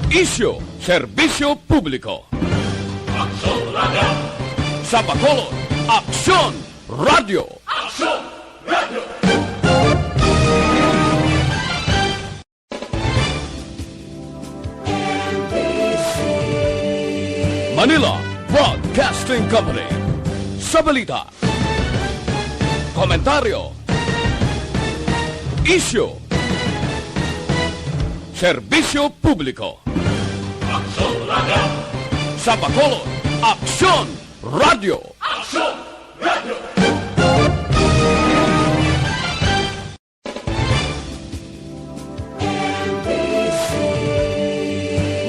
Isyu, serbisyo publiko. Aksyon Radio! Sa Bacolod, Aksyon Radio! Aksyon Radio! Manila Broadcasting Company. Sa balita, komentaryo, isyu, serbisyo publiko. Aksyon Radio! Sa Bacolod, Aksyon Radio! Aksyon Radio!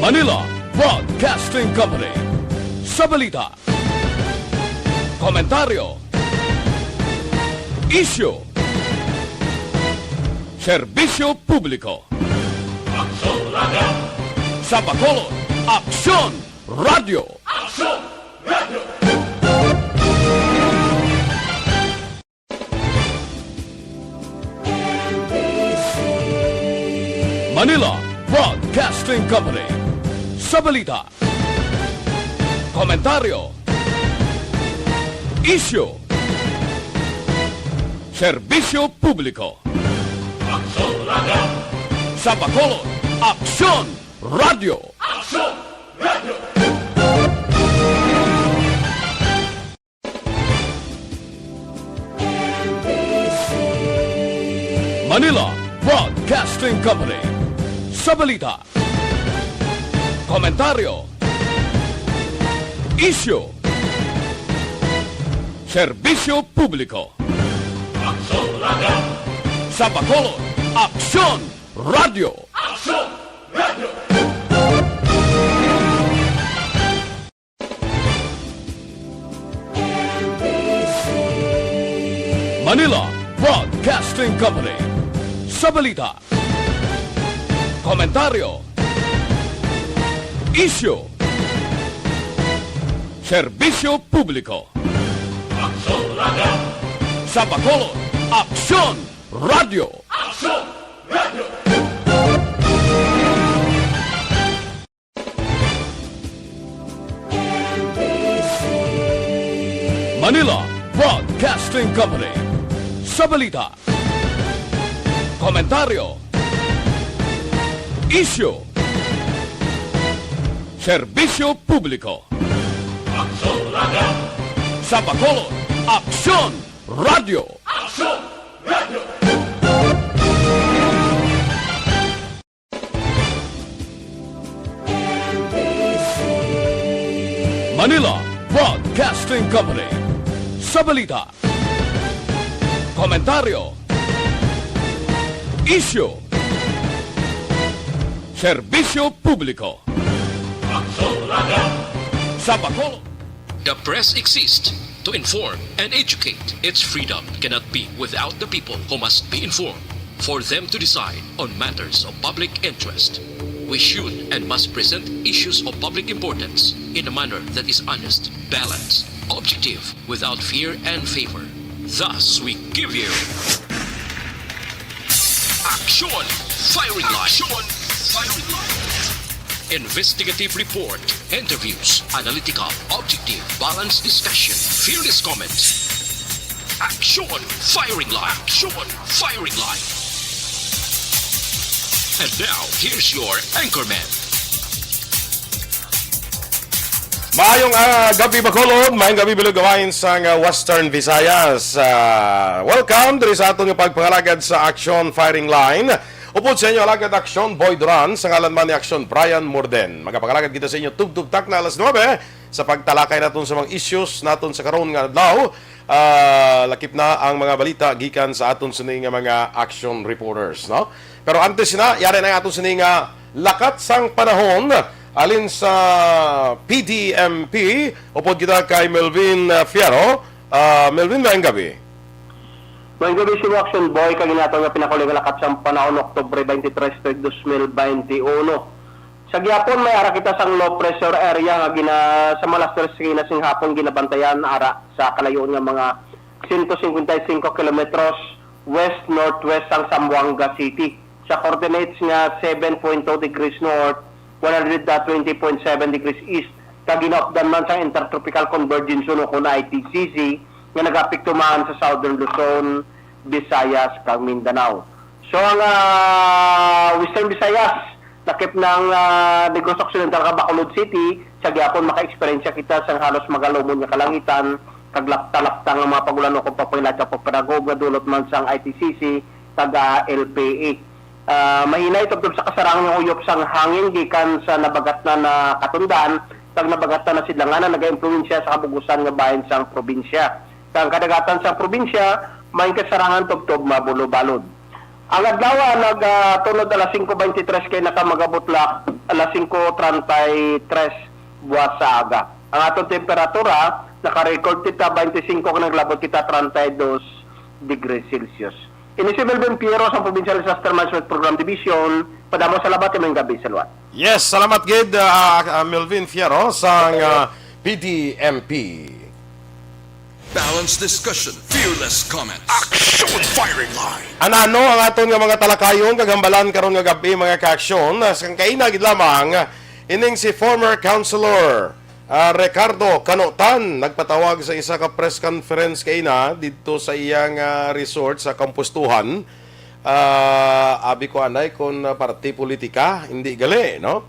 Manila Broadcasting Company. Sa balita, komentaryo, isyu, serbisyo publiko. Aksyon Radio! Sa Bacolod, Aksyon Radio! Aksyon Radio! Manila Broadcasting Company. Sa balita, komentaryo, isyu, serbisyo publiko. Aksyon Radio! Sa Bacolod, Aksyon Radio! Aksyon Radio! Manila Broadcasting Company. Sa balita, komentaryo, isyu, serbisyo publiko. Aksyon Radio! Sa Bacolod, Aksyon Radio! Aksyon Radio! Manila Broadcasting Company. Sa balita, komentaryo, isyu, serbisyo publiko. Aksyon Radio! Sa Bacolod, Aksyon Radio! Aksyon Radio! Manila Broadcasting Company. Sa balita, komentaryo, isyu, serbisyo publiko. Aksyon Radio! Sa Bacolod, Aksyon Radio! Aksyon Radio! Manila Broadcasting Company. Sa balita, komentaryo, isyu, serbisyo publiko. Aksyon Radio! Sa Bacolod, The press exists to inform and educate. Its freedom cannot be without the people who must be informed for them to decide on matters of public interest. We should and must present issues of public importance in a manner that is honest, balanced, objective, without fear and favor. Thus, we give you Action Firing Line. Action Firing Line. Investigative report, interviews, analytical, objective, balanced discussion, fearless comments. Action Firing Line. Action Firing Line. And now, here's your anchorman. Maayong gabi Bacolod, maayong gabi bilog gawain sa Western Visayas. Welcome diri sa atong pagpangalagad sa Action Firing Line. Upod sa inyo alagad Action Boy Duran, sa ngalan man ni Action Brian Morden. Magapangalagad kita sa inyo tugtugtak na alas 9 sa pagtalakay naton sa mga issues naton sa karon nga adlaw. Lakip na ang mga balita gikan sa aton sining mga action reporters, no? Pero antes na, yari na aton sining lakat sang panahon alin sa PDMP. Upod kita kay Melvin Fierro. Melvin, maayong gabi. Maayong gabi si Action Boy, kaginato nga pinakuling lakat sa panahon Oktubre 23, 2021. Sa gyapon may ara kita sang low pressure area nga gina sa Malastres sing hapon ginabantayan ara sa kalayon nga mga 155 kilometros west-northwest sang Zamboanga City. Sa coordinates nga 7.2 degrees north, 120.7 degrees east kag ginaupdan man sa intertropical convergence no kun ITCC nga nagapekto man sa Southern Luzon, Visayas kag Mindanao. So ang Western Visayas takip ng Negros Occidental ka Bacolod City, sa gyapon maka-experience kita sa halos magalumon nga kalangitan, kag lapta-lapta nga mga pagulan o kung papailad sa pagpadagog nga dulot man sang ITCC, taga LPA. Mahina itubtob sa kasarang ng uyop sang hangin gikan sa nabagat na katundan, kag nabagat na sidlanganan naga-impluwensya sa kabugusan nga bahin sang probinsya. Kang kadagatan sang probinsya, may kasarangan tubtob mabulo-balod. Ang adlaw nagtunod alas 5:23 kay nakamagabutlak alas 5:33 buwas sa aga. Ang atong temperatura naka-record kita 25 kung naglabot kita 32 degrees Celsius. Ini si Melvin Piero sa Provincial Disaster Management Program Division. Padamo sa labat yung gabi sa luwan. Yes, salamat gid Melvin Fierro sa PDMP. Balanced discussion, fearless comment. Action firing line. Anano ang aton nga mga talakayon kagambalan karon nga gabi mga kaaksyon sang kaina gid lamang ining si former councilor Ricardo Canotan nagpatawag sa isa ka press conference kaina dito sa iyang resort sa Kampustuhan. Abi ko anay kon party politika hindi gali no.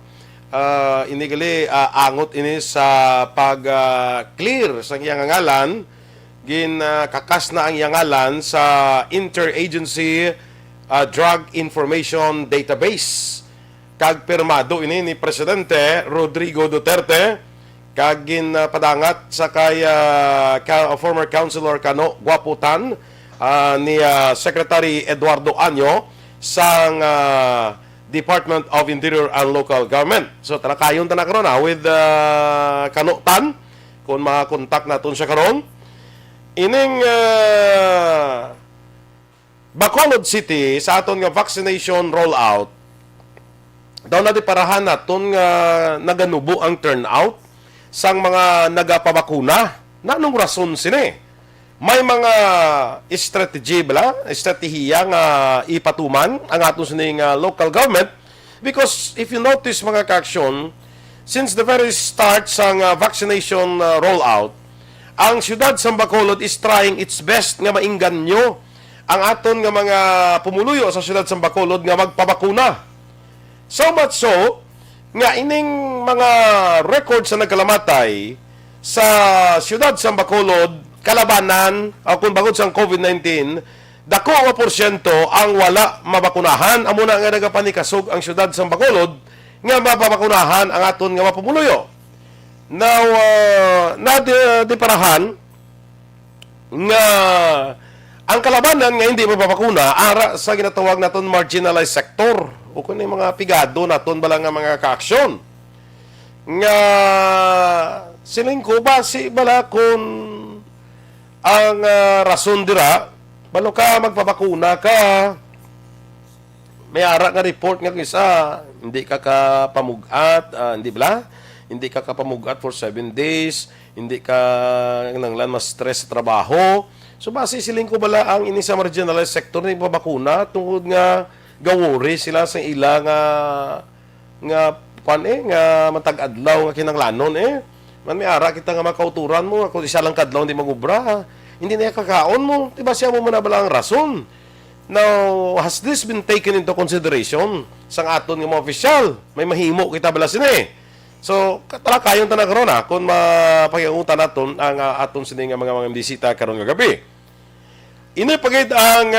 Hindi gali angot ini sa pag clear sa iyang ngalan kakas na ang yangalan sa Interagency Drug Information Database. Kag pirmado ini ni Presidente Rodrigo Duterte kag padangat sa kay former councilor Kano Guaputan ni Secretary Eduardo Anyo sang Department of Interior and Local Government. So talakayon ta na karon with Kano Tan kung makakontak naton siya karon. Ining Bacolod City sa aton nga vaccination rollout daw na di parahan naton nga naganubo ang turnout sang mga nagapabakuna. Nanong rason sini? May mga estratehiya nga ipatuman ang aton sining local government because if you notice mga kaaksyon, since the very start sang vaccination rollout, ang siyudad sa Bacolod is trying its best nga mainganyo ang aton nga mga pumuluyo sa siyudad sa Bacolod nga magpabakuna. So much so, nga ining mga records sa nagkalamatay sa siyudad sa Bacolod, kalabanan, kung bagod sa COVID-19, dako nga porsyento ang wala mabakunahan. Amo na nga nagapanikasog ang siyudad sa Bacolod nga mababakunahan ang aton nga mapumuluyo. Now, di parahan nga ang kalabanan nga hindi mapapakuna ara sa ginatawag naton marginalized sector o kung mga pigado naton bala nga mga kaaksyon nga siling ko basi bala kung ang rason dira balo ka magpapakuna ka may ara nga report nga isa hindi ka kapamugat hindi bala hindi ka kapamugat for 7 days, hindi ka nanglan mas stress sa trabaho. So base siling ko bala ang ini sa marginalized sector ni pabakuna tungod nga gawori sila sa ila nga matag-adlaw nga kinanglanon man may ara kita nga makauturan mo ako isa lang kadlaw hindi magubra. Hindi na kakaon mo. Diba siya mo muna bala ang rason? Now, has this been taken into consideration sa aton nga mga opisyal? May mahimo kita bala sini. So, talakayon ta na karon kung mapakiutan naton ang aton sini nga mga bisita karon nga gabi. Ini pagid ang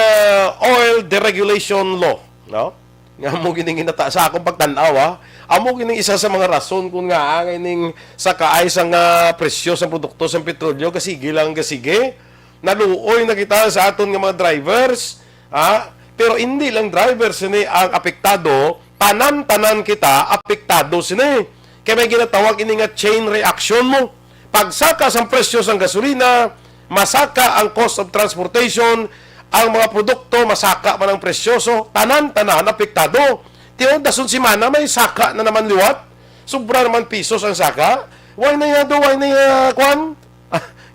oil deregulation law, no? Nga mo gining inata sa akong pagtan-aw, amo gining isa sa mga rason kung nga ang ining sa kaay sang presyo sa produkto sa petrolyo kasi gilang gasige. Naluoy na kita sa aton nga mga drivers, pero hindi lang drivers sini ang apektado, tanan-tanan kita apektado sini. Kaya may ginatawag ini nga chain reaction mo. Pagsaka sa presyo sa gasolina, masaka ang cost of transportation, ang mga produkto, masaka man ang presyo. So, tanan-tanan, apektado. Tiyon, dasun si Mana, may saka na naman liwat. Sobra naman pisos ang saka. Why na yan, why na yan, kwan?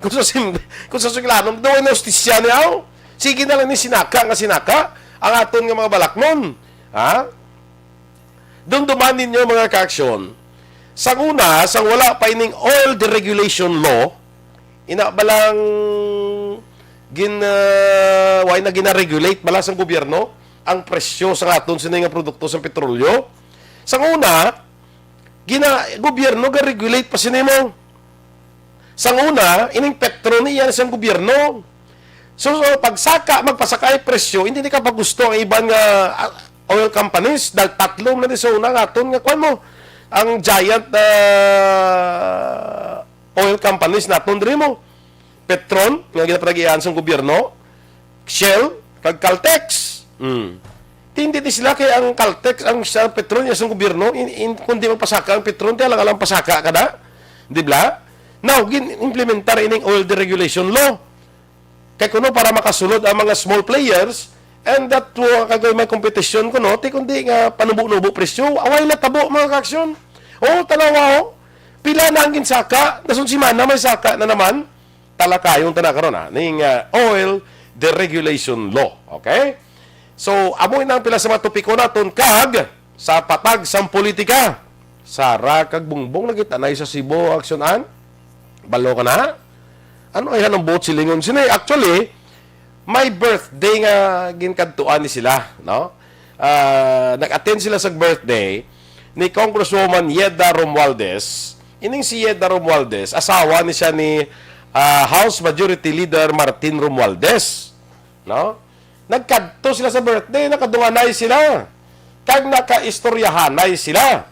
Kung sa siklanom, why na justisya niya? Sige na lang ni sinaka, ang aton nga mga balakmon. Doon duman ninyo mga ka-aksyon. Sang una, sang wala pa ining oil deregulation law, inabalang why na gina-regulate bala sang gobyerno ang presyo sa aton sa nga produkto sa petrolyo. Sang una, gobyerno ga-regulate pa sinimo. Sang una, ining petro niya sa gobyerno. So, pagsaka, magpasakay presyo, hindi ni ka pa gusto ang ibang oil companies dahil tatlong na di sa una aton nga kwan mo. Ang giant oil companies naton diri mo. Petron, nga ginapanagian sa gobyerno, Shell, kag Caltex. Hindi di sila kay ang Caltex, ang Petron niya sa gobyerno, kundi magpasaka ang Petron, tiya lang pasaka kada. Di ba? Now, implementar ining oil deregulation law. Kaya kuno para makasulod ang mga small players, and that kagay may competition kuno, kundi nga panubo-nubo presyo, away na tabo mga kaksyon. Tanawa pila na ang ginsaka, nasun si Mana may saka na naman, talakayong tanakaroon ning oil deregulation law. Okay? So, amoy na pila sa mga topiko naton kag sa patag sang politika. Sara kag bungbong nagitanay sa Cebu aksyonan. Balo ka na? Ano ay hanong boat silingon? Sino actually, may birthday nga ginkadtuan ni sila, no? Nag-attend sila sa birthday ni Congresswoman Yeda Romualdez. Ining si Yeda Romualdez, asawa ni siya ni House Majority Leader Martin Romualdez, no? Nagkadto sila sa birthday, nakadunganay sila. Kag nakaistoryahanay sila.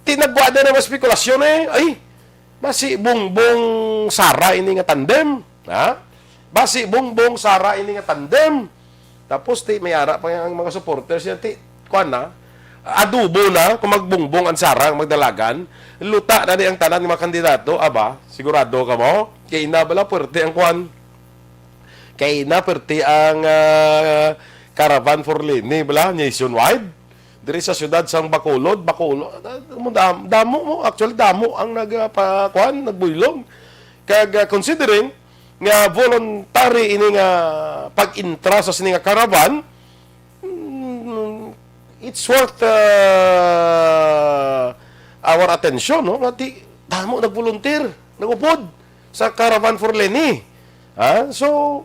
Tinagwa din ang spekulasyon ay, basi Bongbong Sara ini nga tandem. Basi Bongbong Sara ini nga tandem. Tapos may ara pa ang mga supporters niya, kuan na, adubo na, kung magbongbong ang Sara, magdalagan, luta na di ang tanan ng mga kandidato, sigurado ka mo, kaya inabala puwerte ang kuan. Kaya inaperte ang Caravan for Leni, nationwide. Diri sa syudad sang Bacolod, damo mo, actually damo ang nagbuylog. Kag considering nga voluntary ini nga pag-intra sa sini nga caravan, it's worth our attention, no? Ngati damo nag-volunteer, nagupod sa Caravan for Leni. So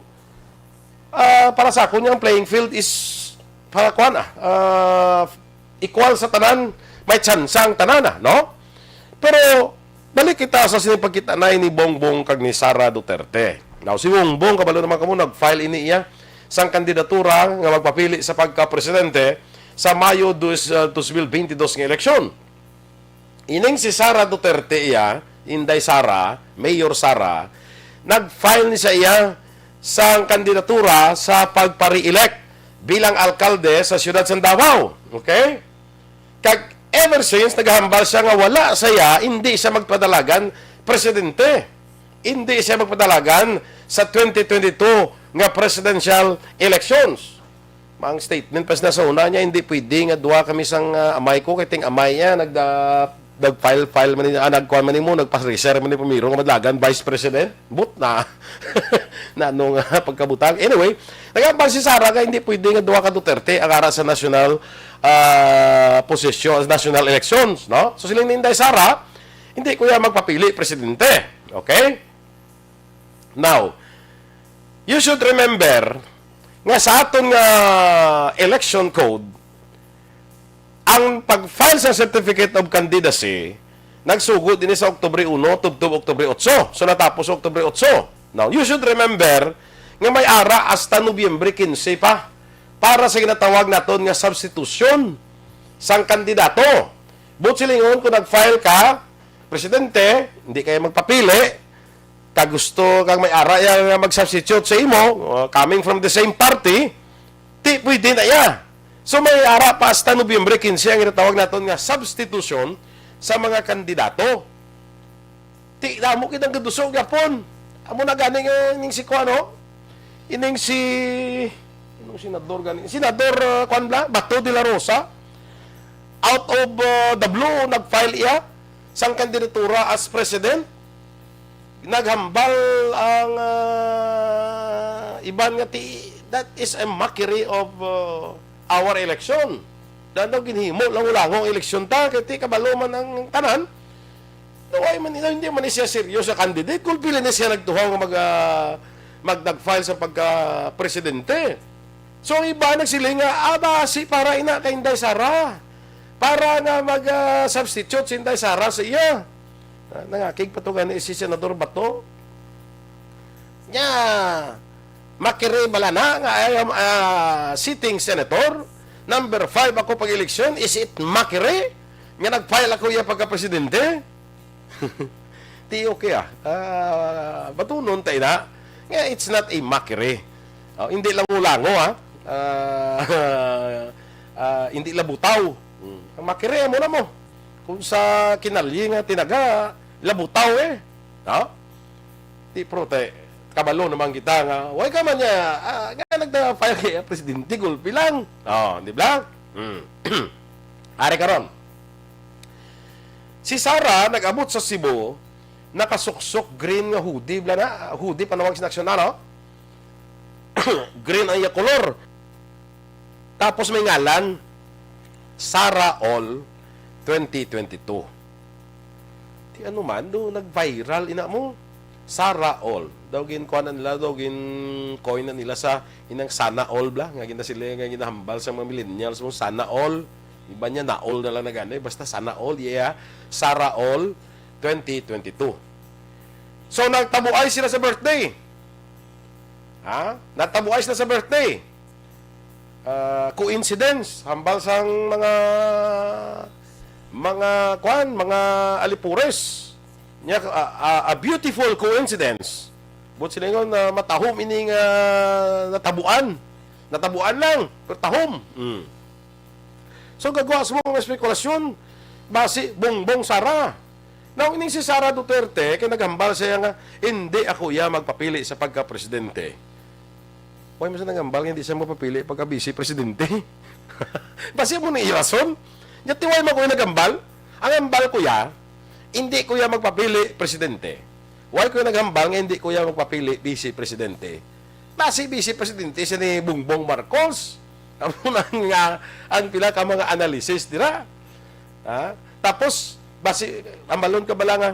para sa ako ang playing field is para equal sa tanan, may tsansang tanan, no? Pero balik kita sa sinipagkitanay ni Bongbong kag ni Sara Duterte. Now, si Bongbong, kabalo naman kamo, nag-file ini iya sang kandidatura nga magpapili sa pagka-presidente sa Mayo 2022 nga eleksyon. Ining si Sara Duterte iya, Inday Sara, Mayor Sara, nag-file ni sa iya sang kandidatura sa pagpari-elect bilang alkalde sa siyudad sa Davao. Okay? Kag ever since naghambal siya nga wala saya, hindi siya magpadalagan presidente. Hindi siya magpadalagan sa 2022 nga presidential elections. Mang statement pas na sa una niya, hindi pwede nga duha kami sang amay ko, kay ting amay niya nag-file man niya, nagkuha man mo, nagpa-reserve man ni Pumiro nga madlagan vice president. But na na nung pagkabutang. Anyway, nagambal si Sara nga hindi pwede nga duha ka Duterte ang ara sa national posisyon, national elections, no? So silang Inday Sara, hindi kuya magpapili presidente. Okay? Now, you should remember nga sa aton nga election code, ang pag-file sa Certificate of Candidacy, nagsugod din sa Oktubre 1, tubtob Oktubre 8. So, natapos sa Oktubre 8. Now, you should remember nga may ara hasta Nobyembre 15 pa para sa ginatawag naton nga substitution sang kandidato. But silingon, kung nag-file ka, presidente, hindi kayo magpapili, kag gusto kang may ara yang mag-substitute sa imo, coming from the same party, di pwede na ya. So may ara pa hasta Nobyembre 15 ang ginatawag naton nga substitution sa mga kandidato. Ti damo kitang gadusog yapon. Amo na gani ning si kuano? Ining si senador gani. Senador kuan bla Bato de la Rosa, out of the blue nag-file iya sang kandidatura as president. Naghambal ang iban nga that is a mockery of our election. daw ginhimo lang ulango ang eleksyon ta kay ti kabalo man ang tanan. Naway man hindi man siya seryoso sa candidate kung pila na siya nagtuhaw nga nag-file sa pagka-presidente. So ang iba nagsiling nga basi para ina kay Inday Sara. Para nga mag-substitute si Inday Sara sa iya. Nangakig patugan ni si Senador Bato. Nya makire bala na nga sitting senator number 5 ako pag-eleksyon, is it makire nga nag-file ako iya pagka-presidente? Ti okay batunon tayo na nga it's not a makire. Hindi lang ulango hindi labutaw. Ang makire mo na mo kung sa kinalyi nga tinaga labutaw ti prote kabalo naman kita nga way ka man niya nga nagda-file kay presidente gulpi lang di ba? Ari karon si Sara nag-abot sa Cebu nakasuksok green nga hoodie bla na hoodie panawag sa nasyonal green ang iya kolor tapos may ngalan Sara All 2022 ti ano man do nag-viral ina mo Sara All. Daw ginkuan nila, daw coin na nila sa inang Sana All bla. Nga gina sila nga ginahambal sa mga millennials mo Sana All. Iba niya na all na lang nagano, basta Sana All, Sara All 2022. So nagtabuay sila sa birthday. Nagtabuay sila sa birthday. Coincidence, hambal sang mga alipures. A beautiful coincidence. But sila nga na matahom ining natabuan. Natabuan lang, pero tahom. So gagawa sa mga spekulasyon base Bongbong Sara. Now ining si Sara Duterte kay naghambal siya nga hindi ako magpapili sa pagka-presidente. Why mo siya naghambal hindi siya mapapili pagka vice presidente? Base mo ni irason. Yati why mo ko naghambal? Ang hambal ko hindi ko magpapili presidente. Why ko naghambal nga hindi ko magpapili vice presidente? Base vice presidente siya ni Bongbong Marcos. Ang pila ka mga analysis dira. Tapos base ambalon ka bala nga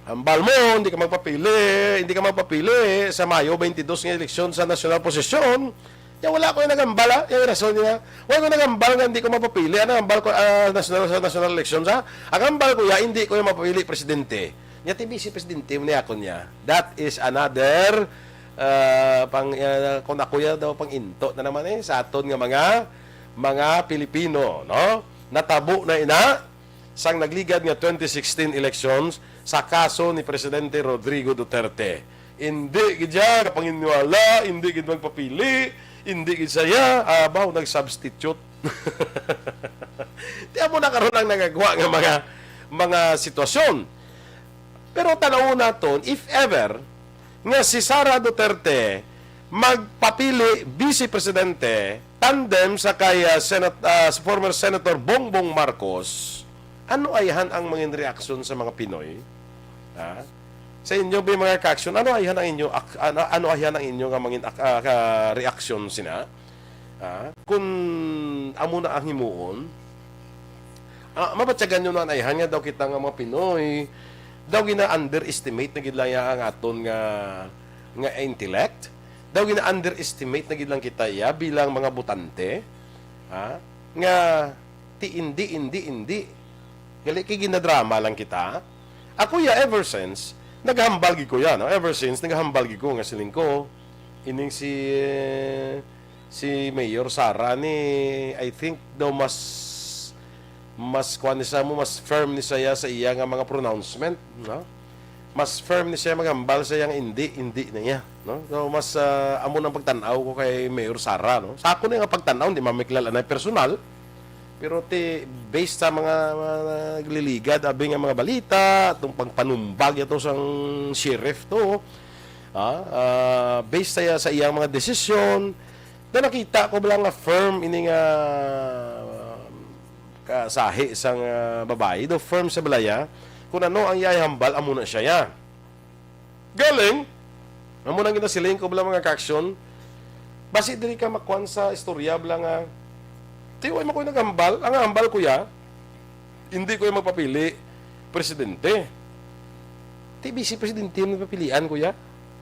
hambal mo hindi ka magpapili sa Mayo 22 nga eleksyon sa national posisyon. Wala ko yung nagambala. Yung rason niya, wala ko nagambal nga hindi ko mapapili. Ano ang ambal ko sa national elections, Ang ambal ko hindi ko yung mapapili presidente. Niya vice presidente mo niya ako niya. That is another kung ako daw pang into na naman sa aton nga mga Pilipino, no? Natabo na ina sang nagligad nga 2016 elections sa kaso ni Presidente Rodrigo Duterte. Hindi gidya kapanginiwala, hindi gid magpapili. Hindi saya, nag-substitute. Tiyan mo na karoon ang nagagawa ng mga sitwasyon. Pero tanaw naton, if ever, nga si Sara Duterte magpapili vice-presidente tandem sa kay former Senator Bongbong Marcos, ano ayahan ang mga reaksyon sa mga Pinoy? Sa inyo ba mga ka-action, ano ayahan ang inyo nga mga reaksyon sina? Kung amo na ang himuon, mabatsagan nyo na ayahan nga daw kita nga mga Pinoy, daw gina-underestimate na gidlaya ang aton nga intellect, daw gina-underestimate na gidlang kita bilang mga butante, nga hindi. Gali kay ginadrama lang kita. Ako ever since, naghambal gid ko no? Ever since, naghambal gid ko nga siling ko. Ining si Mayor Sara ni, I think daw mas kuan ni mas firm ni siya sa iya nga mga pronouncement, no? Mas firm ni siya maghambal sa yang hindi na niya, no? So mas amo nang pagtan-aw ko kay Mayor Sara, no? Sa ako na nga pagtan-aw, hindi mamikilala na personal. Pero based sa mga nagliligad, abi nga mga balita, itong pagpanumbag ito sang sheriff to, based sa iyang mga desisyon, na nakita ko lang nga firm ini nga kasahi sang babae, do firm sa balaya, kung ano ang yayhambal, amo na siya Galing, amo nang ginasiling ko bala mga kaksyon, basi diri ka makuan sa istorya bala nga, presidente, way mo ko naghambal. Ang hambal ko ya, hindi ko yung magpapili presidente. Ti vice presidente yung napapilian ko ya.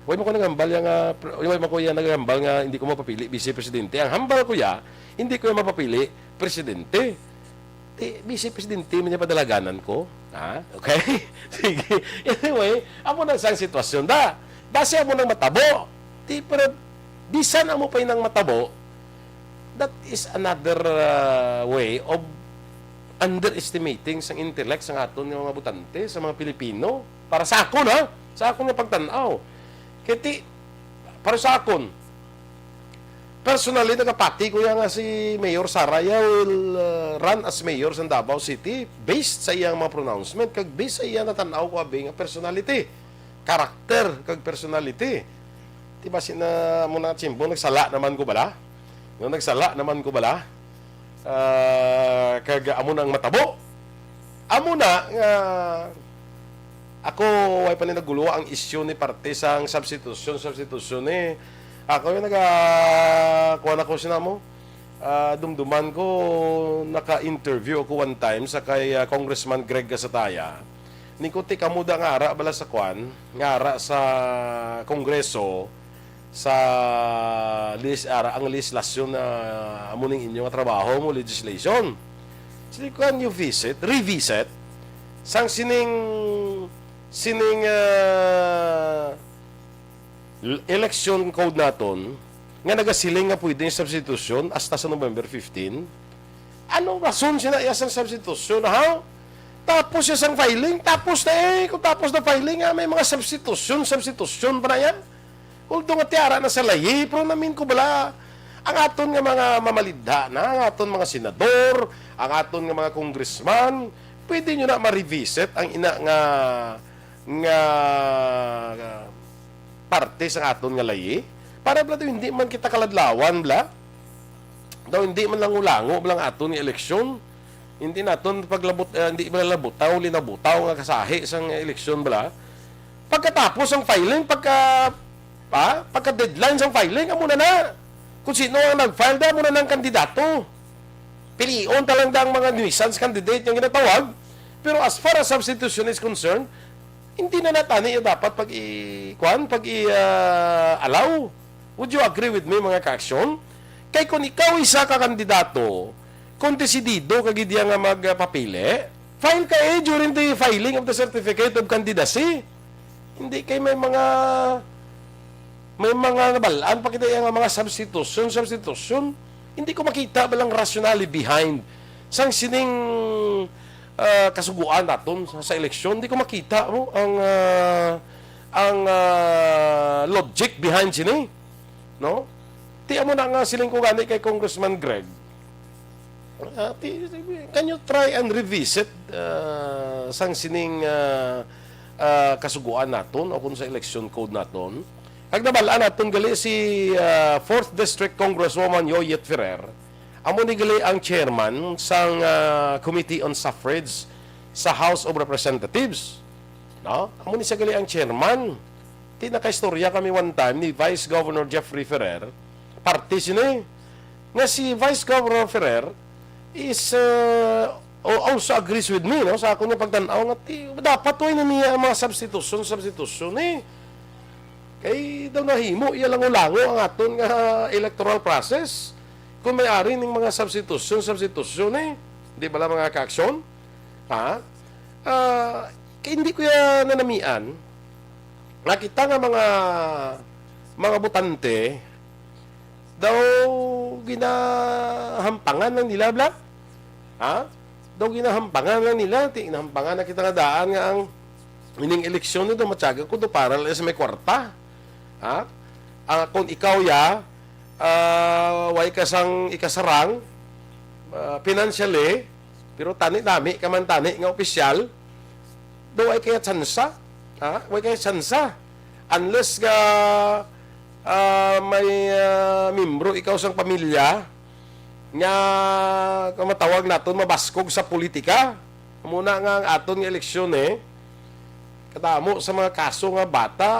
Way mo ko naghambal yang way mo ko ya naghambal nga hindi ko mapapili vice presidente. Ang hambal ko ya, hindi ko yung mapapili presidente. Ti vice presidente man yung padalaganan ko. Ha? Okay? Sige. Anyway, amo na sang sitwasyon da. Base amo nang matabo. Ti pero bisan amo pa nang matabo. That is another way of underestimating sang intellect sang aton nga mga butante sa mga Pilipino. Para sa akon ha, sa akon nga pagtan-aw. Kiti para sa akon personally nagapati ko nga si Mayor Saraya will run as mayor sa Davao City based sa iyang mga pronouncement kag based sa iyang natanaw ko abi nga personality, karakter kag personality. Diba sina mo na chimbo nagsala naman ko bala? No nagsala naman ko bala? Kag amo nang matabo. Amo na nga ako ay pa naguluwa ang issue ni parte sang substitution ni ako yung kuha na ko sinamo dumduman ko naka-interview ako one time sa kay Congressman Greg Gasataya ni ko ti kamuda nga ara bala sa kwan nga ara sa Kongreso sa ang legislasyon na amuning inyo nga trabaho mo legislation. Sili ko you revisit sang sining election code naton nga nagasiling nga pwede yung substitution hasta sa November 15. Anong rason siya na iyasang substitution? Ha? Tapos yung filing, tapos na kung tapos na filing may mga substitution pa na yan. Although nga tiara na sa layi, pero namin ko bala, ang aton nga mga mamalidha na, ang aton mga senador, ang aton nga mga congressman, pwede nyo na ma-revisit ang ina nga parte sa aton nga layi para bla daw hindi man kita kaladlawan bla daw hindi man lang ulango blang aton nga eleksyon hindi naton paglabot hindi bala labutaw linabutaw nga kasahi sang eleksyon bla pagkatapos ang filing pagka deadline sang filing amo na kung sino ang nag-file da mo na ng kandidato pilion talang dang mga nuisance candidate yung ginatawag pero as far as substitution is concerned hindi na natani dapat allow. Would you agree with me mga ka-aksyon? Kay kung ikaw isa ka kandidato, kung desidido kagid nga magpapili, file ka during the filing of the certificate of candidacy. Hindi kay may mga nabalaan pa kita nga mga substitution. Hindi ko makita balang rationale behind sang sining kasuguan naton sa eleksyon. Hindi ko makita mo ang logic behind sini, no? Ti amo na nga siling ko gani kay Congressman Greg. Can you try and revisit sang sining kasuguan naton o kung sa election code naton? Kag nabalaan naton gali si 4th District Congresswoman Yoyet Ferrer. Amo ni gali ang chairman sang Committee on Suffrage sa House of Representatives. No? Amo ni siya gali ang chairman. Ti nakaistorya kami one time ni Vice Governor Jeffrey Ferrer. Party sini. Nga si Vice Governor Ferrer is also agrees with me, no? Sa ako niya pagtanaw nga dapat way na niya mga substitution kay daw nahimo iya lang ulango ang aton nga electoral process. Kung may-ari ng mga substitution di ba lang mga ka-aksyon? Kaya hindi ko yan nanamian. Nakita nga mga butante daw ginahampangan lang nila, bla? Daw ginahampangan lang nila. Ginahampangan na kita nga daan nga ang ining eleksyon nito, matyaga ko do para sa may kwarta. Kung ikaw way kasang ikasarang financially pero tani dami kaman tani nga opisyal do ay kaya tsansa way kaya tsansa unless ga may membro ikaw sang pamilya nga kamatawag naton mabaskog sa politika muna nga ang aton nga eleksyon katamo sa mga kaso nga bata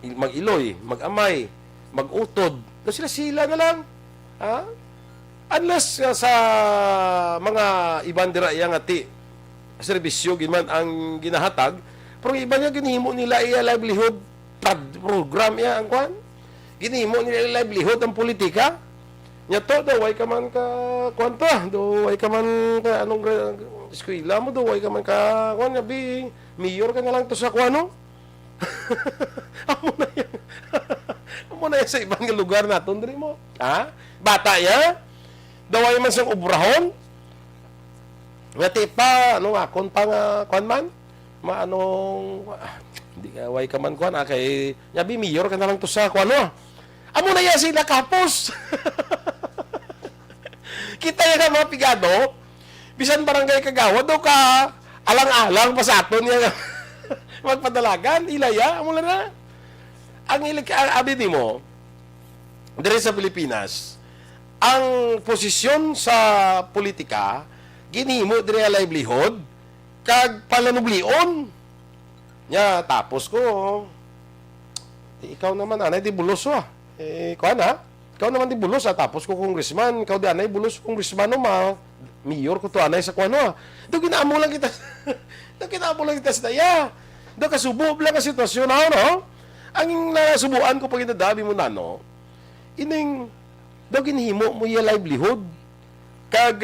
mag-iloy, mag-amay, mag-utod. Sila na lang. Unless sa mga ibang dira yang ati serbisyo giman ang ginahatag, pero iba niya ginihimo nila iya livelihood program ya ang kwan. Ginihimo nila livelihood ang politika. Nya to daw way ka man ka kwanto, daw way ka man ka anong eskwela mo, daw way ka man ka kwan bi mayor ka na lang to sa kwano. Amo na yan. Amo na yan sa ibang lugar naton diri mo. Ha? Bata ya? Daway man sang obrahon. Ngati pa ano akon pa nga kwan man? Maanong hindi ka way ka man kwan kay yabi mayor ka na lang to sa kwano. Amo na yan sila kapos. Kita yan nga mga pigado, bisan barangay kagawad daw ka alang-alang pa sa aton yan. Magpadalagan, ilaya, amo na. Ang abi ni mo, dire sa Pilipinas, ang posisyon sa politika, ginhimo dire livelihood, kag palanublion. Nya, tapos ko, ikaw naman, anay, di bulos kuha na, ikaw naman di bulos tapos ko congressman, ikaw di anay bulos congressman mayor ko to anay sa kuano do ginaamo lang kita sa daya do kasubo lang ka sitwasyon no ang nasubuan ko pag inadabi mo nano ining do ginhimo mo iya livelihood kag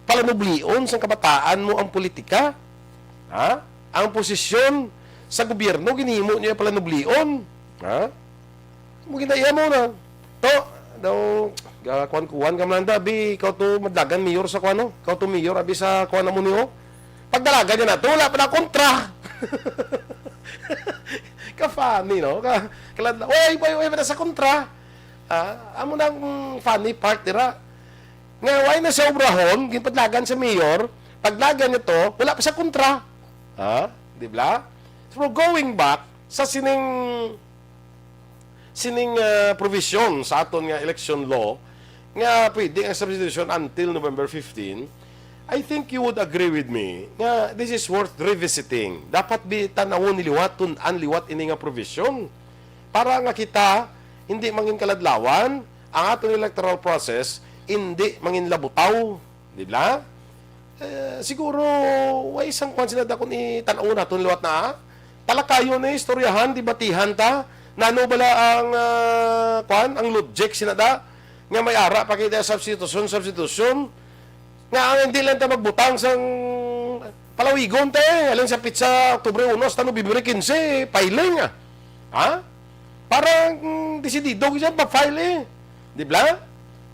palanublion sa kabataan mo ang politika ha ang posisyon sa gobyerno ginhimo niya palanublion ha mo ginaya mo na to daw kuan ka man bi ikaw to madlagan mayor sa kuano ikaw to mayor abi sa kuan mo niyo pagdalaga niya na to wala pa na kontra ka funny no ka kalad oy pa sa kontra amo nang funny part dira nga way na sa obrahon ginpadlagan sa mayor paglagan niya to wala pa sa kontra di ba so going back sa sining provision sa aton nga election law nga pwede ang substitution until November 15, I think you would agree with me nga this is worth revisiting. Dapat tanawon niliwaton ang liwat ini nga provision para nga kita hindi mangin kaladlawan ang aton electoral process hindi mangin labutaw, di ba? Siguro way isang kwan sila dakon itanaw naton liwat na talakayon ni istoryahan debatihan ta nano bala ang ang logic sinada nga may ara pa kita substitution nga ang hindi lang ta magbutang sang palawigon te alin sa pizza Oktubre 1 hasta Nobyembre 15 filing parang desidido kita pa-file di ba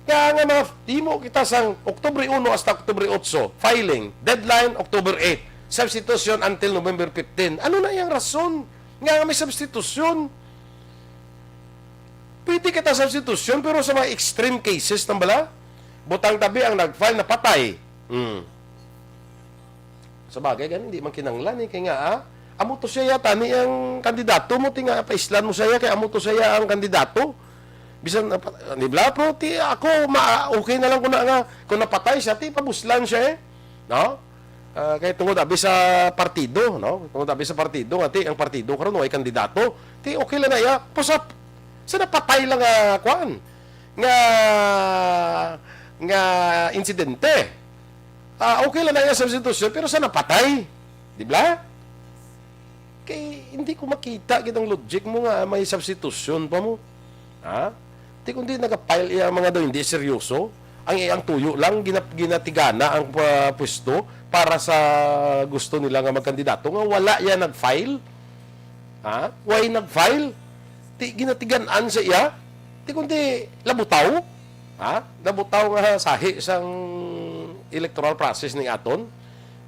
kaya nga mga timo kita sang Oktubre 1 hasta Oktubre 8 filing deadline October 8 substitution until November 15 ano na yung rason nga may substitution. Pwede kita substitution pero sa mga extreme cases ng bala, butang tabi ang nag-file na patay. Sa bagay, ganun, hindi man kinanglan kaya nga, amo to siya tani ang kandidato mo, tinga paislan mo siya, kaya amo to siya ang kandidato. Bisan, di ba, pero ako, okay na lang kung napatay siya, pabuslan siya no? Kaya tungod abi sa partido, no? Tungod abi sa partido, ang partido karon way kandidato, okay lang na ya, pusap, sa napatay lang nga insidente. Okay lang na yung substitution pero sa napatay. Di ba? Kaya hindi ko makita kitang logic mo nga may substitution pa mo. Di kundi nagapile yung mga daw hindi seryoso. Ang tuyo lang ginatigana ang pwesto para sa gusto nila nga magkandidato nga wala yan nag-file. Why nag-file? Ginatigan-an sa iya, kundi labutaw, labutaw nga sahi sang electoral process ni aton,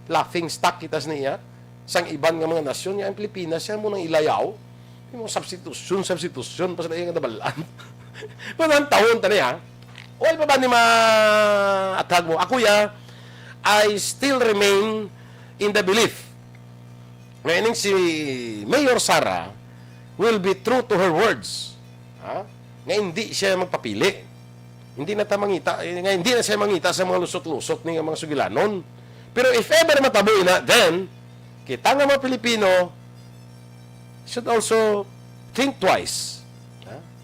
laughing stock kitas niya, sang iban nga mga nasyon, nga ang Pilipinas, yan mo nang ilayaw, yung substitution, pa sa nga nabalaan. Manang taon ta niya, wala pa ba ni ma-atag mo? Ako I still remain in the belief, ngayon si Mayor Sara, will be true to her words. Nga hindi siya magpapili. Hindi na siya mangita sa mga lusot-lusot ng mga sugilanon. Pero if ever mataboy na, then, kita nga mga Pilipino should also think twice.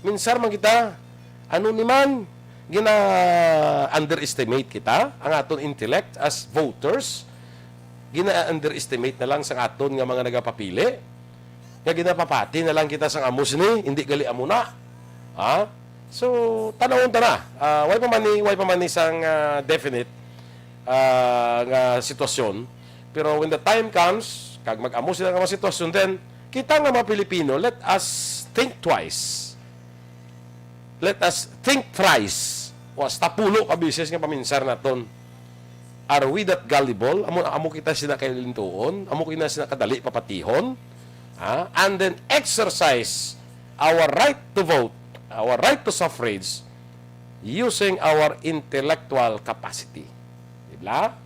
Minsan man kita, ano ni man, gina-underestimate kita ang aton intellect as voters. Gina-underestimate na lang sa aton nga mga nagapapili. Nga ginapapati na lang kita sa amos ni, hindi gali amo na. Ha? So, tanawon ta na. Why pa man ni sang definite nga sitwasyon. Pero when the time comes, kag mag-amo sila nga mga sitwasyon, then kita nga mga Pilipino, let us think twice. Let us think thrice. Was tapulo ka bisis nga paminsar naton. Are we that gullible? Amo kita sila kay lintuon, amo kita sila kadali papatihon. And then exercise our right to vote, our right to suffrage using our intellectual capacity. Diba?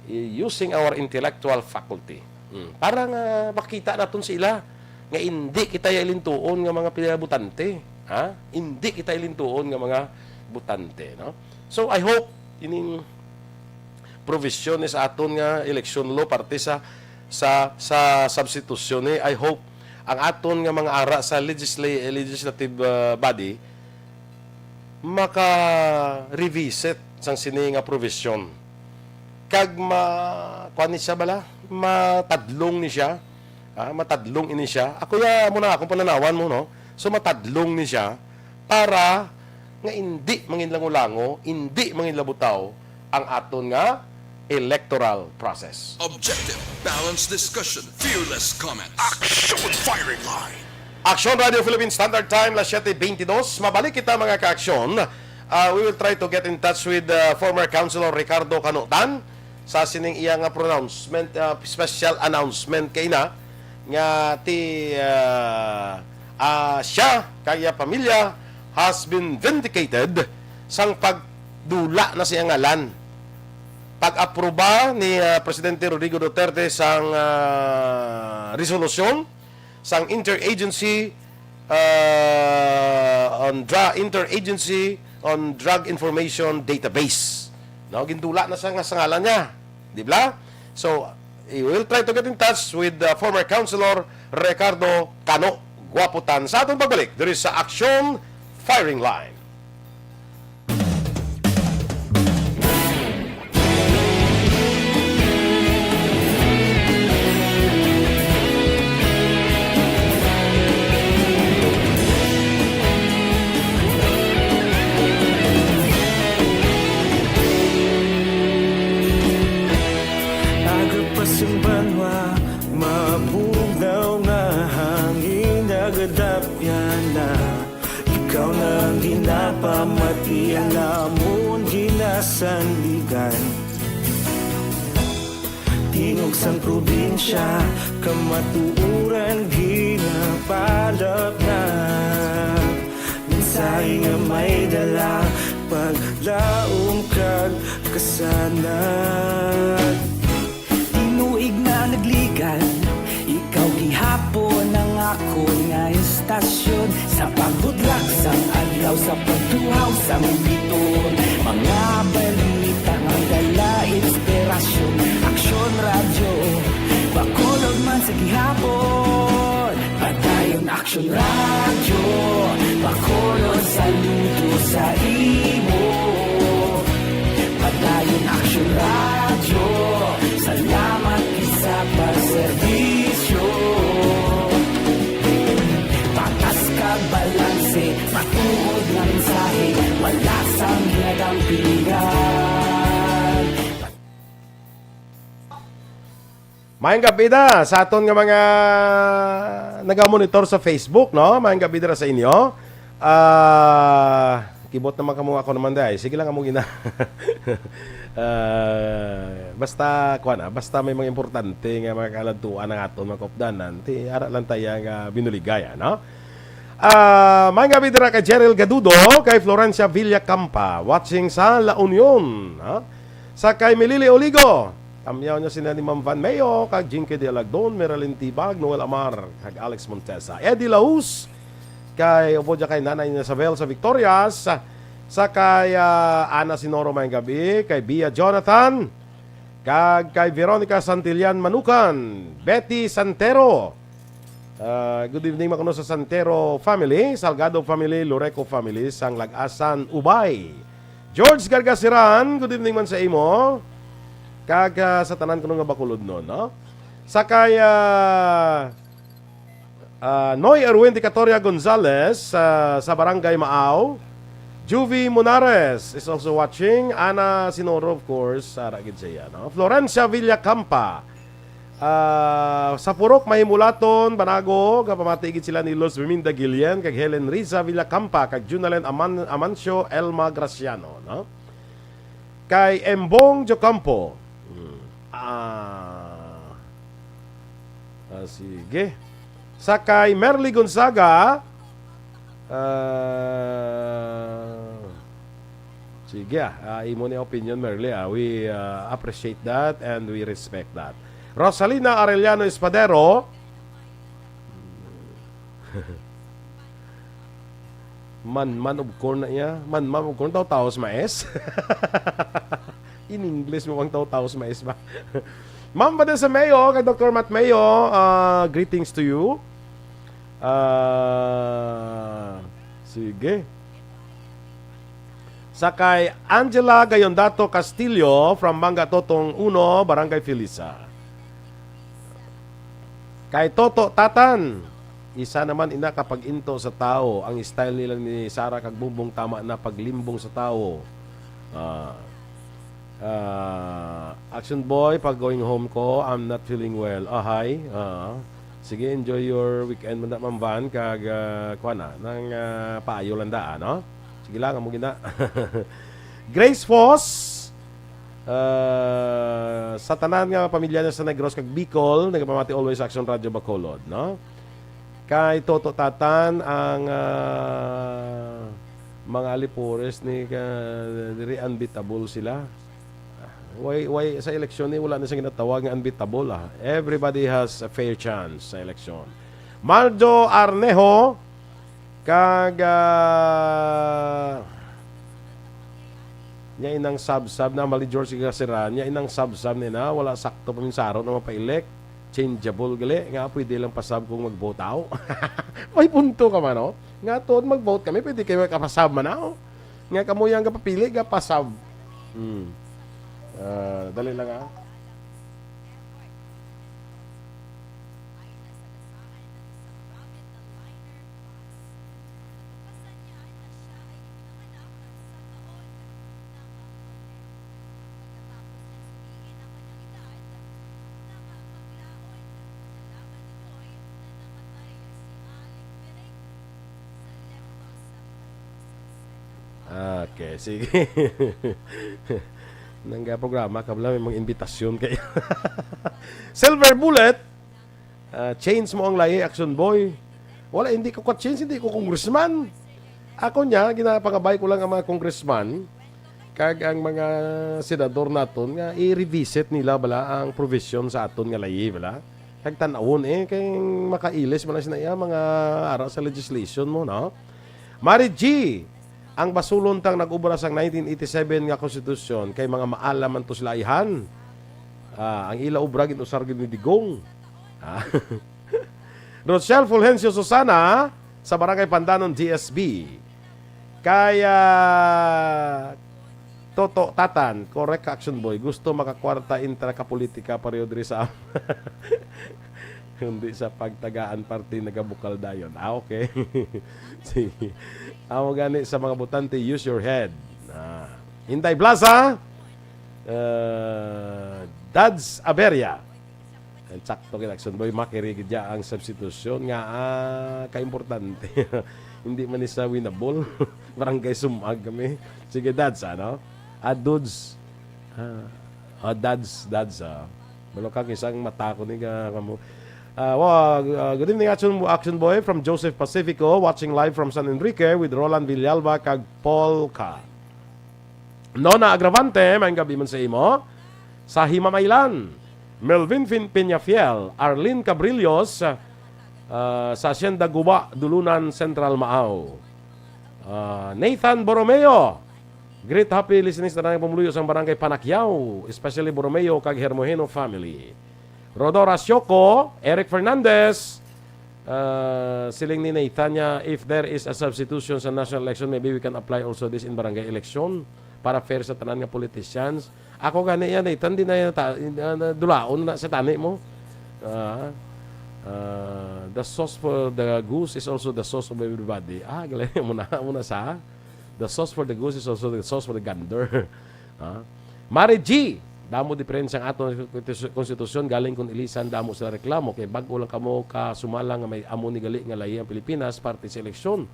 Using our intellectual faculty. Para nga makita naton sila nga hindi kita ilintuon nga mga pinabutante. Hindi kita ilintuon nga mga butante. No? So I hope ining provision sa aton nga election law parte sa substitution ni, I hope ang aton nga mga ara sa legislative body maka-revisit sang sini nga provision. Kag kuan ni siya bala, matadlong ni siya. Matadlong ini siya. Ako ya muna akong pananawan mo, no? So matadlong ni siya para nga hindi manginlango-lango, hindi manginlabutaw ang aton nga electoral process. Objective, balanced discussion, fearless comments. Action Firing Line. Action Radio Philippines Standard Time, las 7:22. Mabalik kita mga ka-aksyon. We will try to get in touch with former Councilor Ricardo Canutan sa sining iyang pronouncement, special announcement kay na nga ti siya kaya pamilya has been vindicated sang pagdula na siyang ngalan. Pag-aproba ni Presidente Rodrigo Duterte sang resolusyon sang interagency on drug information database. No, gindula na sa ngalan niya, di ba? So, we will try to get in touch with former Councilor Ricardo Cano Guaputan sa atong pagbalik. There is sa Action Firing Line. Agapasumbanwa, mabugaw nga hangin nagadapyan na. Ikaw na ginapamati ang namon ginasandigan. Tingog sang probinsya, kamatuuran ginapalap na. Mensahe nga may dala, paglaong kag kasanat. Tinuig na nagligan, ikaw gihapon ang ako nga istasyon. Sa pagbudlak sang adlaw, sa pagtuhaw sang biton. Mga balita nga dala inspirasyon. Aksyon radyo, bakulog man sa gihapon. Padayon Aksyon radyo, bakulog sa luto sa imo. Padayon Aksyon radyo, salamat isa pagserbisyo. Patas ka balanse, matuod ng mensahe, wala sang ginagampingan. Maayong gabi da sa aton nga mga nagamonitor sa Facebook, no? Maayong gabi da sa inyo. Kibot naman kamo ako naman dahil. Sige lang kamo gina. Basta may mga importante nga mga kaladtuan ng aton mga kopdanan. Ti ara lang tayo nga binuligaya, no? Maayong gabi da kay Jerel Gadudo, kay Florencia Villacampa, watching sa La Union, no? Sa kay Melili Oligo. Kamyaw niya sila ni Ma'am Van Mayo, kag Jinky de Alagdon, Meralyn Tibag, Noel Amar, kag Alex Montesa. Eddie Laus, kay upo dyan kay Nanay Isabel sa Victorias, sa kay Ana Sinoro mayang gabi, kay Bia Jonathan, kag kay Veronica Santillan Manukan, Betty Santero. Good evening mga kuno sa Santero family, Salgado family, Loreco family, sang Lagasan Ubay. George Gargasiran, good evening man sa imo. Kag sa tanan kuno nga bakulod no, no? Sakay Noy Erwin Dicatoria Gonzalez sa Barangay Maaw. Juvie Munares is also watching. Ana Sinoro, of course, ragid siya, no? Florencia Villacampa. Sa Purok Mahimulaton, Banago, kapamatigid sila ni Los Biminda Gillian, kag Helen Riza Villacampa, kag Junalen Amancio Elma Graciano, no? Kay Embong Jocampo. Sige. Sa kay Merly Gonzaga, sige, imo ni opinion, Merly. We appreciate that and we respect that. Rosalina Arellano Espadero. Man of corn na iya. Man of corn, taos mais. In English mo bang taos mais ba? Ma'am Vanessa Mayo, kay Dr. Matt Mayo, greetings to you. Sige. Sakay Angela Gayondato Castillo from Manga Totong 1, Barangay Filisa. Kay Toto Tatan, isa naman ina kapag into sa tao. Ang style nila ni Sara kag Bumbong tama na paglimbong sa tao. Action boy, pag going home ko, I'm not feeling well. Hi. Sige, enjoy your weekend mo na, Ma'am Van, kag kuana nang paayo lang daan, no? Sige lang, amo gina. Grace Foss, sa tanan nga pamilya niya sa Negros kag Bicol, nagapamati always Action Radio Bacolod, no? Kay Toto Tatan, ang mga Alipores ni diri unbeatable sila. Why sa eleksyon ni wala na siyang ginatawag nga unbeatable. Everybody has a fair chance sa eleksyon. Maldo Arnejo kag nya inang sub-sub na Mali George Gasiran, nya inang sub-sub ni na wala sakto paminsaro na mapa-elect, changeable gali nga pwede lang pasab kung mag-vote out. May punto ka man, no? Nga tuod mag-vote kami pwede kayo kapasab man, no? Nga kamo yang kapapili ga pasab. Dali lang Okay, sige. Nangga programa kabla may mga imbitasyon kayo. Silver Bullet, change mo ang lahi, Action Boy. Wala, hindi ko change, hindi ko congressman. Ako niya, ginapangabay ko lang ang mga congressman kag ang mga senador naton nga i-revisit nila bala ang provision sa aton nga lahi bala. Kag tan-awon kay makailis man na mga ara sa legislation mo, no? Mary G, ang basuluntang nag-ubra sang 1987 nga konstitusyon kay mga maalam man to sila ihan. Ang ila ubra ginusar gid ni Digong. Rochelle Fulgencio Susana sa Barangay Pandanon GSB. Kaya Toto Tatan, correct, Action Boy. Gusto makakwarta intra ka politika pareho diri sa hindi sa pagtagaan party nagabukal dayon. Okay. Sige. Amo gani sa mga botante, use your head. Inday Plaza, Dads Aberia. Sakto kay Action Boy, makirigid ya ang substitution nga kaimportante. Hindi man isa winnable. Barangay Sumag kami. Sige, Dads, ano? Dudes. Dads. Balo kang isang mata ko ni kamo. Good evening, Action Boy from Joseph Pacifico, watching live from San Enrique with Roland Villalba kag Paul Ka. Nona Agravante, may gabi man sa imo. Sa Himamaylan, Melvin Peñafiel, Arlene Cabrillos, sa Hacienda Guba, Dulunan, Central Maaw. Nathan Borromeo, great happy listeners na nang pamuluyo sa Barangay Panakyaw, especially Borromeo kag Hermoheno family. Rodora Sioco, Eric Fernandez, siling ni Nathania, if there is a substitution sa national election, maybe we can apply also this in barangay election. para fair sa tanan nga politicians. Ako gani yan tandi na yan dulaon na sa tani mo. The sauce for the goose is also the sauce of everybody. Galing muna sa. The sauce for the goose is also the sauce for the gander. Mari G, damo diferensya ang aton konstitusyon galing kung ilisan damo sila reklamo kay bag-o lang kamo ka sumala nga may amo ni gali nga lahi ang Pilipinas parte sa eleksyon.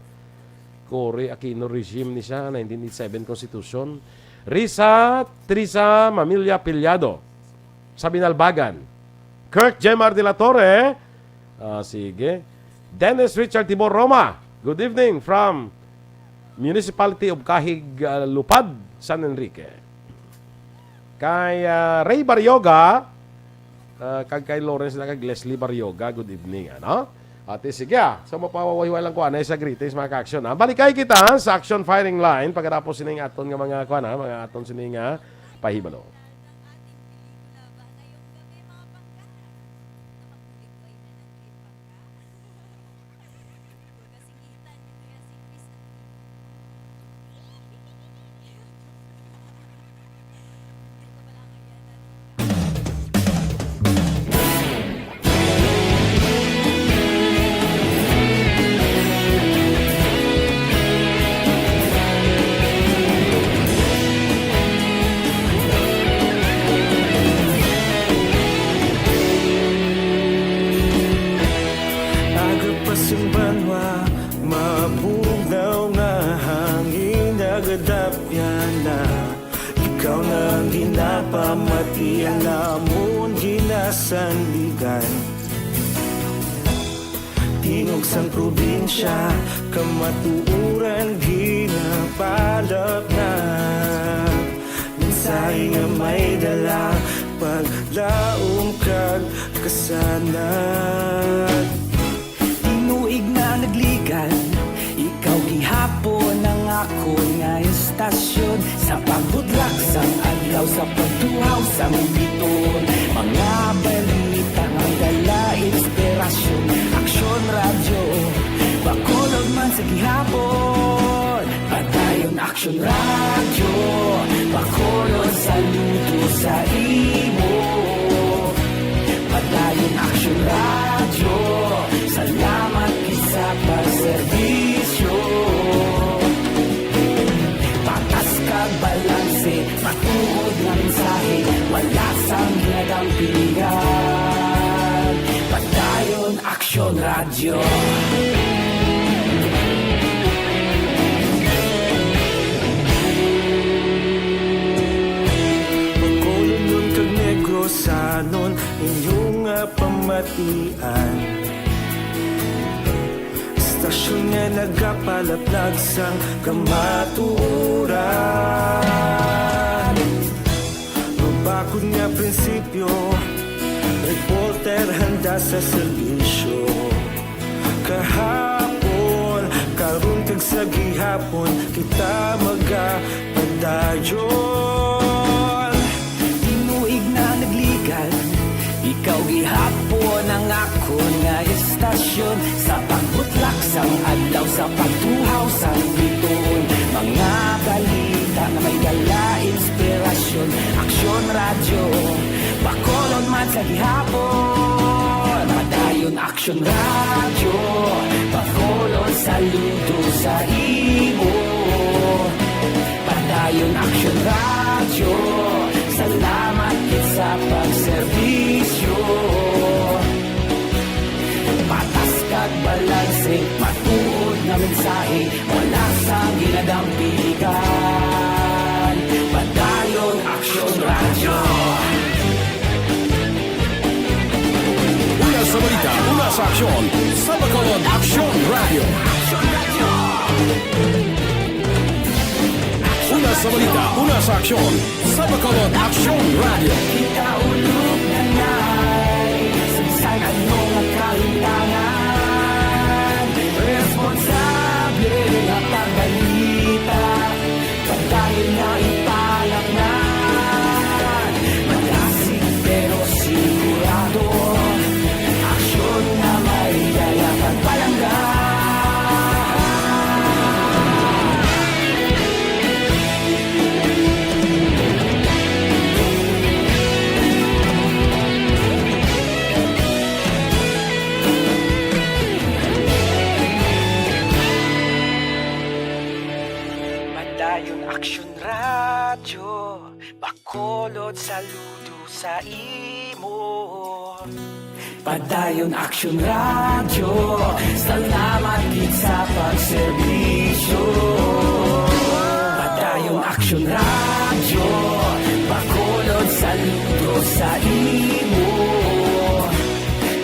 Cory Aquino regime ni siya 1987 Constitution. Teresa Mamilla Piliado sa Binalbagan. Kirk Jemar de la Torre. Sige. Dennis Richard Tibor Roma. Good evening from Municipality of Kahig Lupad, San Enrique. Kay Ray Baryoga, kay Lawrence na kay Leslie Baryoga, good evening. Ate, sige so mapawawahiway lang ko sa greetings mga ka-action. Balikay kita sa action firing line pagkatapos sining aton nga mga mga aton sining pahibalo. Ikaw nang ginapamati ang namon ginasandigan. Tingog sang probinsya kamatuuran ginapalap na. Mensahe nga may dala paglaom kag kasanat. Tinuig na nagligan ikaw gihapon ang ako nga estasyon sa pagbudlak sang adlaw sa pagtuhaw sa biton. Mga balita ang dala inspirasyon. Aksyon radyo bakulog man sa gihapon. Padayon aksyon radyo bakulog sa luto sa imo. Padayon aksyon radyo salamat isa pagserbisyo. Patas kag balanse matuod nga mensahe wala sang ginagampingan. Padayon aksyon radyo. Pagkulunod kag Negrosanon inyong pamatian. Stasyon nga nagapalaplag sang kamatuuran. Mabakod nga prinsipyo, reporter handa sa serbisyo. Kahapon, karon kag sa gihapon, kita magapadayon. Tinuig na nagligan, ikaw gihapon ang ako nga estasyon sa pagbutlak sang adlaw sa pagtuhaw sa biton. Mga balita na may dala inspirasyon. Aksyon radyo bakolon man sa gihapon. Padayon aksyon radyo bakolon sa luto sa imo. Padayon aksyon radyo salamat sa pagserbisyo. Patas kag balanse matuod na mensahe wala sang ginadampilikan. Padayon aksyon radyo. Una sa balita, una sa aksyon, sa Bacolod Aksyon Radio. Una sa balita, una sa aksyon, sa Bacolod Aksyon Radio. Kita ulog na na'y saysay ang mga kahilangan. Responsable na pagbalita pagdahil na ipalak na. Malasig pero sigurado aksyon na may dala pagpalanggan. Bakulod saludo sa imo. Padayon Action Radio, salamat gid sa pagserbisyo. Padayon Action Radio, bakulod saludo sa imo.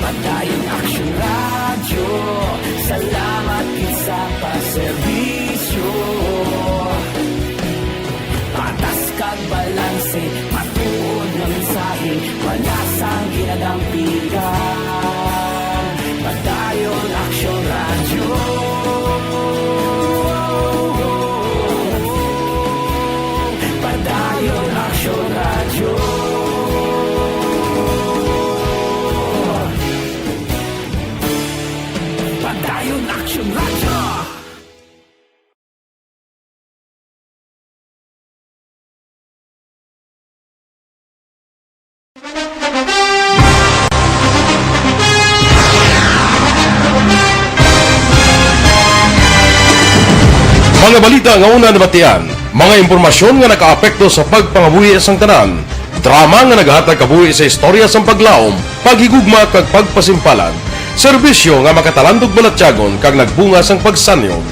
Padayon Action Radio, salamat gid sa pagserbisyo. Patas kag balanse, matuod nga mensahe, wala sang ginadampigan. Padayon Action Radio. Padayon Action Radio. Padayon Action Radio. Mga balita nga una nabatian, mga impormasyon nga nakaapekto sa pagpangabuhi sang tanan, drama nga naghatag kabuhi sa istorya sang paglaom, paghigugma kag pagpasimpalan, serbisyo nga makatalandog balatyagon kag nagbunga sang pagsanyon,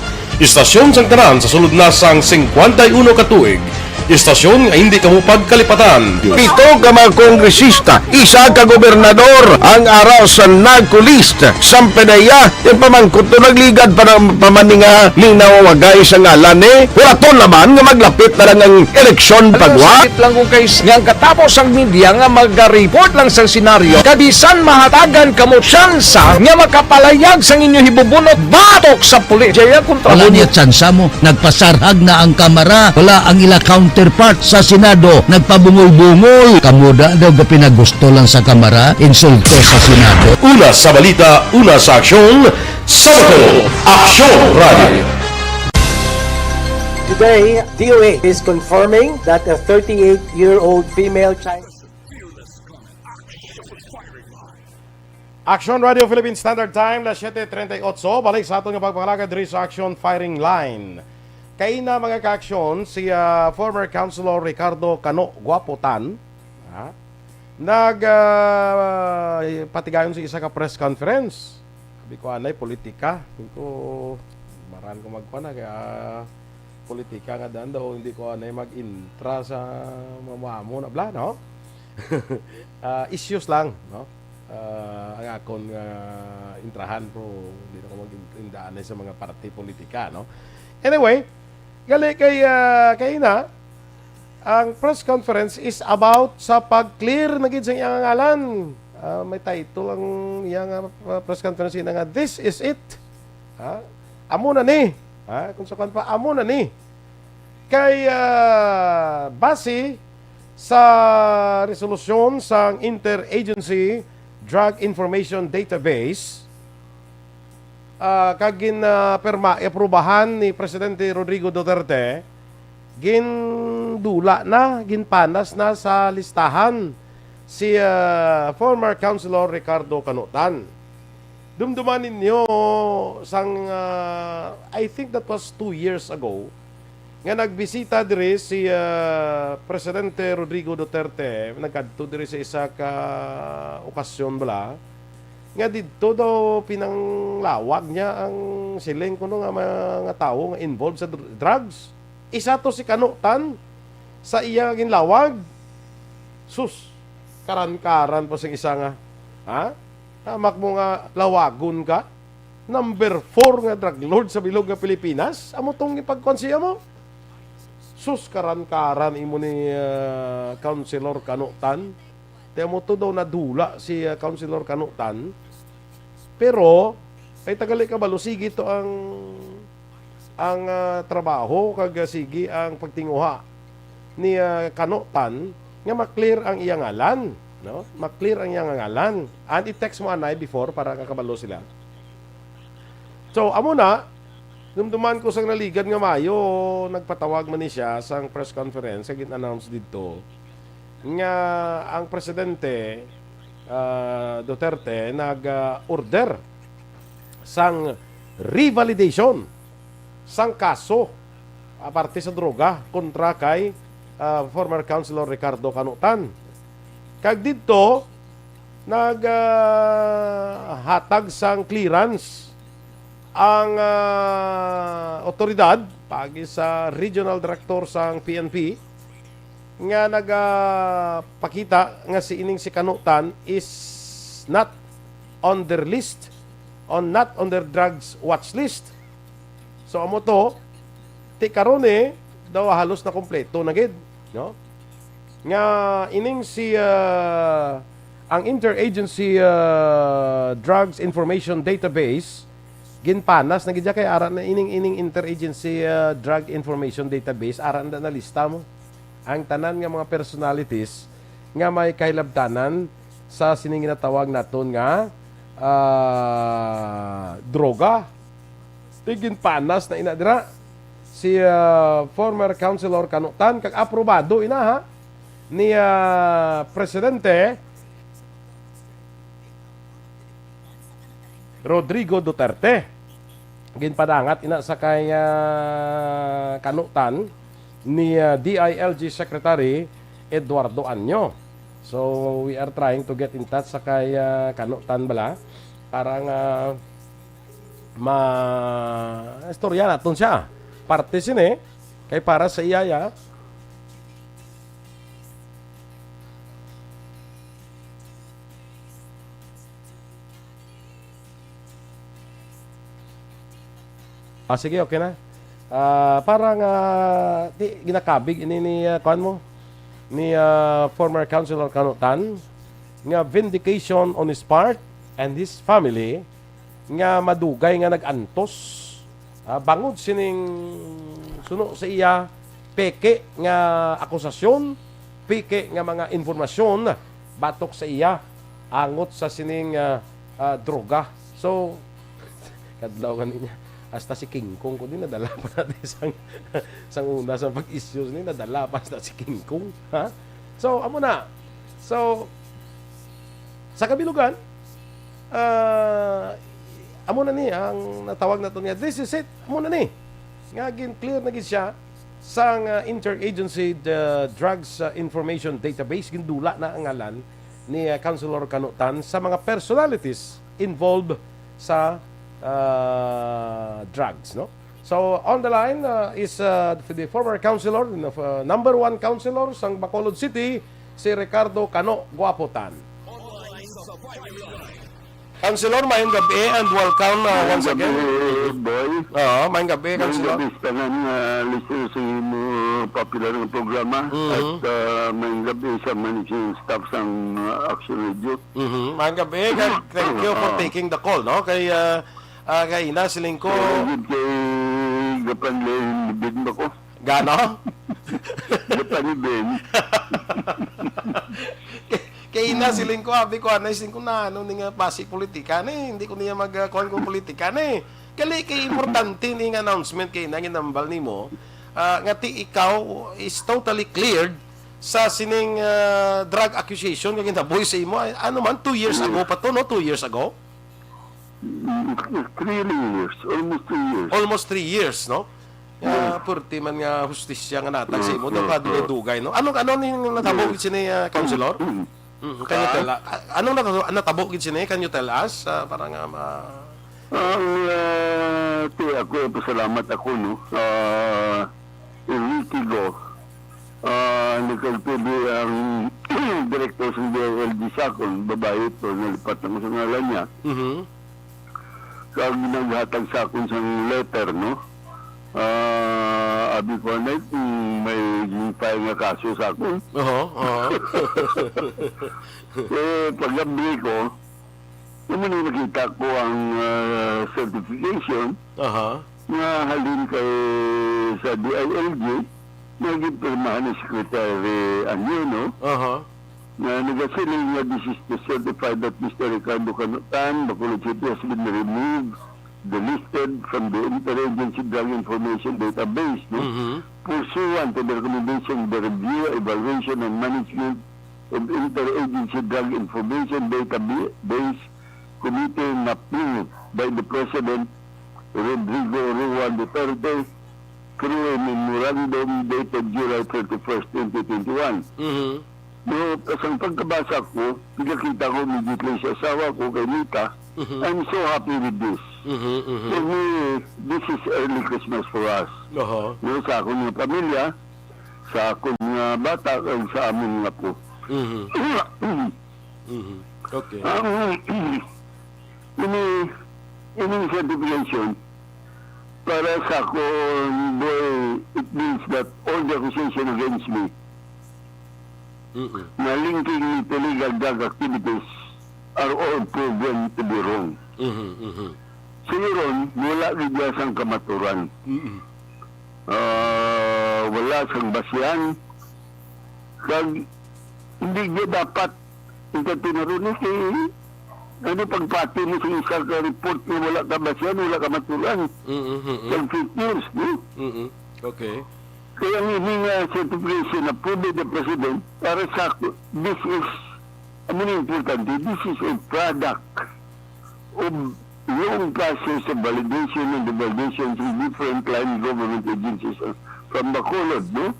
istasyon sang tanan sa sulod na sang 51 ka tuig, istasyon nga hindi kamupag kalipatan. Pito ka mga kongresista, isa ka gobernador ang araw sa nagkulist sa pedaya yung pamangkot to nagligad para pamaninga linaw wagay sa ngalan wala to naman nga maglapit na lang ang eleksyon pagwa lang kung kays nga katapos ang media nga mag-report lang sa senaryo kabisan mahatagan kamo tsansa nga makapalayag sa inyo hibubunot batok sa pulis jaya kontra wala niya tsansa mo nagpasarhag na ang kamera wala ang ila counterpart sa Senado nagpabungol-bungol kamuda daw ga pinagusto lang sa kamera insulto sa Senado. Una sa balita, una sa aksyon, Sabado, Aksyon Radio. Today, DOA is confirming that a 38-year-old female Chinese Action Radio Philippine Standard Time, las 7:38. Balik sa atong pagpangalaga diri sa Action Firing Line. Kay na mga ka-aksyon, si former Councilor Ricardo Cano Guapotan, patigayon si isa ka press conference. Sabi ko, anay, politika. Hindi ko, maran ko magpana, kaya politika nga daan daw, hindi ko anay mag-intra sa mamamo na bla, no? Issues lang, no? Ang akong intrahan, pero hindi na ko mag-indaan sa mga party politika, no? Anyway, gali kay na ang press conference is about sa pag-clear na gid sa iyang ngalan. May title ang iyang press conference nga This is it. Amo na ni. Kung sa pa amo na ni. Kay base sa resolusyon sa Interagency Drug Information Database kagin perma aprubahan ni Presidente Rodrigo Duterte gindula na ginpanas na sa listahan si former Councilor Ricardo Canutan. Dumduman ninyo sang I think that was 2 years ago nga nagbisita diri si Presidente Rodrigo Duterte nagkadto diri sa isa ka okasyon bala nga dito daw pinanglawag niya ang siling kuno nga mga tao nga involved sa drugs. Isa to si Canutan sa iya ginlawag. Sus, karan-karan po sing isa nga. Tamak mo nga lawagon ka. Number 4 nga drug lord sa bilog nga Pilipinas. Amo tong ipagkonsiya mo. Sus, karan-karan imo ni Councilor Canutan. Kaya mo to daw nadula si Councilor Canutan. Pero, ay tagali ka balo, sige to ang trabaho, kag sige ang pagtinguha ni Canutan, nga maklear ang iyang ngalan. No? Maklear ang iyang ngalan. And i-text mo anay before para kakabalo sila. So, amo na, dumduman ko sang naligan nga mayo, nagpatawag man ni siya sang press conference, kag in-announce dito, nga ang presidente Duterte nag-order sang revalidation sang kaso aparte sa droga kontra kay former Councilor Ricardo Canutan. Kag dito hatag sang clearance ang otoridad pagi sa regional director sang PNP nga nagapakita nga si Canutan is not on their list, not on their drugs watch list. So amo to ti karon daw halos na kompleto na gid, no? Nga ining si ang Interagency Drugs Information Database ginpanas na gidya kay aran na ining Interagency Drug Information Database aran na lista mo ang tanan nga mga personalities nga may kahilabtanan sa sining ginatawag naton nga droga. Tigin panas na inadira si former Councilor Canutan kag aprobado ina ha ni Presidente Rodrigo Duterte. Ginpadangat ina sa kay Canutan ni DILG Secretary Eduardo Anyo. So we are trying to get in touch sa kay Canutan bala para nga istorya naton siya. Parte sini kay para sa iyaya sige, okay na. Parang ginakabig ini ni former Councilor Canutan nga vindication on his part and his family nga madugay nga nagantos bangod sining suno sa iya peke nga akusasyon, peke nga mga informasyon batok sa iya angot sa sining droga. So kadlaw niya hasta si King Kong ko din nadala pa natin sang una sa pag-issues ni nadala pa hasta si King Kong, ha? So amo na. So sa kabilugan amo na ni ang natawag nato niya, this is it, amo na ni nga gin clear na gid siya sang Interagency Drugs Information Database. Gindula na ang ngalan ni Councilor Canutan sa mga personalities involved sa drugs, no? So on the line is the former councilor, number 1 councilor sang Bacolod City, si Ricardo Cano Guapotan. Councilor, mayong gabi and welcome once again. Boy. Mayong gabi, Councilor. Mayong gabi sa listeners sa popular na programa at mayong gabi sa managing staff sa Action Radio. Mayong gabi. Thank you for taking the call, no? Kay ina siling ko. Kay gapanlibin ba ko? Gano? Gapanlibin. Kay ina siling ko, abi ko, siling ko na, nga basic politika hindi ko niya magkuhan ko politika kay importante ni announcement kay ina, ginambal ni mo, nga ti ikaw is totally cleared sa sining drug accusation kay ginaboy sa imo, 2 years ago pa to, no? 2 years ago? 3 years, almost 3 years, no? Purti man nga hustisya nga natag sa imo daw dugay, no? Ano ning natabog gid sini councilor? Can you tell anong natabo gid sini? Can you tell us para nga ako pasalamat ako, no? Enrique nagkalpili ang director sa DILG Sakon, babae ito, nalipat ako sa ngalan niya. Kaya naghatag sa akin sa letter, no? Abi ko na may file nga kaso sa akin. Pag-abli ko, naman yung nakita ko ang certification na halin kay sa DILG, nagipirmahan ni Secretary Anyo, no? Na nagasiling nga this is to certify that Mr. Ricardo Canutan, Bacolod City, has been removed, delisted from the Interagency Drug Information Database, no? Pursuant to the recommendation of the Review, Evaluation, and Management of Interagency Drug Information Database Committee approved by the President Rodrigo Roa Duterte, through a memorandum dated July 31st, 2021. No, kasang pagkabasa ko, pinakita ko immediately sa asawa ko kay Mita, I'm so happy with this. For me, this is early Christmas for us. No, sa akong mga pamilya, sa akong mga bata, at sa aming mga po. Okay. Ini certification, para sa akong boy, it means that all the accusation against me na linking me to illegal drug activities are all proven to be wrong. So yun, wala rin sang kamaturan. Wala sang basihan. Kag hindi niya dapat ito tinarunin kay ano pagpati mo sa isang report na wala ka basihan, wala ka maturan. Kag fake news, no? Okay. Kaya ang hininga certification na prove the President, para sa ako, this is, importante, this is a product of long process of validation and the validations in different line government agencies from Bacolod, no?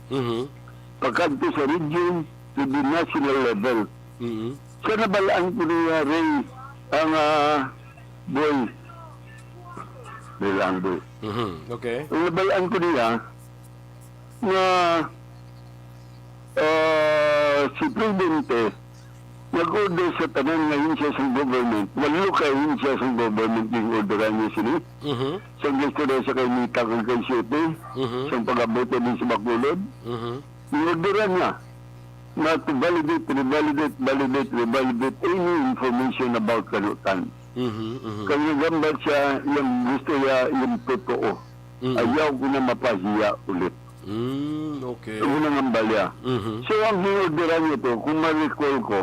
Pagkanto sa region to the national level. So nabalaan ko niya, Ray, ang boy. Okay. Ang nabalaan ko niya, na si Presidente nag-order sa tanan ngayon siya sa government. Walo kayo siya sa government yung orderan niya sila. Sa gusto na sa kay Mita kung kay Siyete, sa pag-abuto din sa Bacolod. Yung orderan niya na to validate any information about Kanutan. Kaya gambar siya yung gusto niya yung totoo. Ayaw ko na mapahiya ulit. Okay. Unang ambalya. So, ang hinorderan nyo to, kung ma-recall ko,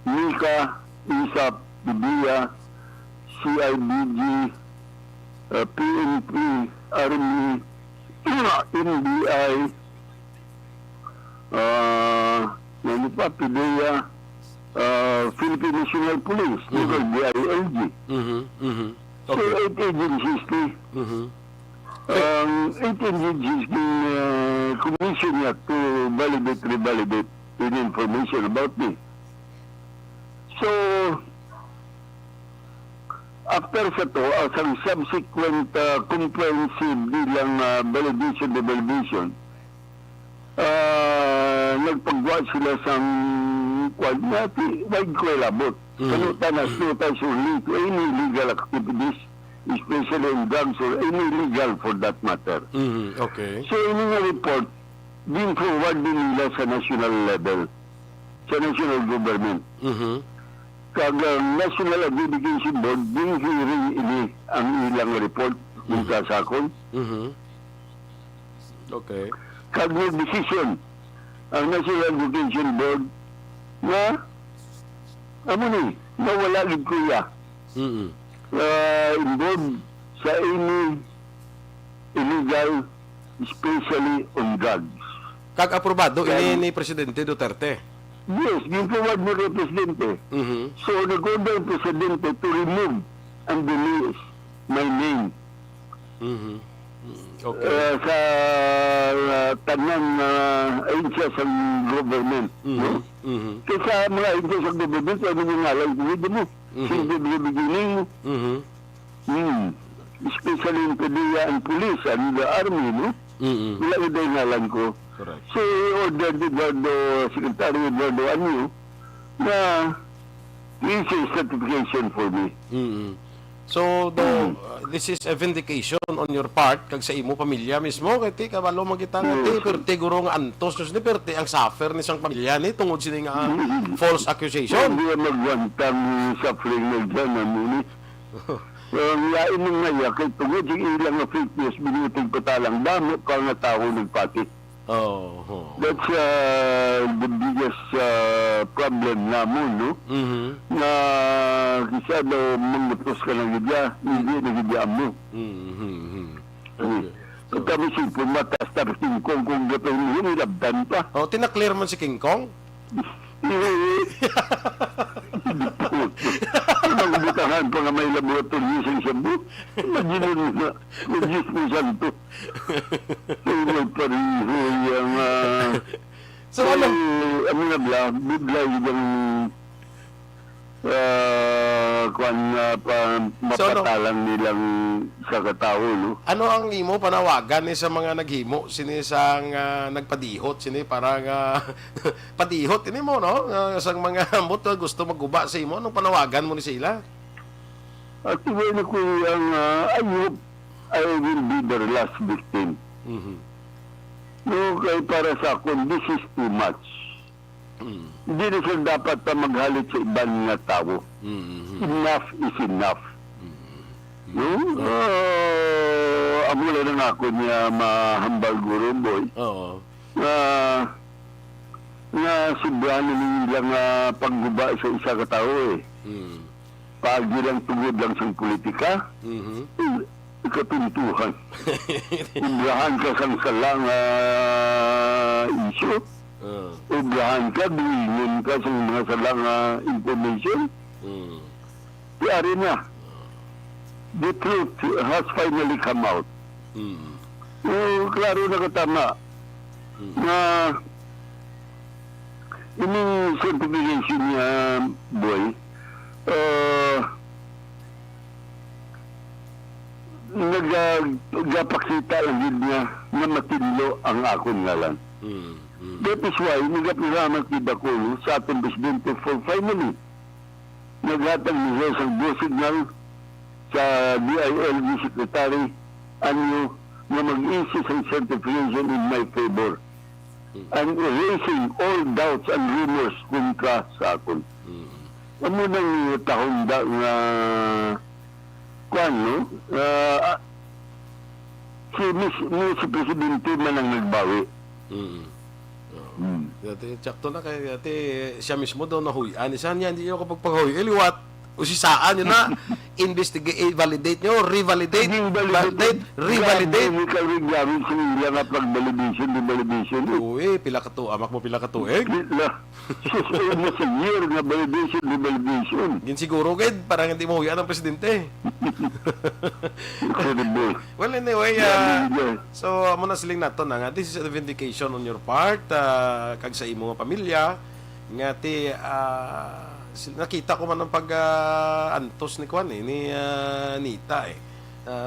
Nika, ISAP, BIA, CIBG, PNP, Army, NBI, ano pa, PDEA, Philippine National Police, DILG. So, 8 agencies to. 8 agencies commission niya to revalidate any information about me. So, after sa to, ang subsequent comprehensive bilang validation, nagpagwa sila sa quad natin, wide ko ilabot. Kanutan as only to any legal activities, especially in drugs or any legal for that matter. Okay. So, ini nga report, din forward din nila sa national level, sa national government. Kag National Adjudication Board, din hearing ini ang ilang report ng kasakon. Okay. Kag decision ang National Adjudication Board na na wala gid kuya. Involved sa any illegal, especially on drugs. Kag aprobado ini ni Presidente Duterte. Yes, yung forward mo kay Presidente. So, nag-order yung Presidente to remove and delete my name. Okay. Sa tanang ahensya sa government. No? Kasi mga ahensya sa government, ano yung ngalan ko mo? Since the beginning, especially in PDEA and police and the army, no? Wala ito yung ngalan ko. Correct. So, ordered Secretary Eduardo Anyo na issue certification for me. So, this is a vindication on your part kag sa imo pamilya mismo kay ti kabalo magita nga ti perti guro nga antos ni perti ang suffer ni sang pamilya ni tungod sini nga false accusation. Hindi magwantang suffering na dyan ni. Ang lain ng ngaya kay tungod yung ilang na fake news binuting patalang damo ka nga tao nagpati. That's the biggest problem namon, no? Na kisa daw mangutos ka ng gidya, hindi na gidya mo. Kung kami sipon matas tapos King Kong kung gato'y hinilabdan pa. Tinaklear man si King Kong? Nangbuta Ganahan pa nga may laboratory sa Cebu. Imagine mo na, kung Diyos mo santo. May pariho yung... So, ano? Ano na bla, biblay yung... Kung mapatalang nilang sa katao, no? Ano ang imo panawagan ni sa mga naghimo sini sang nagpadihot sini parang padihot ini mo no sang mga moto gusto maguba sa imo anong panawagan mo ni sila? At iwan ko yung I hope I will be their last victim. No, kaya para sa akin, this is too much. Hindi na sila dapat maghalit sa ibang nga tao. Enough is enough. No? Amula na nga ako niya mahambal guro, boy. Oo. Na sobrang nilang pagguba sa isa ka tao eh. Pagi lang tugod lang sa politika, katuntuhan. Ubrahan ka sa salang isyo. Ubrahan ka, duwingon ka sa mga salang information. Tiyari na. The truth has finally come out. Klaro na katama na ining certification niya, boy, nagapakita lang din niya na matinlo ang akong ngalan. That is why nagapiraman kita ko sa atong presidente for finally naghatag niya sa go signal sa DILG Secretary ano na mag-issue ng certification in my favor and erasing all doubts and rumors kontra sa akon. Ano nang tahong na no? Si Presidente man ang nagbawi. Dati, tsakto na kay dati siya mismo daw nahuyan. Saan niya, hindi nyo kapag paghuy. Liwat. Usisaan nyo na. Investigate, validate nyo, revalidate, validate, revalidate. Hindi ka rin gamit sa nila nga pag-validation, revalidation. Uy, pila ka to. Amak mo pila ka to, eh. Susunod na sa year na validation, revalidation. Gin siguro, Ged, parang hindi mo huyan ang presidente. Well, anyway, so, muna siling nato na nga, this is a vindication on your part, kag sa imo nga pamilya, nga ti, nakita ko man ang pag-antos ni Kwan, ni Nita,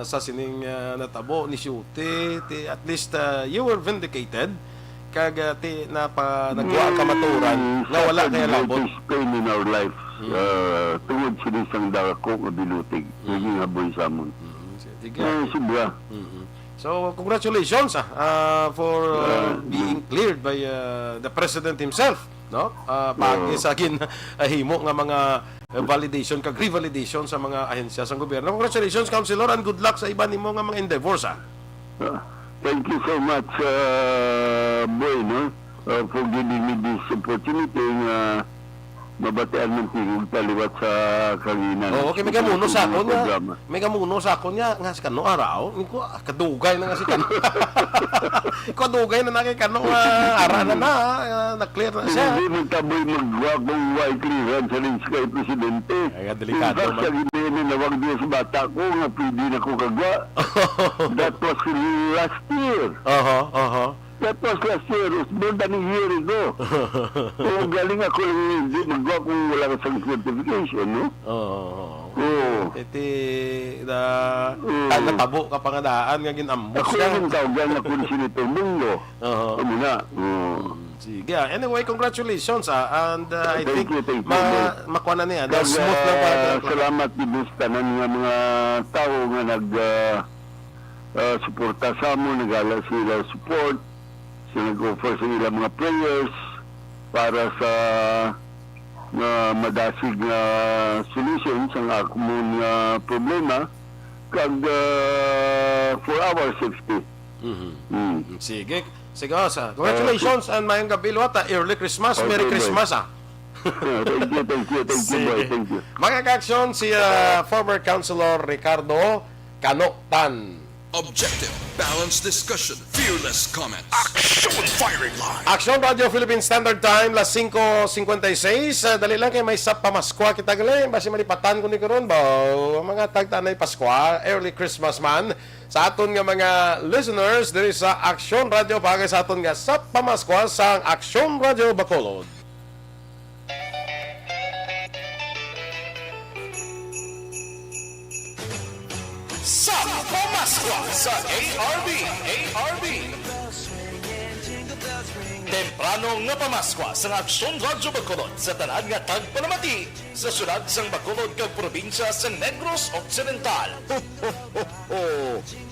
sa sining natabo, ni Shute, at least you were vindicated, kag ti, nagwa kamaturan, na wala kaya labot. Pain in our life, tungod sila isang darako o dilutig, naging haboy sa amon. Sobra. So, congratulations for being cleared by the President himself. No? Pag sa akin himo nga mga validation kag revalidation sa mga ahensya sa gobyerno. Congratulations, Councilor, and good luck sa iba nimo nga mga endeavors. Thank you so much, boy, no? For giving me this opportunity na mabatian ng tingog taliwat sa kanina. Oo, okay, may gamuno sa akon niya. May gamuno sa akon niya. Nga si Kano araw. Kadugay na nga si Kano. Kadugay na kay Kano. Ara na na-clear na siya. Hindi magtaboy magwagong white clearance sa rin kay Presidente. Ay, delikado man. Sa gini na wag diya sa bata ko nga pwede na ko kagwa. That was last year. That was last year. It was more than a year ago. So, galing ako lang hindi magwa kung wala ka sa certification, no? Iti, natabo ka pa nga daan, nga ginambos ako ka. Ako yung tawagan na kung sinito mundo. Ano na? Sige. Anyway, congratulations, and I think makuha na niya. Smooth lang para. Salamat din sa mga tao nga suporta sa mo, nagala sila support. Nag-offer sa nila mga prayers para sa madasig na solution sa akong problema kag for our safety. Sige. Sige, congratulations and mayang gabi luwata. Early Christmas. Merry Christmas, Thank you. Mga ka-aksyon, si former Councilor Ricardo Cano Tan. Objective, balanced discussion, fearless comments. Action firing line. Action Radio Philippine Standard Time, las 5:56. Dali lang kay may sa pamaskwa kita gali. Basi malipatan ko ni karon ba mga tagtanay Paskwa, early Christmas man. Sa aton nga mga listeners diri sa Action Radio pagay sa aton nga sa pamaskwa sa Action Radio Bacolod. Sa pamaskwa sa ARB. Temprano nga pamaskwa sa Aksyon Radyo Bacolod sa tanan nga tagpalamati sa syudad sang Bacolod kag probinsya sa Negros Occidental.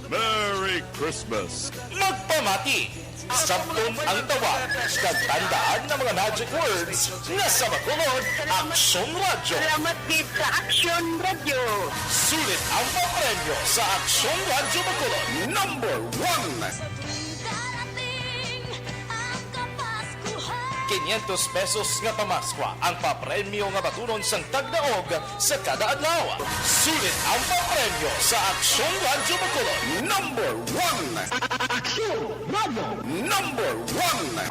Merry Christmas. Magpamati! Sabton ang tawag kag tandaan ng mga magic words nga sa Bacolod, Aksyon Radyo. Salamat din sa Action Radio. Sulit ang papremyo sa Aksyon Radyo Bacolod. Number 1. 500 pesos nga pamaskwa ang papremyo nga batunon sang tagdaog sa kada adlaw. Sulit ang papremyo sa Aksyon Radyo Bacolod. Number 1. Action Radio. Number 1.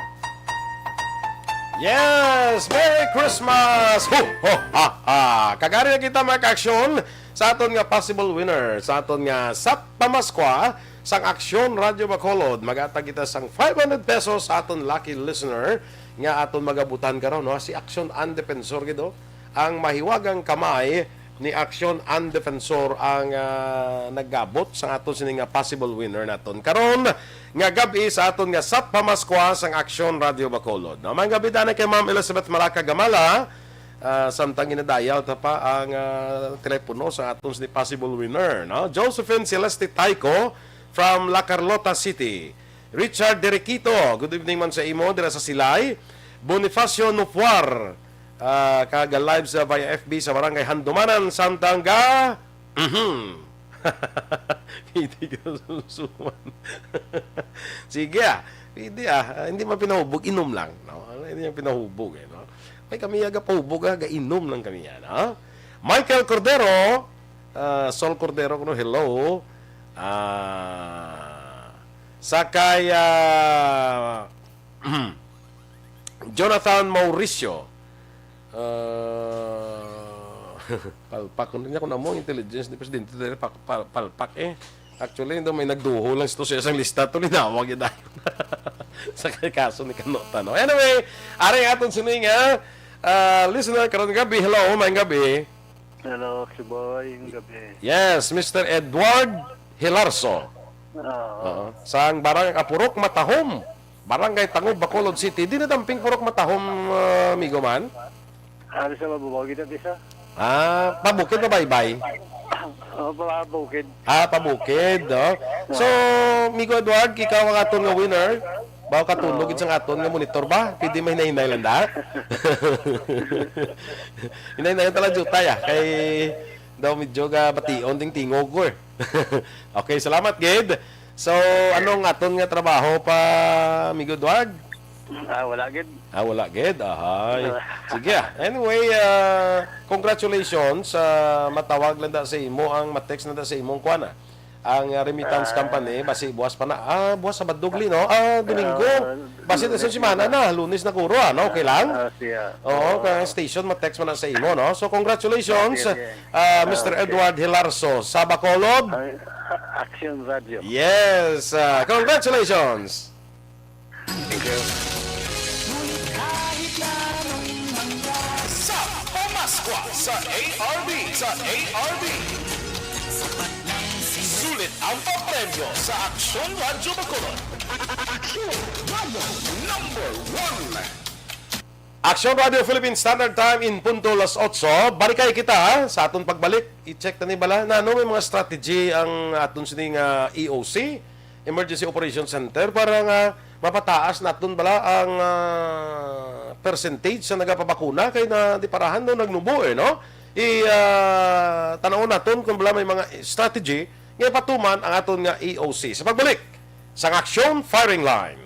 Yes! Merry Christmas! Ho, ho, ha, ha! Kagari na kita mga aksyon sa aton nga possible winner, sa aton nga sa pamaskwa sang Aksyon Radio Bacolod. Magatag kita sang 500 pesos sa aton lucky listener nga aton magabutan karon no si Aksyon and Defensor gido ang mahiwagang kamay ni Aksyon and Defensor ang naggabot sa aton sini nga possible winner naton karon nga gabi sa aton nga sa pamaskwa sang Aksyon Radio Bacolod. No, mga gabi na kay Ma'am Elizabeth Malaka Gamala. Samtang ginadayal ta pa ang telepono sa aton ni possible winner no. Josephine Celeste Taico from La Carlota City. Richard Derequito, good evening man sa imo dira sa Silay. Bonifacio Nupuar, kaga live sa via FB sa Barangay Handumanan, Santanga. Hindi ka susuman. Sige hindi hindi man pinahubog, inom lang. No? Hindi man pinahubog. No? May kami aga pahubog, inom lang kami yan. No? Michael Cordero, Sol Cordero, hello. Sakay Jonathan Mauricio palpak ko niya kung na mo intelligence ni Presidente palpak actually ito may nagduho lang ito sa isang lista ito linawag yun dahil sakay kaso ni Kanota no? Anyway, aring aton sining listener karon gabi, hello, may gabi. Hello, si Boy, yung gabi. Yes, Mr. Edward Hilarso. Sang Barangay Purok Matahom, Barangay Tangub, Bacolod City. Di na damping Purok Matahom, amigo man? Ano sa mabubogid at isa? Pabukid na baybay? Pabukid. Pabukid. So, amigo Edward, ikaw ang aton nga winner. Bawa katulog isang aton nga monitor ba? Pwede may hinahinay lang da? Hinahinay talaga jutay kay daw medyo bation ding tingog ko Okay, salamat Gid. So, anong aton nga trabaho pa, amigo Edward? Wala Gid. Wala Gid. Sige. Anyway, congratulations. Matawag lang da sa imo, ang matext na da sa imong kuana. Ang remittance company, basi buwas pa na. Buwas sa Badugli, no? Domingo. Basi sa semana na, Lunes na kuro, no? Okay lang? Oo, kaya station, matext mo na sa imo, no? So, congratulations, Mr. Edward Hilarso, sa Bacolod. Action Radio. Yes, congratulations. Thank you. Sa pamaskwa sa ARB. Sulit ang papremyo sa Aksyon Radyo Bacolod. Action Radio. Number 1. Action Radio Philippine Standard Time in punto las 8. Barikay kita sa aton pagbalik. I-check na ni bala na may mga strategy ang aton sining EOC, Emergency Operations Center, para nga mapataas naton bala ang percentage sa nagapabakuna kay na di parahan no nagnubo no. Tanawon naton kung bala may mga strategy nga patuman ang aton nga EOC. Sa pagbalik sa Action Firing Line.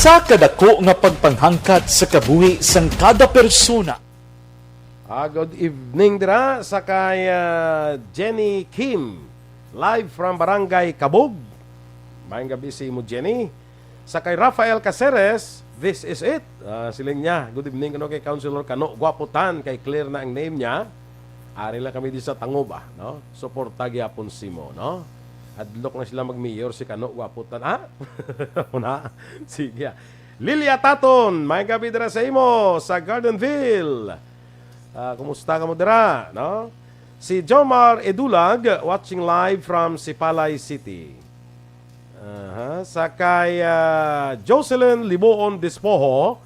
Isa kadako nga pagpanghangkat sa kabuhi sang kada persona. Good evening dira sa kay Jenny Kim, live from Barangay Kabog. Mayang gabi si mo Jenny. Sa kay Rafael Caceres, this is it. Siling niya, good evening kay Councilor Kano Guaputan, kay clear na ang name niya. Ari lang kami di sa Tangoba, no? Suporta gyapon simo, no? Adlok na sila mag-mayor si Kano Guaputan. Una. Sige. Lilia Taton, may gabi dira sa imo sa Gardenville. Kumusta ka mo dira, no? Si Jomar Edulag watching live from Sipalay City. Sa kay Jocelyn Liboon Dispoho,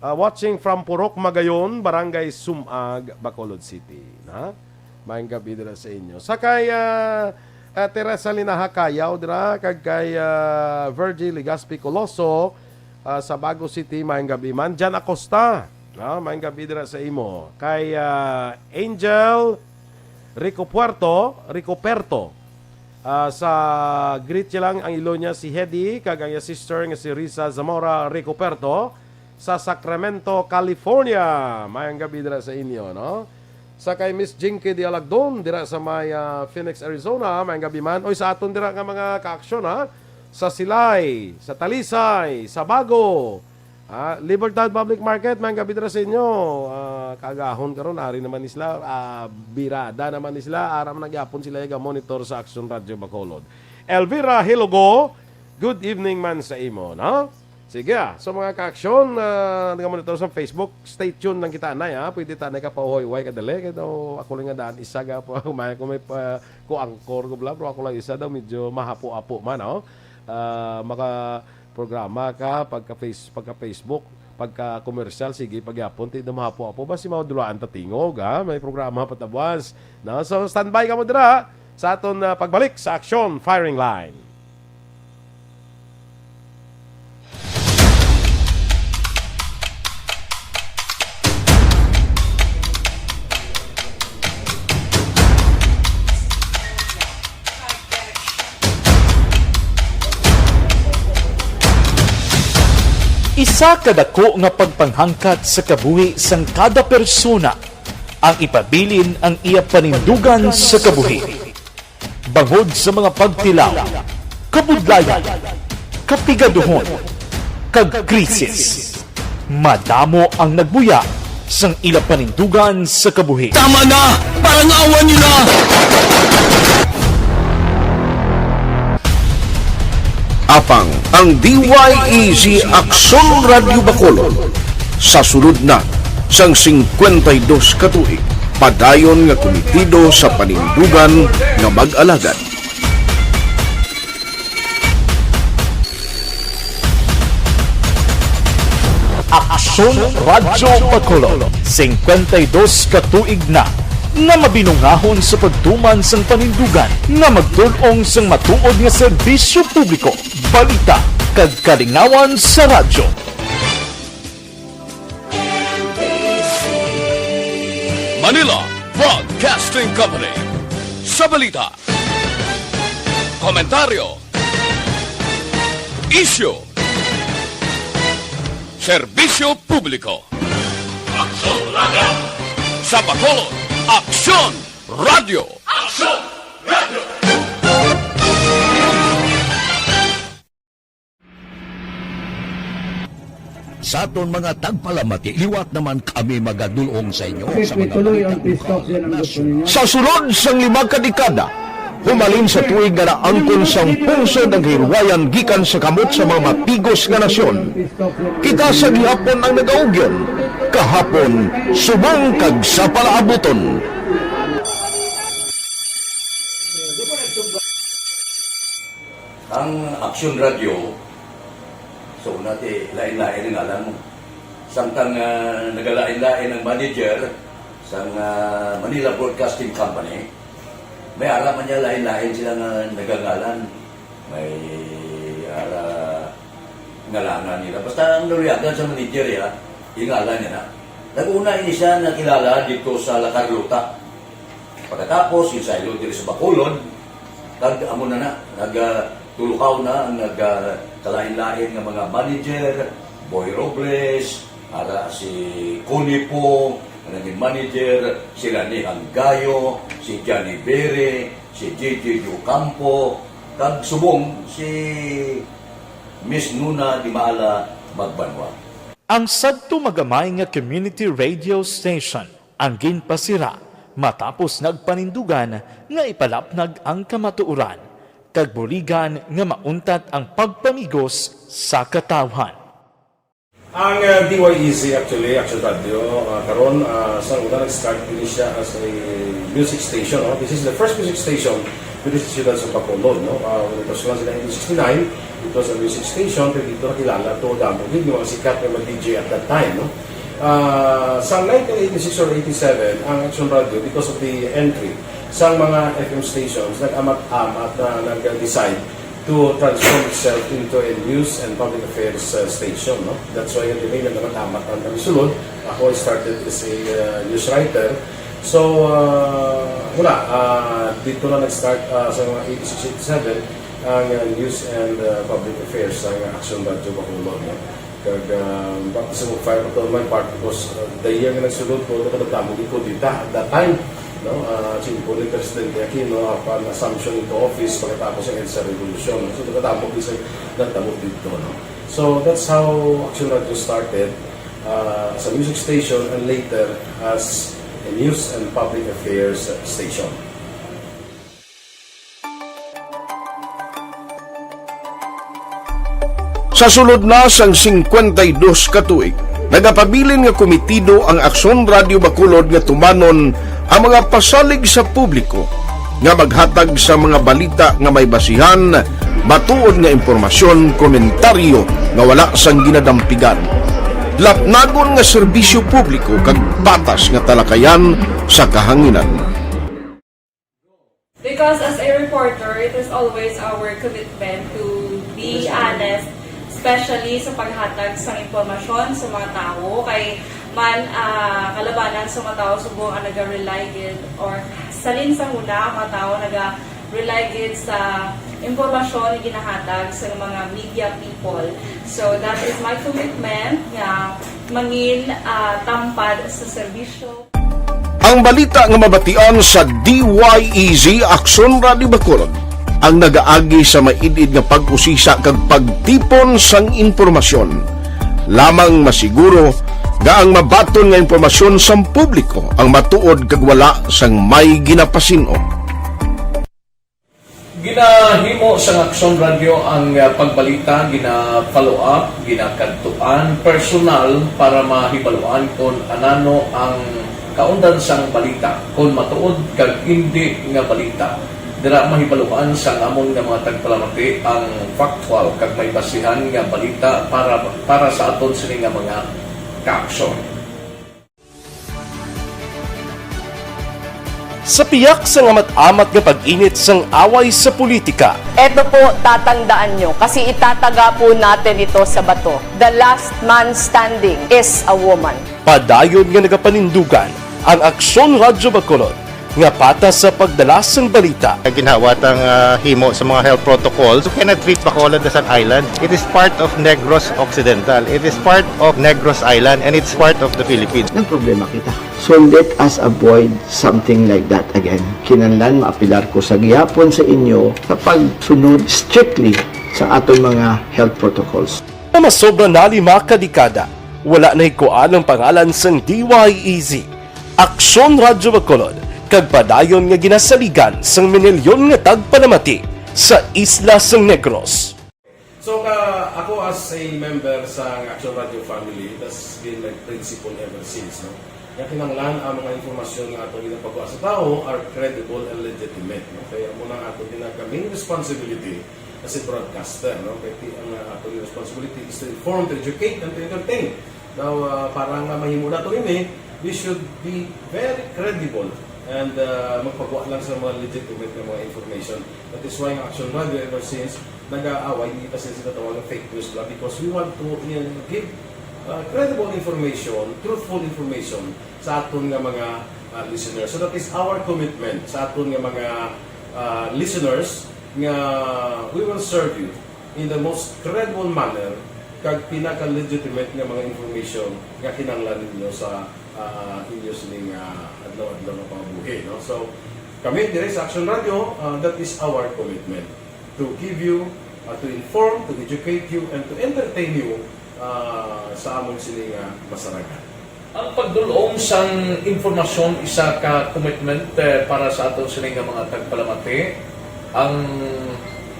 watching from Purok Magayon, Barangay Sumag, Bacolod City. May gabi dira sa inyo. Sa kay Teresa Linaha Kayaw dira kag kay Virgil Ligaspi Coloso sa Bago City, may gabi man. Jan Acosta, may gabi dira sa imo. Kay Angel Rico Perto sa greet lang ang ilo niya si Hedy kag ang sister nga si Risa Zamora Ricoperto sa Sacramento, California. Mayang gabi dira sa inyo, no? Sa kay Miss Jinky de Alagdon dira sa may Phoenix, Arizona, mayang gabi man. Oy, sa aton dira nga mga ka-aksyon, sa Silay, sa Talisay, sa Bago, Libertad Public Market, mayang gabi dira sa inyo. Kagahon karon ari naman isla, birada naman isla, aram nagyapon sila yung monitor sa Action Radio Bacolod. Elvira Hilogo, good evening man sa imo, no? Sige, so mga ka-aksyon, nag-monitor sa Facebook, stay tuned lang kita na, pwede tanay ka pa uhoy-uhoy kadali, kaya ako lang nga daan isa ka po, kung may ko-angkor ko bla, pero ako lang isa daw, medyo mahapo-apo man, no? Maka-programa ka, pagka-Facebook, pagka-commercial, sige, pag-yapon, hindi mahapo-apo, basi maudulaan tatingog, may programa patabwas, no? So, standby ka mo dira sa aton pagbalik sa Action Firing Line. Isa kadako nga pagpanghangkat sa kabuhi sang kada persona ang ipabilin ang iya panindugan sa kabuhi. Bangod sa mga pagtilaw, kabudlayan, kapigaduhon, kag krisis. Madamo ang nagbuya sang ila panindugan sa kabuhi. Tama na! Parang awan nyo na! Apang ang DYEZ Action Radio Bacolod sa sulod na sang 52 katuig padayon nga komitido sa panindugan nga mag-alagad. Action Radio Bacolod 52 katuig na nga mabinungahon sa pagtuman sang panindugan nga magtulong sang matuod nga serbisyo publiko, balita kag kalingawan sa radyo. Manila Broadcasting Company. Sa balita, komentaryo, issue, serbisyo publiko. Action Radio! Sa Bacolod, Action Radio! Action Radio! Sa aton mga tagpalamati, liwat naman kami magadulong sa inyo sa mga Sa sulod sang 5 kadekada, humalin sa tuig nga naangkon sang pungsod ang hirwayan gikan sa kamot sa mga mapigos nga nasyon. Kita sa gihapon ang nagaugyon, kahapon subong kag sa palaabuton. Ang Action Radio, so natin lain-lain ang alam mo. Samtang nagalain-lain ang manager sa Manila Broadcasting Company, may araman niya lain-lain sila nga nagangalan. May ngalangan nila. Basta ang naluyagan sa manager ya, ingalan niya na. Nag-una ini siya nakilala dito sa La Carlota. Pagkatapos, yung sa ilo dito sa Bacolod, amo na tulukaw na ang nagkalain-lain ng mga manager, Boy Robles, ara si Connie po, ang naging manager, sila ni Anggayo, si Johnny Bere, si JJ Ocampo, kag subong si Miss Nuna Dimala Magbanwa. Ang sadto magamay nga community radio station ang ginpasira matapos nagpanindugan nga ipalapnag ang kamatuoran kag buligan nga mauntat ang pagpamigos sa katawhan. Ang DYEZ actually, Action Radio, karon sa una nag-start din siya as a music station. No? This is the first music station with the ciudad sa Bacolod. No? When it was launched in 1969, it was a music station, pero dito nakilala to Damogid, yung mga sikat na mag-DJ at that time. No? Sa 1986 or 87, ang Action Radio, because of the entry sa mga FM stations, nag-amat-amat na nag-decide to transform itself into a news and public affairs station. No? That's why yung name na naman-amat ang nagsulod. Ako started as a news writer. So, dito na nag-start sa mga 86-87 ang news and public affairs ng Action Radio Bacolod. No? Kag baptism of fire to my part because the year nga nagsulod ko, nakadamogin ko dito at that time. No, po ni Presidente Aquino upon assumption into office pagkatapos ng EDSA Revolution. So, nagkatapos isa nagtamog dito. No? So, that's how Action Radio started as a music station and later as a news and public affairs station. Sa sulod na sang 52 ka tuig, nagapabilin nga komitido ang Aksyon Radio Bacolod nga tumanon ang mga pasalig sa publiko nga maghatag sa mga balita nga may basihan, matuod nga impormasyon, komentaryo nga wala sang ginadampigan. Lapnagon nga serbisyo publiko kag batas nga talakayan sa kahanginan. Because as a reporter, it is always our commitment to be honest, especially sa paghatag sa impormasyon sa mga tao kay man kalabanan sa mga tao subong ang naga-rely gid or salin sa huna ang mga tao naga-rely gid sa impormasyon na ginahatag sa mga media people. So that is my commitment nga mangin tampad sa serbisyo. Ang balita nga mabatian sa DYEZ Aksyon Radio Bacolod ang nagaagi sa maidid nga pag-usisa kag pagtipon sang impormasyon. Lamang masiguro nga ang mabaton nga impormasyon sa publiko ang matuod kag wala sang may ginapasino. Ginahimo sa Aksyon Radio ang pagbalita, gina-follow up, ginakantuan, personal para mahibaluan kung anano ang kaundan sang balita, kung matuod kag hindi nga balita. Dira mahibaluan sang among nga mga tagpalamati ang factual kag may basihan nga balita para sa aton sini nga mga ka-aksyon. Sa piyak sa amat-amat nga pag-init sang away sa politika, Eto po, tatandaan nyo, kasi itataga po natin ito sa bato. The last man standing is a woman. padayon nga nagapanindugan ang Aksyon Radio Bacolod nga patas sa pagdalas ng balita. Ginhawat ang himo sa mga health protocols. You cannot treat Bacolod as an island. It is part of Negros Occidental. It is part of Negros Island and it's part of the Philippines. Nang problema kita. So let us avoid something like that again. Kinahanglan maapilar ko sa gihapon sa inyo sa pagsunod strictly sa aton mga health protocols. Na masobra na 5 kadekada, wala na ikuan ang pangalan sang DYEZ, Aksyon Radio Bacolod, kag padayon nga ginasaligan sang minilyon nga tagpanamati sa isla sang Negros. So ako as a member sa Action Radio family, that's been my principle ever since. No? Kaya kinanglan ang mga informasyon nga atong ginapagawa sa tao are credible and legitimate. No? Kaya muna atong ginagawing responsibility as a broadcaster. No? Kaya ang atong responsibility is to inform, to educate, and to entertain. Now, para nga mahimo na ito we should be very credible and magpagawa lang sa mga legitimate na mga information. That is why ang Action Radio ever since nag-aaway, hindi kasi sinatawag ng fake news lang because we want to give credible information, truthful information sa aton nga mga listeners. So that is our commitment sa aton nga mga listeners nga we will serve you in the most credible manner kag pinaka-legitimate nga mga information nga kinahanglan ninyo sa inyo sining adlaw-adlaw nga pamumuhay. No? So, kami dire sa Action Radio, that is our commitment to give you, to inform, to educate you, and to entertain you sa among sining masaragan. Ang pagdulong sang informasyon isa ka commitment para sa aton sining mga tagpalamati ang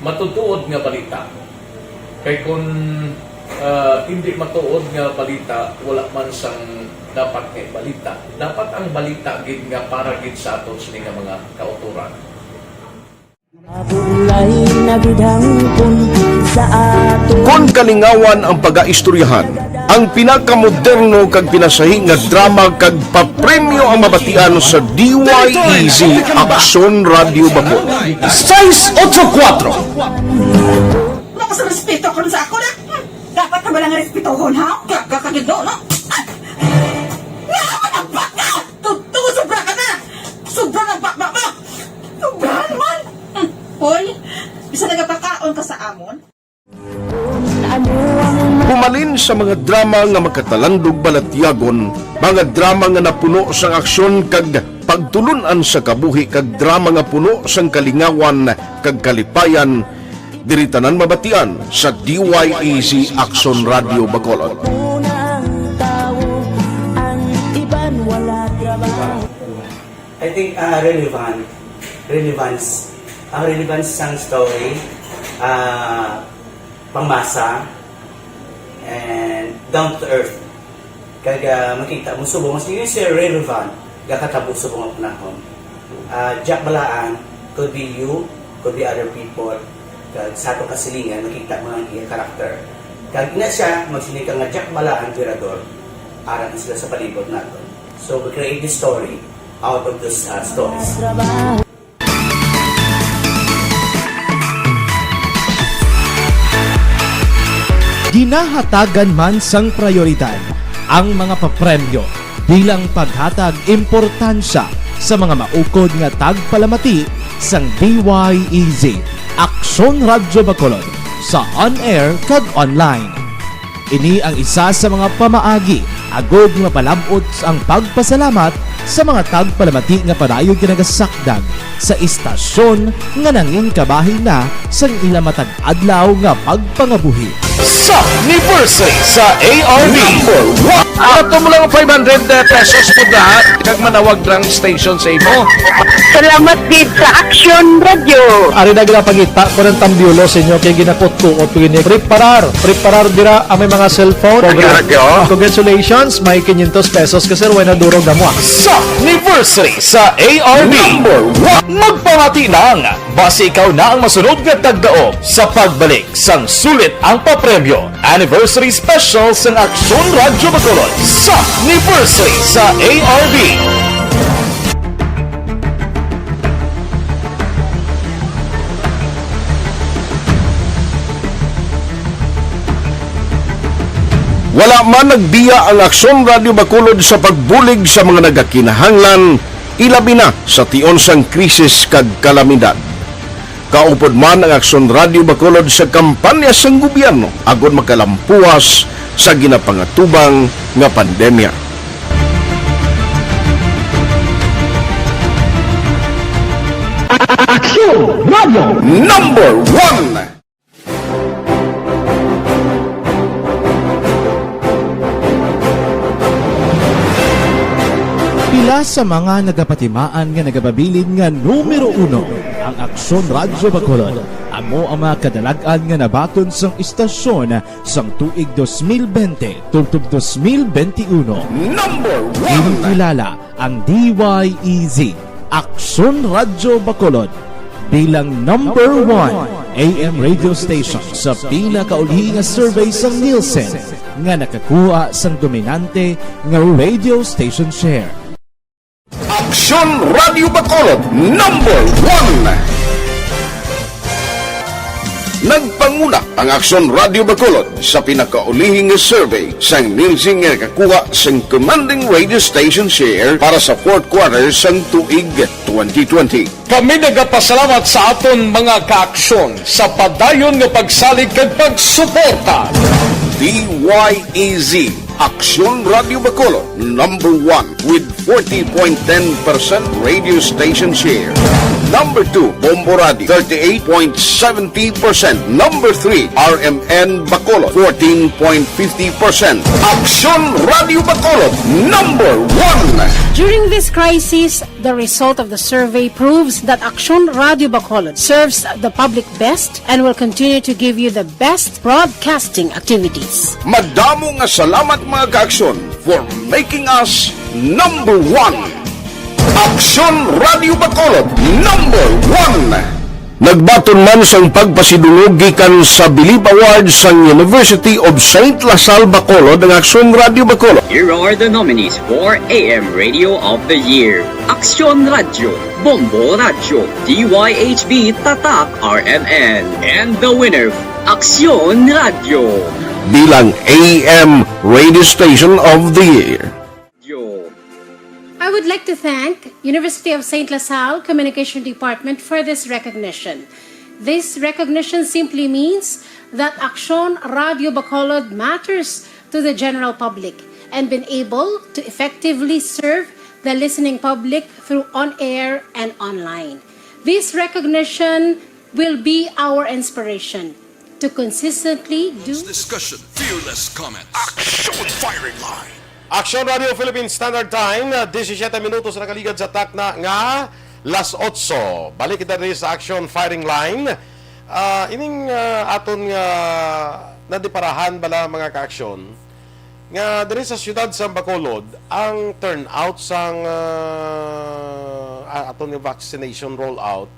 matutuod nga balita. Kay kung hindi matuod nga balita, wala man sang dapat nga balita. Dapat ang balita gid nga para gid sa aton sining mga kauturan. Kung kalingawan ang pag-aistoryahan, ang pinakamoderno kag pinasahi nga drama kag papremyo ang mabatian sa DYEZ Action Radio Bacol. 684 Naku sa respeto ko sa ako na. Dapat ka ba lang respetohon, ha? Kakagido, no? Naman ang baka! Tutungo sobra ka na! Sobra ng baka mo! Sobrahan man! Hoy, bisa nagapakaon ka sa amon? Pumalin sa mga drama nga makatalandog balatyagon, mga drama nga napuno sang aksyon kag pagtulunan sa kabuhi kag drama nga puno sang kalingawan kag kalipayan, diritanan mabatian sa DYEZ Action Radio Bacolod. I think relevance sang story, pangmasa, and down to earth. Kag makita mo subong mas yun siya relevant kakatabo subong ang panahon. Jack Balaan could be you, could be other people. Kag sa ato kasilingan makita mo ang iyang karakter. Kag ina siya magsinika nga Jack Balaan tirador. Aran sila sa palibot naton. So we create this story out of these stories. Ginahatagan man sang prioridad ang mga papremyo bilang paghatag importansya sa mga maukod nga tagpalamati sang DYEZ Action Radio Bacolod sa on-air kag online. Ini ang isa sa mga pamaagi agod mapalabot ang pagpasalamat sa mga tagpalamati nga padayon kinagasakdag sa istasyon nga nanging kabahin na sang ilang matag adlaw nga pagpangabuhi. Sa anniversary sa ARB. Ato mo lang 500 pesos po lahat kag manawag lang station sa imo. Salamat gid sa Action Radio. Ari na ginapangita ko ng tambiulo sa inyo kay ginakot-tuot ko ini. Preparar dira ang may mga cellphone. Congratulations, may 500 pesos kasi way na durog na mo. Sa anniversary sa ARB. Magpamati lang, base ikaw na ang masunod nga tagdaog sa pagbalik sang sulit ang papremyo. Anniversary special sang Action Radio Bacolod sa anniversary sa ARB. Wala man nagbiya ang Aksyon Radio Bacolod sa pagbulig sa mga nagakinahanglan, ilabi na sa tion sang krisis kag kalamidad. Kaupod man ang Aksyon Radio Bacolod sa kampanya sang gobyerno agod makalampuas sa ginapangatubang nga pandemya. Aksyon Radio Number 1. Pila sa mga nagapatimaan nga nagababilin nga numero 1 ang Aksyon Radio Bacolod. Amo ang mga kadalagan nga nabaton sang istasyon sang tuig 2020 tubtob 2021. Number 1. Kinikilala ang DYEZ Aksyon Radio Bacolod bilang number 1 AM radio station sa pinakauli nga survey sang Nielsen nga nakakuha sang dominante nga radio station share. Aksyon Radio Bacolod Number 1. Nagpanguna ang Aksyon Radio Bacolod sa pinakaulihing nga survey sang Nielsen nga kakuha sang commanding radio station share para sa fourth quarter sang tuig 2020. Kami nagapasalamat sa aton mga kaaksyon sa padayon nga pagsalig kag pagsuporta. DYEZ Aksyon Radio Bacolod, number 1 with 40.10% radio station share. Number 2, Bombo Radio, 38.70%. Number 3, RMN Bacolod, 14.50%. Aksyon Radio Bacolod, number 1. During this crisis, the result of the survey proves that Aksyon Radio Bacolod serves the public best and will continue to give you the best broadcasting activities. Madamo nga salamat mga kaaksyon for making us number 1. Aksyon Radio Bacolod, number 1. Nagbaton man sang pagpasidungog gikan sa Bilib Awards sang University of St. Lasal Bacolod ang Aksyon Radio Bacolod. Here are the nominees for AM Radio of the Year. Aksyon Radio, Bombo Radio, DYHB Tatak RMN, and the winner, Aksyon Radio. Bilang AM Radio Station of the Year. I would like to thank University of St. Lasal Communication Department for this recognition. This recognition simply means that Aksyon Radio Bacolod matters to the general public and been able to effectively serve the listening public through on-air and online. This recognition will be our inspiration to consistently do Discussion, fearless comment. Action firing line. Aksyon Radio Philippine Standard Time, 17 minutos na kaligad sa tak na nga las 8. Balik kita rin sa Action Firing Line. Ining aton nga nadiparahan bala mga kaaksyon nga diri sa siyudad sa Bacolod ang turnout sang aton nga vaccination rollout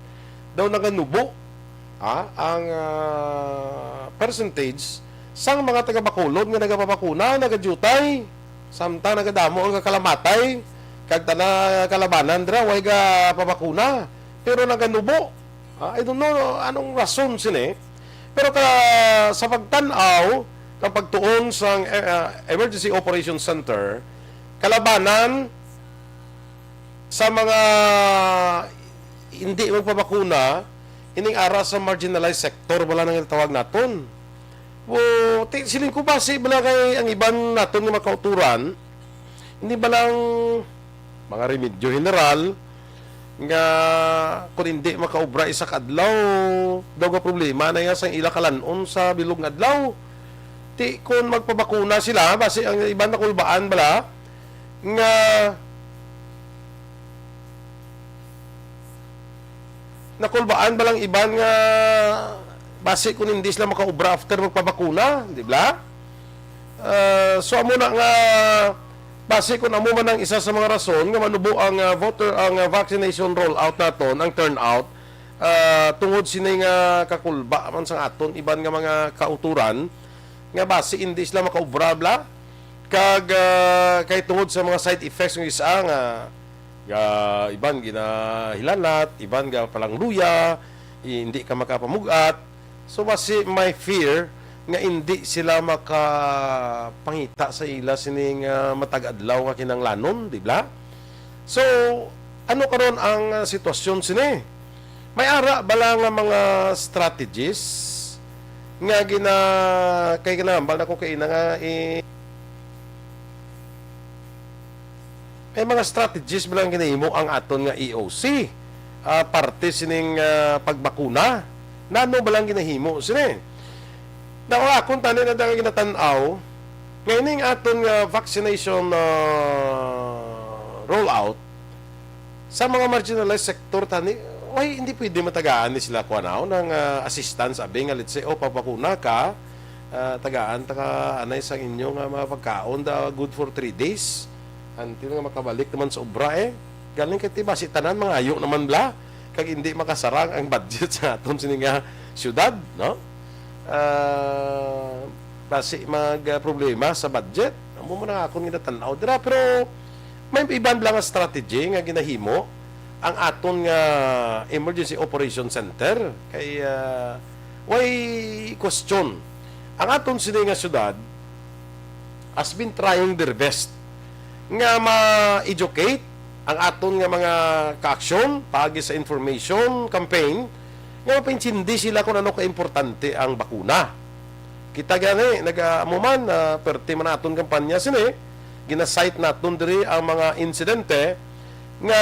daw naganubo ang percentage sang mga taga Bacolod nga nagapapakuna, nagadutay. Samtang nagadamo ang kalamatay, kag tana kalabanan dra way ga pabakuna, pero naganubo. I don't know anong rason sini. Pero sa pagtan-aw kapag tuon sa Emergency Operations Center, kalabanan sa mga hindi magpabakuna, ining ara sa marginalized sector wala nang tawag naton. Siling ko ba si bala kay ang iban naton nga makauturan, hindi ba lang mga remedyo general nga kung hindi makaubra isa kadlaw daw nga problema na nga sang ila kalanon sa bilog nga adlaw. Ti kung magpabakuna sila base ang iban na kulbaan bala nga nakulbaan balang iban nga base kung hindi sila makaubra after magpabakuna, di ba? So amo na nga base kung amo man ang isa sa mga rason nga manubo ang vaccination rollout naton, ang turnout tungod sini nga kakulba man sang aton iban nga mga kauturan nga base hindi sila makaubra bla kag kay tungod sa mga side effects ng isa nga iban ginahilanat, iban ga palang luya, hindi ka makapamugat. So basi may fear nga hindi sila makapangita sa ila sining matag-adlaw nga kinanglanon, di ba? So ano karon ang sitwasyon sini? May ara bala nga mga strategies nga kay kinahambal na ko kay nga may mga strategies bala nga ginahimo ang aton nga EOC parte sining pagbakuna. Nano ba lang ginahimo sini? Nawa kung tanin na dagang ginatanaw, ngayon aton vaccination rollout sa mga marginalized sector tani, hindi pwede matagaan ni sila kuanaw ng assistance abi nga let's say papakuna ka tagaan taka anay sa inyong mga pagkaon da good for 3 days until nga makabalik naman sa obra galing kay tiba si tanan mga ayo naman bla kag hindi makasarang ang budget sa aton sini nga syudad, no? Basi problema sa budget. Amo mo na akong ginatanaw dira pero may iban lang nga strategy nga ginahimo ang aton nga Emergency Operation Center kay way question. Ang aton sini nga syudad has been trying their best nga ma-educate ang aton nga mga ka-aksyon pagi sa information campaign nga mapinchindi sila kung ano ka-importante ang bakuna. Kita gani nag-amuman perti man aton kampanya sini ginasite naton diri ang mga insidente nga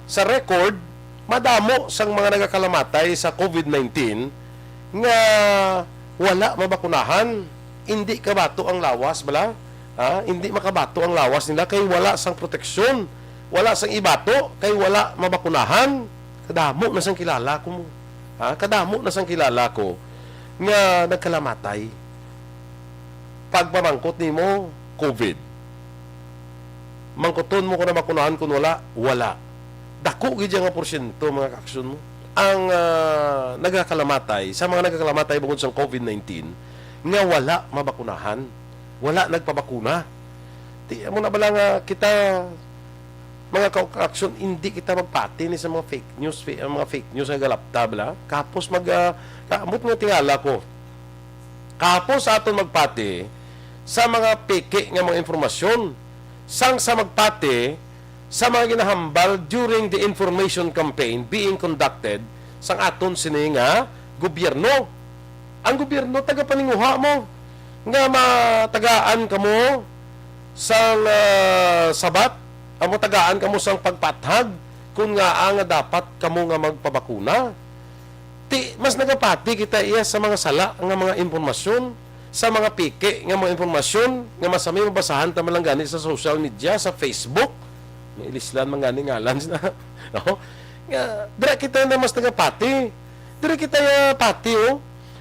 sa record madamo sang mga nagakalamatay sa COVID-19 nga wala mabakunahan, hindi kabato ang lawas bala, hindi makabato ang lawas nila kay wala sang proteksyon, wala sang ibato kay wala mabakunahan. Kadamo na sang kilala ko mo. Kadamo na sang kilala ko nga nagkalamatay pagpamangkot nimo COVID. Mangkoton mo ko na makunahan kung wala. Dako gid nga porsyento mga ka-aksyon mo ang nagkakalamatay sa mga nagkakalamatay bukod sa COVID-19 nga wala mabakunahan, wala nagpabakuna. Di mo na bala nga kita mga ka-aksyon hindi kita magpati ni sa mga fake news nga galapta bala. Kapos kaamot nga tingala ko. Kapos aton magpati sa mga peke nga mga informasyon sang sa magpati sa mga ginahambal during the information campaign being conducted sang aton sini nga gobyerno. Ang gobyerno taga-paninguha mo nga matagaan kamo sang sabat, ang matagaan kamo sang pagpathag kung nga dapat kamo nga magpabakuna. Mas nagapati kita iya sa mga sala nga mga informasyon, sa mga pike nga mga informasyon nga masami mabasahan ta lang gani sa social media, sa Facebook. May ilislan mga ngalan na. No? Dire kita na mas nagapati. Dire kita pati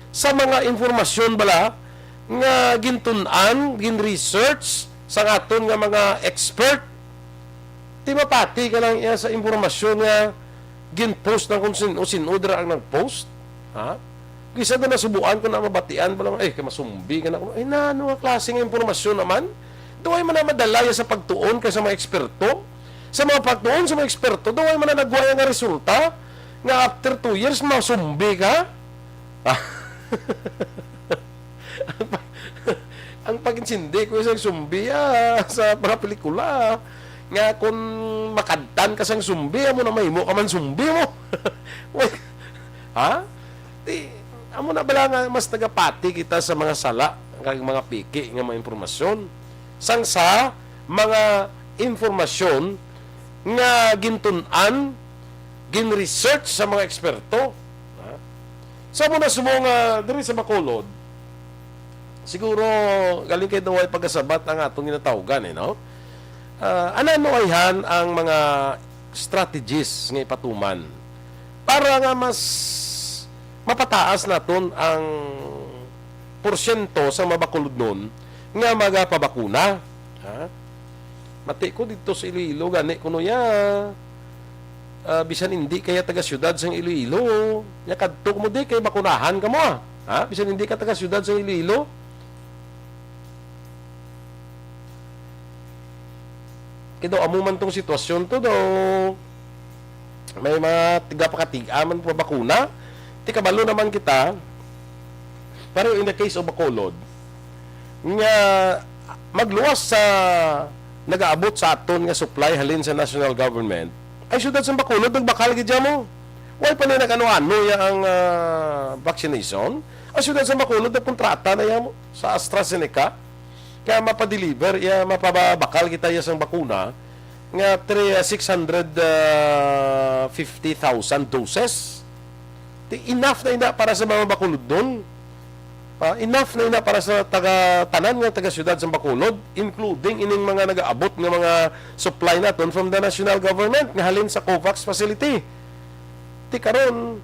sa mga informasyon bala nga gintunan, gin-research sa aton nga mga expert. Di mapati ka lang sa informasyon nga gin-post ng kung sino dira ang nag-post. Kisa na nasubuan ko na mabatian bala kamasumbi ka na. Ano nga klase ng informasyon naman? Duway man na madala sa pagtuon kay sa mga eksperto. Sa mga pagtuon sa mga eksperto, daw ay mananagwaya nga resulta nga after 2 years, masumbi ka. Ang pag-insindi ko isang sumbi sa mga pelikula nga kung makadtan ka sang sumbi, amo na mahimo ka man sumbi mo. Amo na bala nga mas nagapati kita sa mga sala, kag mga piki nga mga informasyon. Sang sa mga informasyon nga gintunan, gin-research sa mga eksperto. Sa muna sumunga diri sa Bacolod, siguro galing kay Daway pagkasabat ang atong ginatawgan no? Ano ayhan ang mga strategies nga ipatuman para nga mas mapataas naton ang porsyento sa mabakulod nun nga magapabakuna. Mati ko dito sa Iloilo, gani kuno bisan hindi kaya taga-syudad sa Iloilo, nya kadto mo di kay bakunahan ka mo. Bisan hindi ka taga-syudad sa Iloilo. Kaya amuman tong sitwasyon to daw, may mga tiga-pakatigaman pa bakuna. Ti kabalo naman kita, pero in the case of Bacolod, nga magluwas sa nagaabot sa aton nga supply halin sa national government, ay syudad sa Bacolod, nagbakal gidya mo. Why pa na nag-ano-ano ang vaccination? Ay syudad sa Bacolod, nagkontrata na yan mo sa AstraZeneca, kaya mapadeliver, mapabakal kita yung bakuna, nga 650,000 doses. Enough na ina para sa mga Bacolod doon. Enough na ina para sa tanan nga taga-syudad sa Bacolod, including ining mga nag-aabot ng mga supply naton from the national government nga halin sa COVAX facility. Ti karon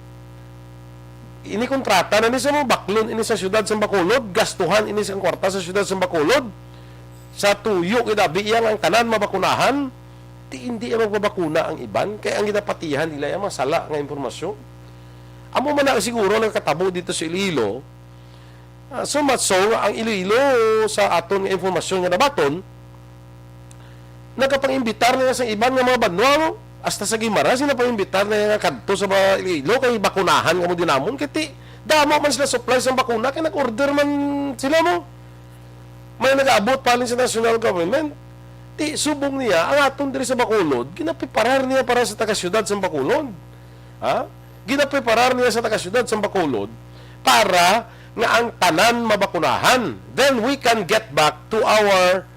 ini kontrata na ni sa mga baklon ini sa syudad sa Bacolod, gastuhan ini sa kwarta sa syudad sa Bacolod. Sa tuyo kidabi iyang ang tanan mabakunahan, ti hindi magbabakuna ang iban kay ang ginapatihan nila yung masala nga impormasyon. Amo man na siguro nagkatabo dito sa Iloilo. So much so, ang Iloilo sa aton nga informasyon nga nabaton, nagkapang-imbitar na sa iban nga mga banwa mo. Hasta sa Guimaras, sila pang-imbitar na nga kadto sa mga Iloilo, kay bakunahan nga mo dinamon, kiti Damo man sila supply sa bakuna, kaya nag-order man sila mo. May nag-aabot palin sa national government. Di, subong niya, ang aton diri sa Bacolod, ginapiparar niya para sa taga-syudad sa Bacolod. Ha? Ginapiparar niya sa taga-syudad sa Bacolod para nga ang tanan mabakunahan. Then we can get back to our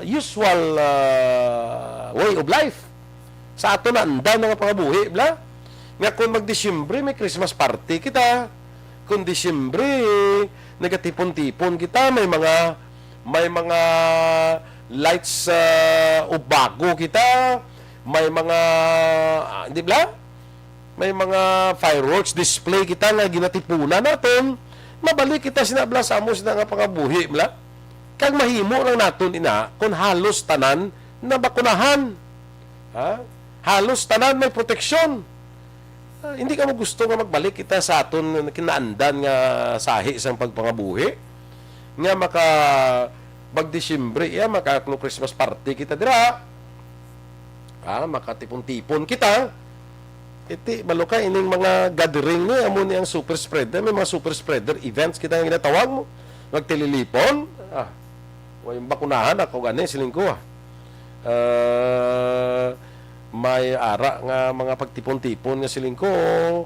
usual way of life. Sa ato na andan nga pangabuhi, bla? Nga kung mag-Disyembre, may Christmas party kita. Kung Disyembre, nagatipon-tipon kita, may mga lights o bago kita, may mga di ba? May mga fireworks display kita nga ginatipunan naton. Mabalik kita sinabla sa amo sina nga pangabuhi, bla? Kag mahimo lang naton ina kung halos tanan na bakunahan. Ha? Halos tanan may proteksyon. Hindi ka mo gusto nga magbalik kita sa aton kinaandan nga sahi sang pagpangabuhi nga maka mag-Disyembre maka Christmas party kita dira, makatipon-tipon kita, iti maluka ining mga gathering ni amo ni ang super spreader, may mga super spreader events kita nga ginatawag mo, magtililipon, yung bakunahan ako gani siling ko may ara nga mga pagtipon-tipon nga siling ko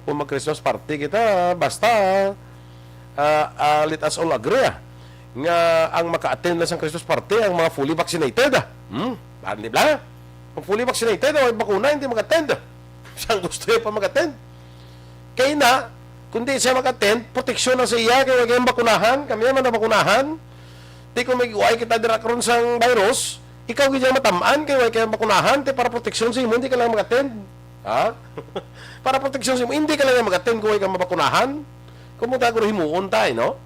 kung mag-Christmas party kita, basta let us all agree nga ang maka-attend na sa Christmas party ang mga fully vaccinated. Di ba? Ang fully vaccinated o bakuna hindi mag-attend. Saan gusto niya pa mag-attend? Kaya na, kundi siya mag-attend, proteksyon na sa iya kaya kayong bakunahan, kami naman na bakunahan. Di kung may iway kita dira karon sang virus, ikaw gidya matamaan kay kay bakunahan te para proteksyon sa imo hindi ka lang mag-attend. Ha? Para proteksyon sa imo hindi ka lang mag-attend kung ka mabakunahan. Kumunta ko himuon tay, no?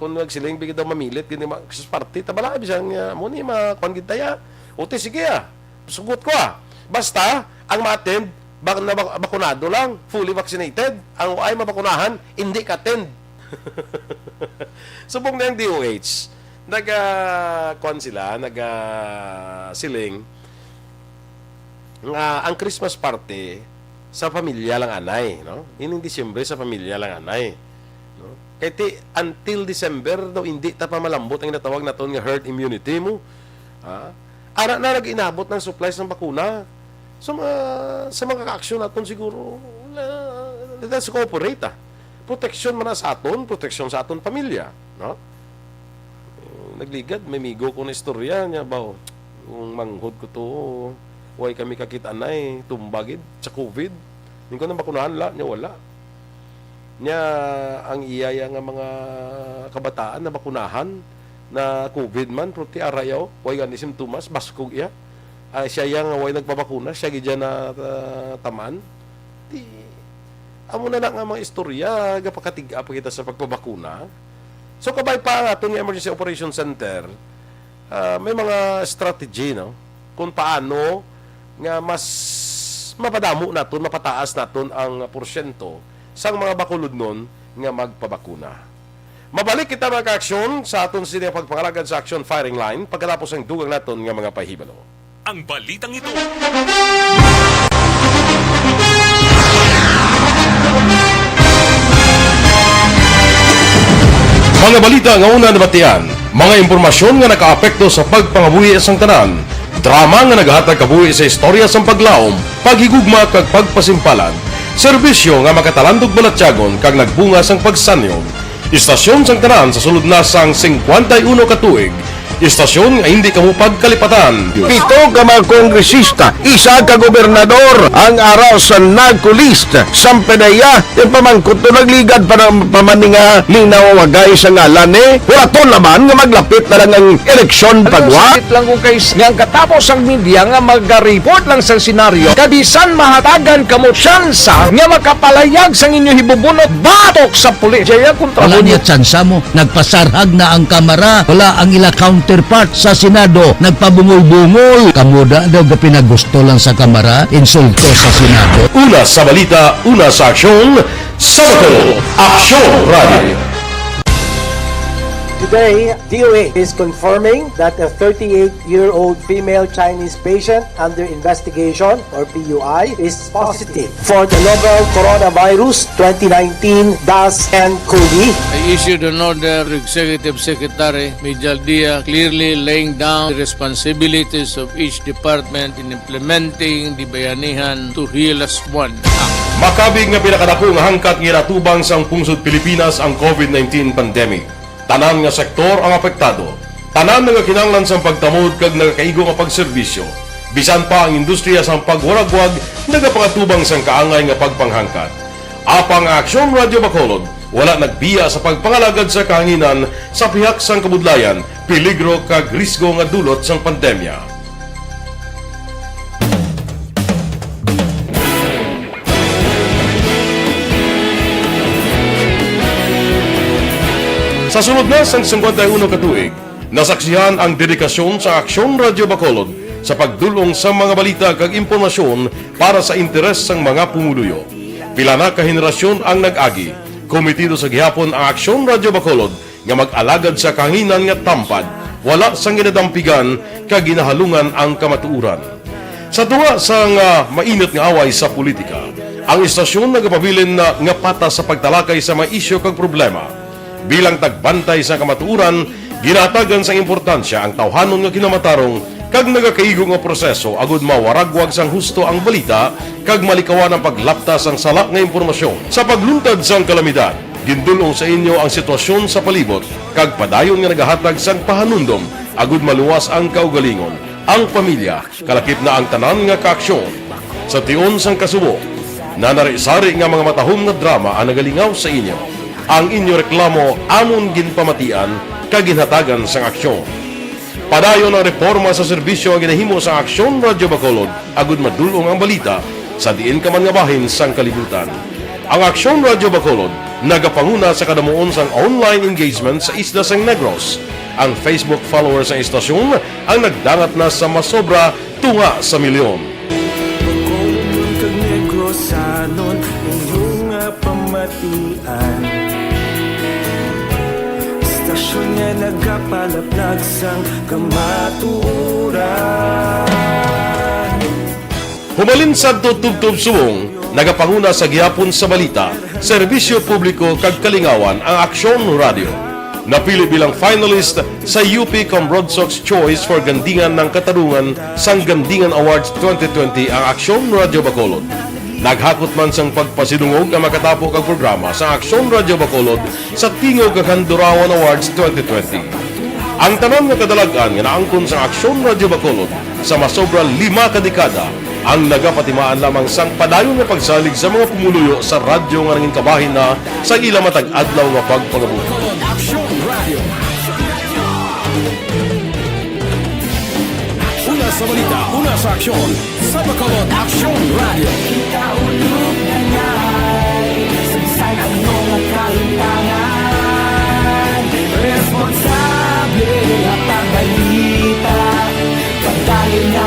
Kung nagsiling bigid daw mamilit kini Christmas party tabala bisang mo ni makuan gid taya. Uti sige sugot ko Basta ang ma-attend bakunado lang, fully vaccinated. Ang ay mabakunahan hindi ka attend. Subong na yung DOH siling nga ang Christmas party sa pamilya lang anay, no? Ining Disyembre sa pamilya lang anay, no? Kaya until December daw hindi ta pa malambot ang natawag naton nga herd immunity mo. Ara na nag-inabot ng supplies ng bakuna. So sa mga ka-aksyon naton siguro let us cooperate. Proteksyon man sa aton, proteksyon sa aton pamilya, no? Nagligad, may migo ko na istorya niya ba, kung manghod ko to, way kami kakita na tumbagid sa COVID. Hindi ko na bakunahan niya wala. Niya ang iyaya nga mga kabataan na bakunahan na COVID man, prote arayaw, way gani simptomas, baskog iya. Siya yang way nagpabakuna, siya gidya na taman. Amo na lang ang mga istorya, gapakatiga pa kita sa pagpabakuna. So kabay pa nga itong Emergency Operation Center, may mga strategy, no? Kung paano nga mas mapadamo naton, mapataas naton ang porsyento sang mga bakulod nun nga magpabakuna. Mabalik kita mga ka-aksyon sa aton siya pagpangalagad sa action firing line pagkatapos ang dugang naton nga mga pahibalo. Ang balitang ito. Mga balita nga una nabatian, mga impormasyon nga nakaapekto sa pagpangabuhi sang tanan, drama nga naghatag kabuhi sa istorya sang paglaom, paghigugma kag pagpasimpalan, serbisyo nga makatalandog balatyagon kag nagbunga sang pagsanyon, istasyon sang tanan sa sulod na sang 51 ka tuig, istasyon nga hindi kamo pagkalipatan. Pito ka mga kongresista, isa ka gobernador, ang araw sa nagkulist, sampedaya, yung pamangkot to nagligad para pamaninga linaw wagay sa ngalan wala to naman nga maglapit na lang ang eleksyon pagwa. Sakit lang kung kays nga katapos ang media nga mag-report lang sa senaryo, kabisan mahatagan kamo tsansa nga makapalayag sang inyo hibubunot batok sa pulis. Wala niya tsansa mo, nagpasarhag na ang kamera, wala ang ila counterpart sa Senado, nagpabungol-bungol. Kamuda daw ga pinagusto lang sa kamera, insulto sa Senado. Una sa balita, una sa aksyon, Sabato, Aksyon Radio. Today, DOA is confirming that a 38-year-old female Chinese patient under investigation, or PUI, is positive for the novel coronavirus 2019-nCoV. I issued an order to Executive Secretary Major Dia clearly laying down the responsibilities of each department in implementing the Bayanihan to Heal as One Act. Makabig nga pinakadako nga hangkat nga natubang sang pungsod Pilipinas ang COVID-19 pandemic. Tanan nga sektor ang apektado. Tanan nga kinahanglan sang pagtamod kag nagakaigo nga pagserbisyo. Bisan pa ang industriya sang pagwaragwag nagapangatubang sang kaangay nga pagpanghangkat. Apang Aksyon Radio Bacolod wala nagbiya sa pagpangalagad sa kahanginan sa pihak sang kabudlayan, peligro kag risgo nga dulot sang pandemya. Sa sunod na sang 51 katuig, nasaksihan ang dedikasyon sa Aksyon Radio Bacolod sa pagdulong sa mga balita kag impormasyon para sa interes sang mga pumuluyo. Pila na ka henerasyon ang nag-agi, komitido sa gihapon ang Aksyon Radio Bacolod nga mag-alagad sa kahanginan nga tampad, wala sang ginadampigan kag ginahalungan ang kamatuuran. Sa tuwa sang mainit nga away sa politika, ang istasyon nagapabilin na nga patas sa pagtalakay sa mga isyu kag problema. Bilang tagbantay sa kamatuuran, ginatagan sa importansya ang tawhanon nga kinamatarong kag nagakaigo nga proseso agud mawaragwag sang husto ang balita kag malikawan ang paglaptas ang sala nga impormasyon. Sa pagluntad sang kalamidad, gindulong sa inyo ang sitwasyon sa palibot kag padayon nga nagahatag sang pahanundom agud maluwas ang kaugalingon, ang pamilya, kalakip na ang tanan nga kaaksyon. Sa tion sang kasubo, nanarisari nga mga matahom nga drama ang nagalingaw sa inyo. Ang inyo reklamo amon ginpamatian kag ginhatagan sang aksyon. Padayon ang reforma sa serbisyo ang ginahimo sa Aksyon Radio Bacolod agud madulong ang balita sa diin ka man nga bahin sang kalibutan. Ang Aksyon Radio Bacolod nagapanguna sa kadamuon sang online engagement sa isla sang Negros. Ang Facebook followers sa istasyon ang nagdangat na sa masobra tunga sa milyon. Bacolod kag Negros anon inyong pamatian. Stasyon nga nagapalaplag sang kamatuuran. Humalin sa tutubtub suwong, nagapanguna sa gihapon sa balita, serbisyo publiko kag kalingawan ang Aksyon Radio. Napili bilang finalist sa UP Broadsox Choice for Gandingan ng Katarungan sang Gandingan Awards 2020 ang Aksyon Radio Bacolod. Naghakot man sang pagpasidungog ang makatapo kag programa sa Aksyon Radio Bacolod sa Tingog kag Handurawan Awards 2020. Ang tanan nga kadalagan nga naangkon sa Aksyon Radio Bacolod sa masobra 5 ka dekada ang nagapatimaan lamang sang padayon nga pagsalig sa mga pumuluyo sa radyo nga nangin kabahin na sa ila matag adlaw nga pagpangabuhi. Aksyon Radio. Una sa balita, una sa aksyon. Sa Bacolod Aksyon Radio. Ikaulog na nga'y saysay ang mga kalintangan. Responsable at pagbalita pagdahil na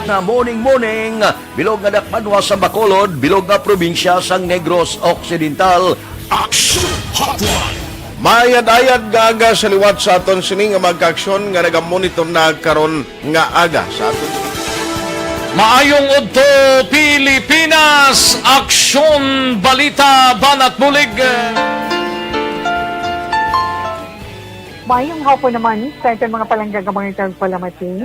na morning, bilog nga dakpanwa sa Bacolod, bilog nga probinsya sang Negros Occidental. Action Hotline! Mayad-ayad nga aga sa liwat sa aton sining nga magka-aksyon nga nagamonitor na karon nga aga sa aton. Maayong udto Pilipinas, Aksyon Balita Banat Mulig. Maayong hapon naman sa itong mga palanggagamangitan palamati.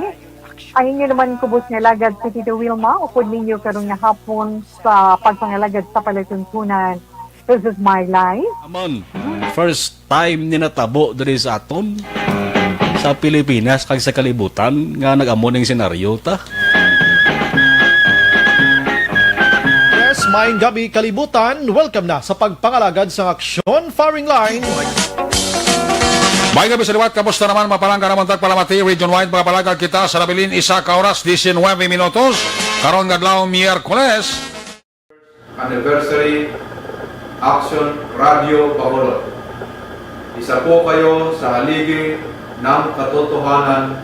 Ayun nyo naman kubos nga lagad si Tito Wilma, upod ninyo karong nga hapon sa pagpangalagad sa palatuntunan. This is my life. Amon, first time ni natabo diri sa aton sa Pilipinas kag sa kalibutan nga nag-amon ning senaryo ta. Yes, maayong gabi kalibutan. Welcome na sa pagpangalagad sa Aksyon Firing Line. May gabi sa liwat, kamusta naman mapalangga naman tagpalamati, region-wide mga palagad kita sa labilin isa ka oras, 19 minutos, karon gadlaw Miyerkules. Anniversary Aksyon Radio Bacolod. Isa po kayo sa haligi ng katotohanan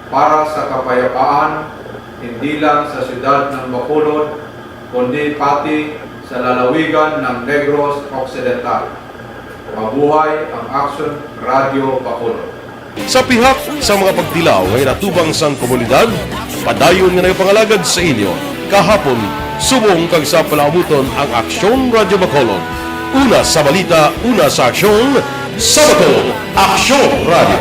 para sa kapayapaan, hindi lang sa siyudad ng Bacolod, kundi pati sa lalawigan ng Negros Occidental. Mabuhay ang Action Radio Bacolod. Sa pihak sa mga pagtilaw ngay natubang sang komunidad, padayon nga nagpangalagad sa inyo. Kahapon, subong kag sa palaabuton ang Aksyon Radio Bacolod. Una sa balita, una sa aksyon, sa Bacolod, Aksyon Radio.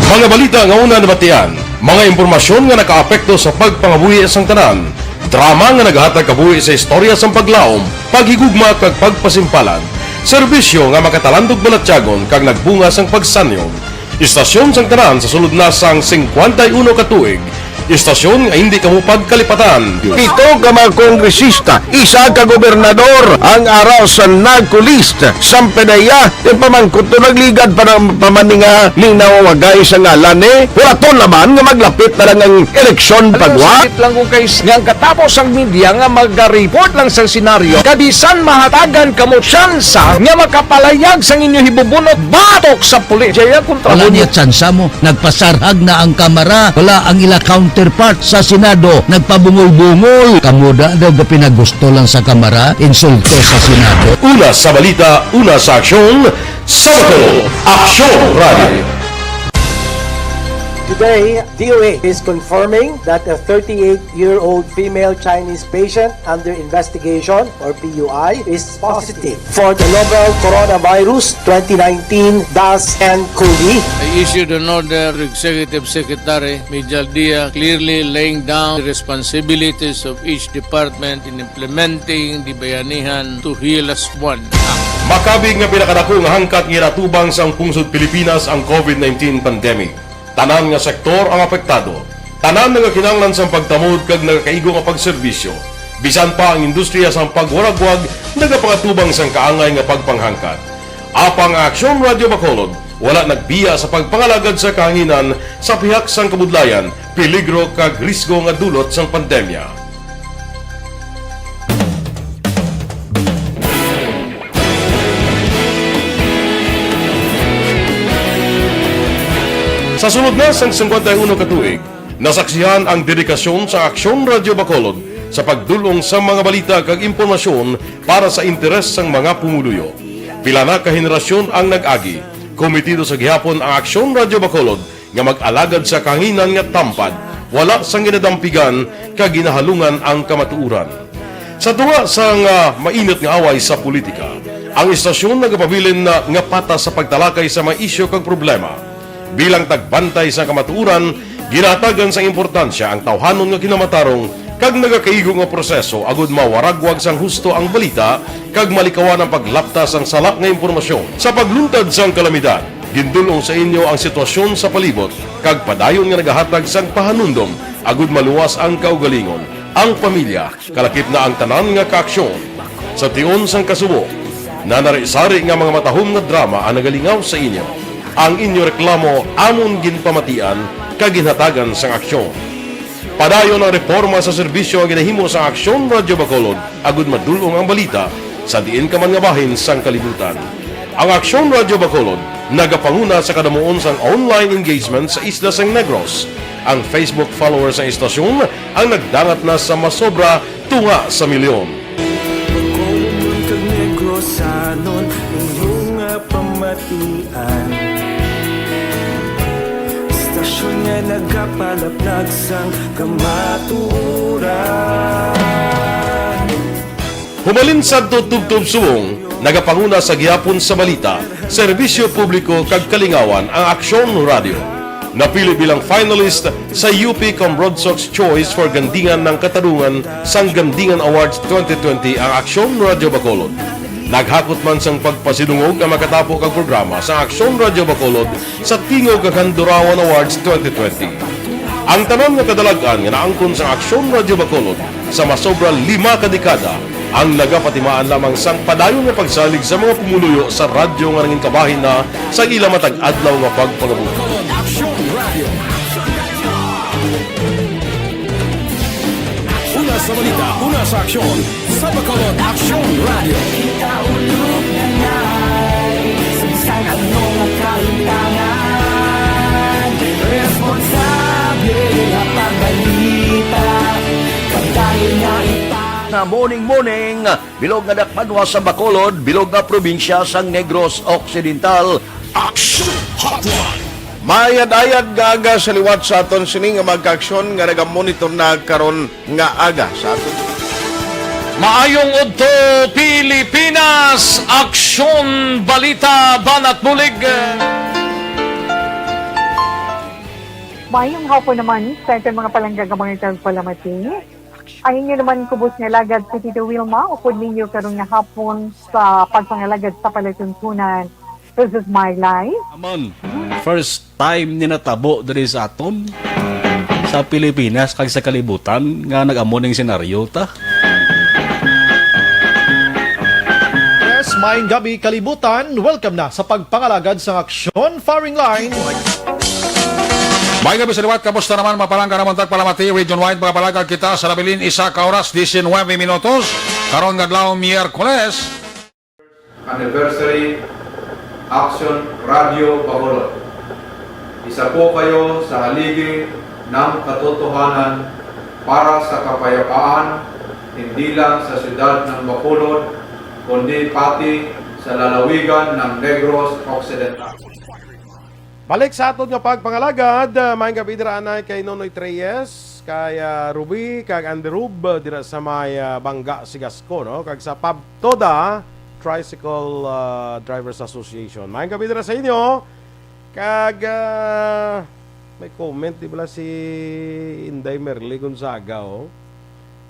Mga balita nga una nabatian, mga impormasyon nga nakaapekto sa pagpangabuhi sang tanan, drama nga naghatag kabuhi sa istorya sang paglaom, paghigugma kag pagpasimpalan, serbisyo nga makatalandog balatyagon kag nagbunga sang pagsanyon, istasyon sang tanan sa sulod na sang 51 ka tuig, istasyon nga hindi kamupag kalipatan. Ito ka mga kongresista, isa ka gobernador ang araw sa nagkulist sa pedaya yung pamangkot to nagligad para pamaninga ning nawawagay sa ngalan wala to naman nga maglapit na lang ang eleksyon pagwa. Sakit lang kung guys nga katapos ang media nga mag-report lang sa senaryo kabisan mahatagan kamo tsansa nga makapalayag sang inyo hibubunot batok sa pulis. Jaya kontra Wala niya tsansa mo. Nagpasarhag na ang kamara. Wala ang ila counterpart sa Senado. Nagpabungol-bungol. Kamuda daw ga pinagusto lang sa kamara. Insulto sa Senado. Una sa balita, una sa aksyon, sa Bacolod, Aksyon Radio. Today, DOA is confirming that a 38-year-old female Chinese patient under investigation, or PUI, is positive for the novel coronavirus 2019-nCoV. I issued an order to Executive Secretary Major Dia clearly laying down the responsibilities of each department in implementing the Bayanihan to Heal as One Act. Makabig nga pinakadako nga hangkat nga natubang sa pungsod Pilipinas ang COVID-19 pandemic. Tanan nga sektor ang apektado. Tanan nga kinahanglan sa pagtamod kag nagakaigo nga pagserbisyo. Bisan pa ang industriya sa pagwaragwag nagapangatubang sang kaangay nga pagpanghangkat. Apang Aksyon Radio Bacolod wala nagbiya sa pagpangalagad sa kahanginan sa pihak sang kabudlayan, peligro kag risgo nga dulot sang pandemya. Sa sunod na sang 51 ka tuig, nasaksihan ang dedikasyon sa Aksyon Radio Bacolod sa pagdulong sa mga balita kag impormasyon para sa interes sang mga pumuluyo. Pila na ka henerasyon ang nag-agi, komitido sa gihapon ang Aksyon Radio Bacolod nga mag-alagad sa kahanginan nga tampad, wala sang ginadampigan kag ginahalungan ang kamatuuran. Sa tunga sang mainit nga away sa politika, ang istasyon nagapabilin na nga patas sa pagtalakay sa mga isyu kag problema. Bilang tagbantay sa kamatuuran, ginatagan sa importansya ang tawhanon nga kinamatarong kag nagakaigo nga proseso agud mawaragwag sang husto ang balita kag malikawan ang paglaptas ang salak nga impormasyon. Sa pagluntad sang kalamidad, gindulong sa inyo ang sitwasyon sa palibot kag padayon nga nagahatag sang pahanundom agud maluwas ang kaugalingon, ang pamilya, kalakip na ang tanan nga kaaksyon. Sa tion sang kasubo, nanari-sari nga mga matahom nga drama ang nagalingaw sa inyo. Ang inyo reklamo amon ginpamatian kaginhatagan sang aksyon. Padayon ang reforma sa serbisyo ang ginahimo sa Aksyon Radio Bacolod agud madulong ang balita sa diin ka man nga bahin sang kalibutan. Ang Aksyon Radio Bacolod nagapanguna sa kadamuon sang online engagement sa isla sang Negros. Ang Facebook followers sa istasyon ang nagdangat na sa masobra tunga sa milyon. Bacolod kag Negros anon inyong pamatian. Istasyon nga nagapalaplag sang kamaturan. Humalin sa tutubtub suwong, nagapanguna sa gihapon sa balita, serbisyo publiko kag kalingawan ang Aksyon Radio. Napili bilang finalist sa UP Broadsox Choice for Gandingan ng Katarungan sang Gandingan Awards 2020 ang Aksyon Radio Bacolod. Naghakot man sang pagpasidungog ang makatapo kang programa sa Aksyon Radio Bacolod sa Tingog kag Handurawan Awards 2020. Ang tanan nga kadalagan nga naangkon sa Aksyon Radio Bacolod sa masobra 5 ka dekada ang nagapatimaan lamang sang padayon nga pagsalig sa mga pumuluyo sa radyo nga nangin kabahin na sa ila matag adlaw nga pagpangabuhi. Una sa balita, una sa aksyon, sa Bacolod Action Radio. Kaulog na na'y Sabisan ang mga kalintangan Responsable na pagbalita Pagdahil na Na morning, bilog nga dakpanwa sa Bacolod, bilog nga probinsya sang Negros Occidental. Action Hotline! Mayad-ayad nga aga sa liwat sa aton sini nga magka-aksyon nga nagamonitor na karon nga aga sa aton. Maayong udto Pilipinas, aksyon balita banat bulig. Mayong hapon naman sa ating mga palanggagamang palamati. Ayun nyo naman kubos nga lagad sa Tito Wilma, upod ninyo karong nga hapon sa pagpangalagad sa palatuntunan. This is my life. Amon, first time ni natabo diri sa aton sa Pilipinas kag sa kalibutan nga nag-amo ning senaryo ta. Yes, maayong gabi kalibutan. Welcome na sa pagpangalagad sa Aksyon Firing Line. May gabi sa liwat, kamusta naman mapalangga naman tagpalamati, region-wide mga palagag kita sa Labilin, 1 oras, 19 minutos, karon nga adlaw Miyerkules. Anniversary Action Radio Bacolod. Isa po kayo sa haligi ng katotohanan para sa kapayapaan, hindi lang sa siyudad ng Bacolod, kundi pati sa lalawigan ng Negros Occidental. Balik sa aton nga pagpangalagad, may gabi dira anay kay Nonoy Treyes, kay Ruby, kag Anderub dira sa may Bangga Sigasco, no? Kag sa Pabtoda Tricycle Drivers Association. May gabi dira sa inyo. Kag may comment di ba si Inday Merly Gonzaga, oh.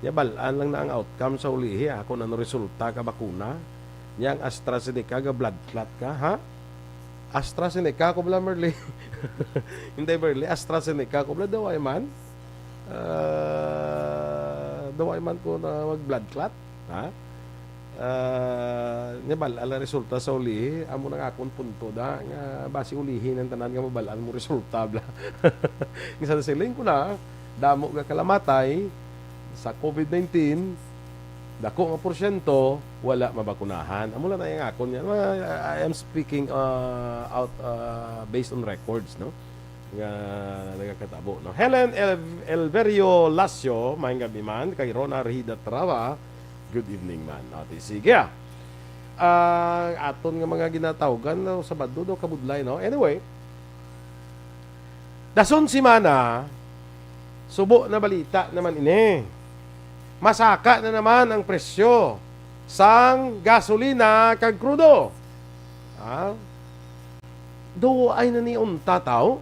Yabalaan lang na ang outcome sa ulihi, ako na resulta ka bakuna. Yang AstraZeneca ga blood clot ka, ha? AstraZeneca ko bala Merly. Inday Merly, AstraZeneca ko bala daw ay man. Daw ay man ko na mag blood clot, ha? Nyabal ala resulta sa ulihi amo nang akon punto da nga basi ulihi ng tanan nga mabalaan mo resulta bla. Ngisa siling ko na damo nga kalamatay sa COVID-19 dako nga porsyento wala mabakunahan. Amo lang na yang akon yan. I am speaking out based on records, no? Nga nagakatabo, no? Helen Elverio Lasio, maayong gabi man kay Rona Rihida Trava. Good evening man. Okay, sige. Aton nga mga ginatawgan no, sa Sabado do kabudlay, no. Anyway, dason si Mana subo na balita naman ini. Masaka na naman ang presyo sang gasolina kag krudo. Do ay na ni unta tao.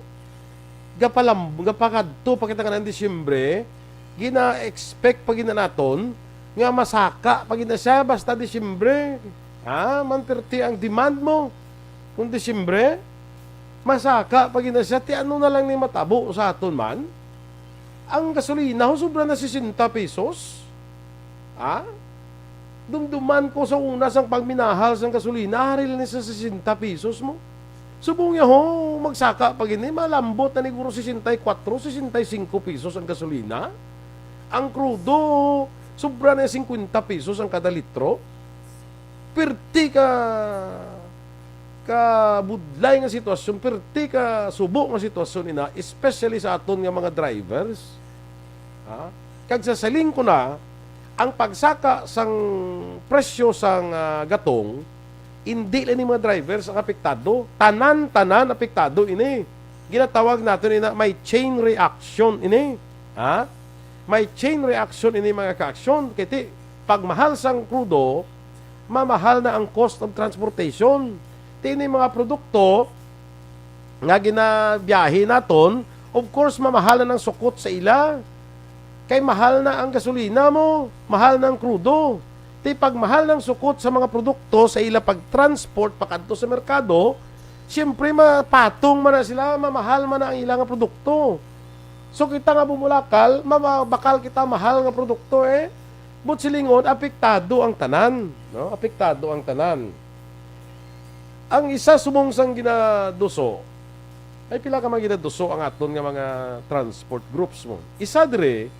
Gapakadto pakita ka ng Disyembre, gina-expect pa ginanaton nga masaka pag ina siya basta Disyembre. Manperti ang demand mo. Kung Disyembre, masaka pag ina siya, ti ano na lang ni matabo sa aton man? Ang gasolina, sobra na 60 pesos. Dumduman ko sa una sang pagminahal sang gasolina, haril ni sa 60 pesos mo. Subong niya ho, magsaka pag ini, malambot na niguro 64, 65 pesos ang gasolina. Ang krudo, sobra na 50 pesos ang kada litro. Perti ka budlay nga sitwasyon, perti ka subo nga sitwasyon ina, especially sa aton nga mga drivers. Kag sasaling ko na, ang pagsaka sang presyo sang gatong, hindi lang ni mga drivers ang apektado. Tanan apektado ini. Ginatawag natin ina, may chain reaction ini. May chain reaction ini mga ka-aksyon. Kaya pag mahal sang krudo, mamahal na ang cost of transportation. Tini mga produkto nga ginabiyahe naton, of course mamahal na ng sukot sa ila. Kay mahal na ang gasolina mo, mahal na ang krudo. Pag mahal ng sukot sa mga produkto sa ila pag-transport pakadto sa merkado, siyempre mapatong man na sila, mamahal man na ang ilang produkto. So kita nga bumulakal, bakal kita mahal nga produkto but silingon, apektado ang tanan. No? Apektado ang tanan. Ang isa sumungsang ginaduso, ay pila ka mga ginaduso ang aton nga mga transport groups mo. Isa dire,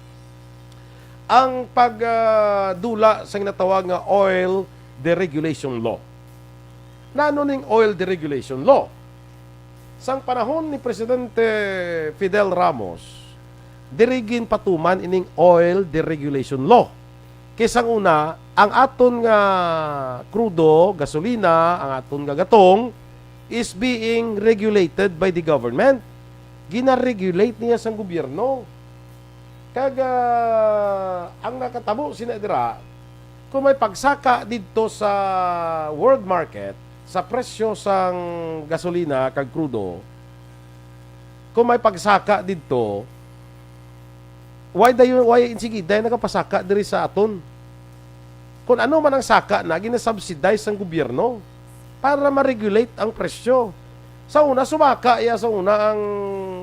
ang pagdula sa ginatawag nga oil deregulation law. Nano ning oil deregulation law? Sang panahon ni Presidente Fidel Ramos, dirigin patuman ining oil deregulation law. Kisang una, ang aton nga krudo, gasolina, ang aton nga gatong is being regulated by the government. Gina-regulate niya sang gobyerno. Kaga ang nakatabo sinadira, kung may pagsaka dito sa world market, sa presyo sang gasolina kag krudo, kung may pagsaka dito, why sige dayon nakapasaka diri sa aton? Kung ano man ang saka na ginasubsidize ng gobyerno para ma-regulate ang presyo. Sa una sumaka ya sa una ang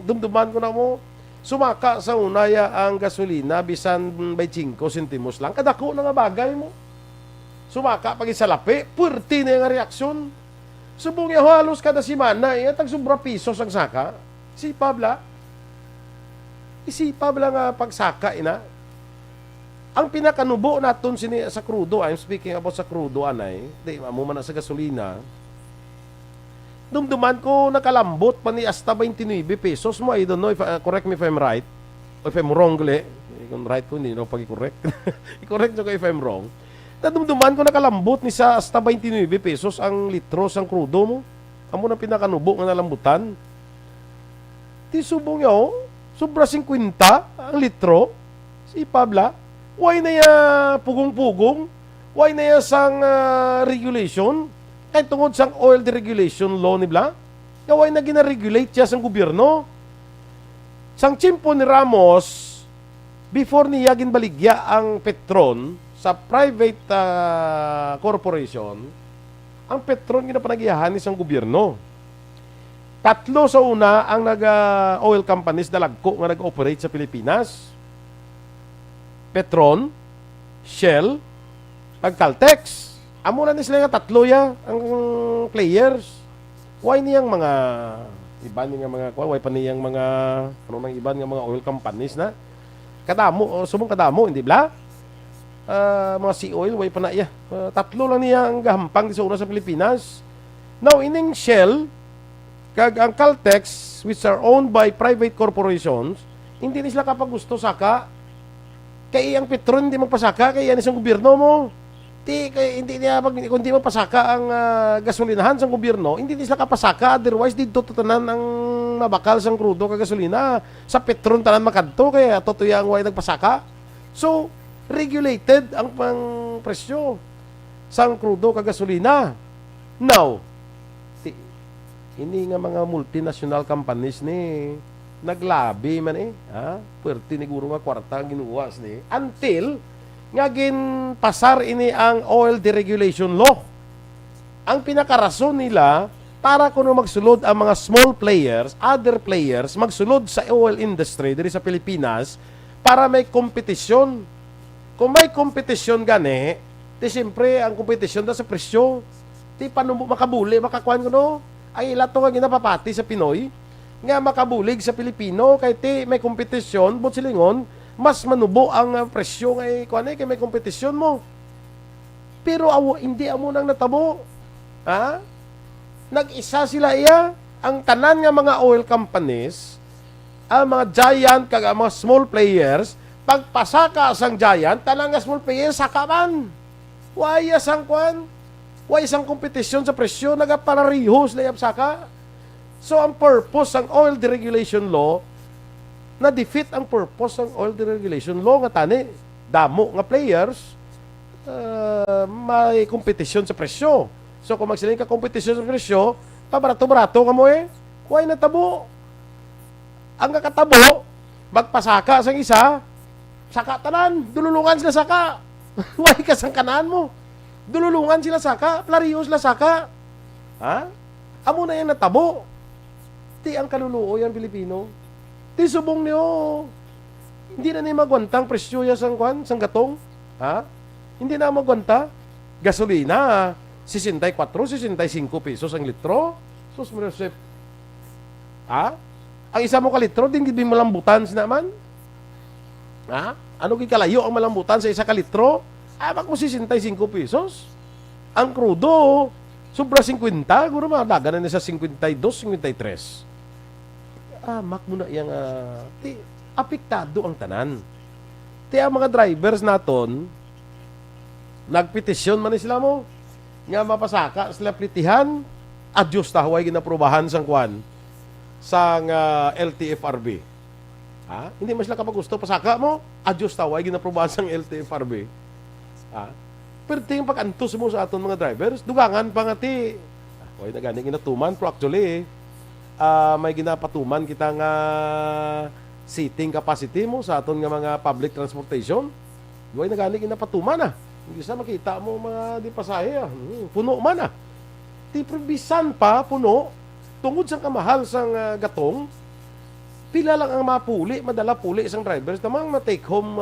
dumduman ko na mo, sumaka sa una ya ang gasolina bisan 25 sentimos lang, kadako na nga bagay mo. Sumaka pag isalapi, puwerti na yung reaksyon. Subong ya halos kada simana, tag sobra pisos ang saka. Isipab lang nga pagsaka ina. Ang pinakanubo naton sini sa crudo, I'm speaking about sa crudo anay, di mo man sa gasolina. Dumduman ko nakalambot pa ni hasta 29 pesos mo. I don't know if correct me if I'm right or if I'm wrong gali. Kung right ko hindi no pag-correct. I-correct ko if I'm wrong. Dumduman ko nakalambot ni sa hasta 29 pesos ang litro sang crudo mo. Amo na pinakanubo nga nalambutan. Ti subong yo, sobra 50 ang litro. Si Pabla, why na ya pugong-pugong? Why na ya sang regulation? Kahit tungod sang oil deregulation law ni Bla, why na gina-regulate siya sang gobyerno? Sang tiyempo ni Ramos, before niya ginbaligya ang Petron sa private corporation, ang Petron ginapanagiyahan ni sang gobyerno. Tatlo sa una ang oil companies dalagko nga nag-operate sa Pilipinas. Petron, Shell, ag Caltex. Amo na ni sila nga tatlo ya ang players. Why niyang mga iban nga mga why pa niyang mga ano nang iban nga mga oil companies na kadamo subong kadamo hindi bla? Mga sea oil why pa na iya. Tatlo lang niya ang gahampang di sa una sa Pilipinas. Now ining Shell kag ang Caltex which are owned by private corporations, hindi ni sila kapag gusto saka kay ang Petron hindi magpasaka kay yan isang gobyerno mo. Hindi niya kung hindi mapasaka ang gasolinahan sa gobyerno, hindi sila kapasaka, otherwise dito tanan ang mabakal sang krudo kag gasolina. Sa Petron tanan makadto kaya totoy ang way nagpasaka. So, regulated ang pang presyo sang krudo kag gasolina. Now, hindi nga mga multinational companies ni naglabi man puwerte ni guro nga kwarta ang ginuwas ni until nga pasar ini ang oil deregulation law. Ang pinakarason nila para kuno magsulod ang mga small players, other players, magsulod sa oil industry diri sa Pilipinas para may kompetisyon. Kung may kompetisyon gani, di siyempre ang kompetisyon da sa presyo. Di paano makabuli, makakuan kuno ay ilato nga ginapapati sa Pinoy nga makabulig sa Pilipino kay ti may kompetisyon, but silingon mas manubo ang presyo ngay kuan kay may kompetisyon mo. Pero hindi amo nang natabo. Nag-isa sila iya ang tanan nga mga oil companies, ang mga giant kag ang mga small players, pagpasaka sang giant, tanan nga small players saka man. Why sang kuan? Why sang kompetisyon sa presyo nagapararihos layap saka? So ang purpose ng oil deregulation law na-defeat ang purpose ng oil deregulation law nga tani damo nga players may kompetisyon sa presyo. So kung magsiling ka kompetisyon sa presyo, pabarato-barato ka mo why natabo? Ang kakatabo, magpasaka sang isa, saka tanan, dululungan sila saka. Why ka sang kanaan mo? Dululungan sila saka, plariyo sila saka. Amo na yan natabo. Ti ang kaluluo yan Pilipino. Ti subong niyo, hindi na niya magwantang presyo ya sang gatong. Hindi na magwanta. Gasolina, 64, 65 pesos ang litro. Sus, Marisep. Ang isa mo ka litro, din malambutan sinaman. Ano kikalayo ang malambutan sa 1 litro? Abak mo 65 pesos. Ang krudo, sobra 50, guro madaga na sa 52, 53. Mak mo na yung apektado ang tanan. Ti ang mga drivers naton, nagpetisyon man sila mo, nga mapasaka sila plitihan, adyos tahaway ginaprobahan sang kwan, sang LTFRB. Hindi man sila kapag gusto, pasaka mo, adyos tahaway ginaprobahan sang LTFRB. Pero tingin pag-antos mo sa aton mga drivers, dugangan pa nga ti, na gani ginatuman, pero actually, may ginapatuman kita nga seating capacity mo sa aton nga mga public transportation. Duway na gani ginapatuman Hindi sa makita mo mga di pasahe puno man Ti probisan pa puno tungod sa kamahal sang gatong. Pila lang ang mapuli, madala puli isang drivers namang ma-take home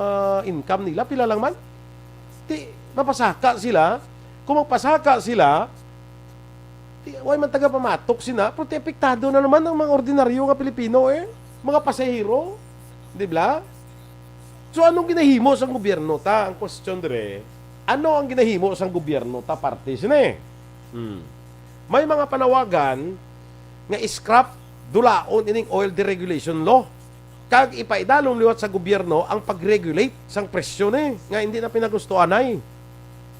income nila, pila lang man. Ti mapasaka sila. Kung magpasaka sila, way man taga pamatok sina, pero apektado na naman ang mga ordinaryo nga Pilipino mga pasahero, di ba? So anong ginahimo sa gobyerno ta? Ang question dire, ano ang ginahimo sa gobyerno ta parte sini? May mga panawagan nga scrap dulaon ining oil deregulation law. Kag ipaidalong liwat sa gobyerno ang pag-regulate sang presyo ni nga hindi na pinagustuhan ay.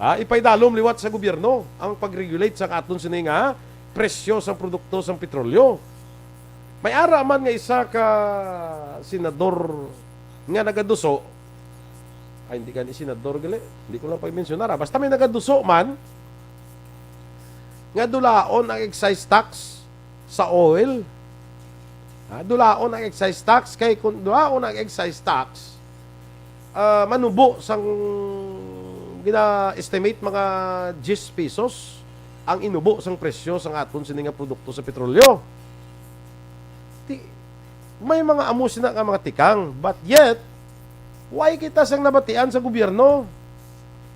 Ipaidalom liwat sa gobyerno ang pag-regulate sa aton sini nga presyo sa produkto sa petrolyo. May ara man nga isa ka senador nga nagaduso. Hindi ka ni senador gali. Hindi ko lang pag-mensionar. Basta may nagaduso man nga dulaon ang excise tax sa oil. Dulaon ang excise tax kay kung dulaon ang excise tax manubo sang gina-estimate mga 10 pesos ang inubo sang presyo sang aton sini nga produkto sa petrolyo. May mga amos na nga mga tikang, but yet why kita sang nabatian sa gobyerno?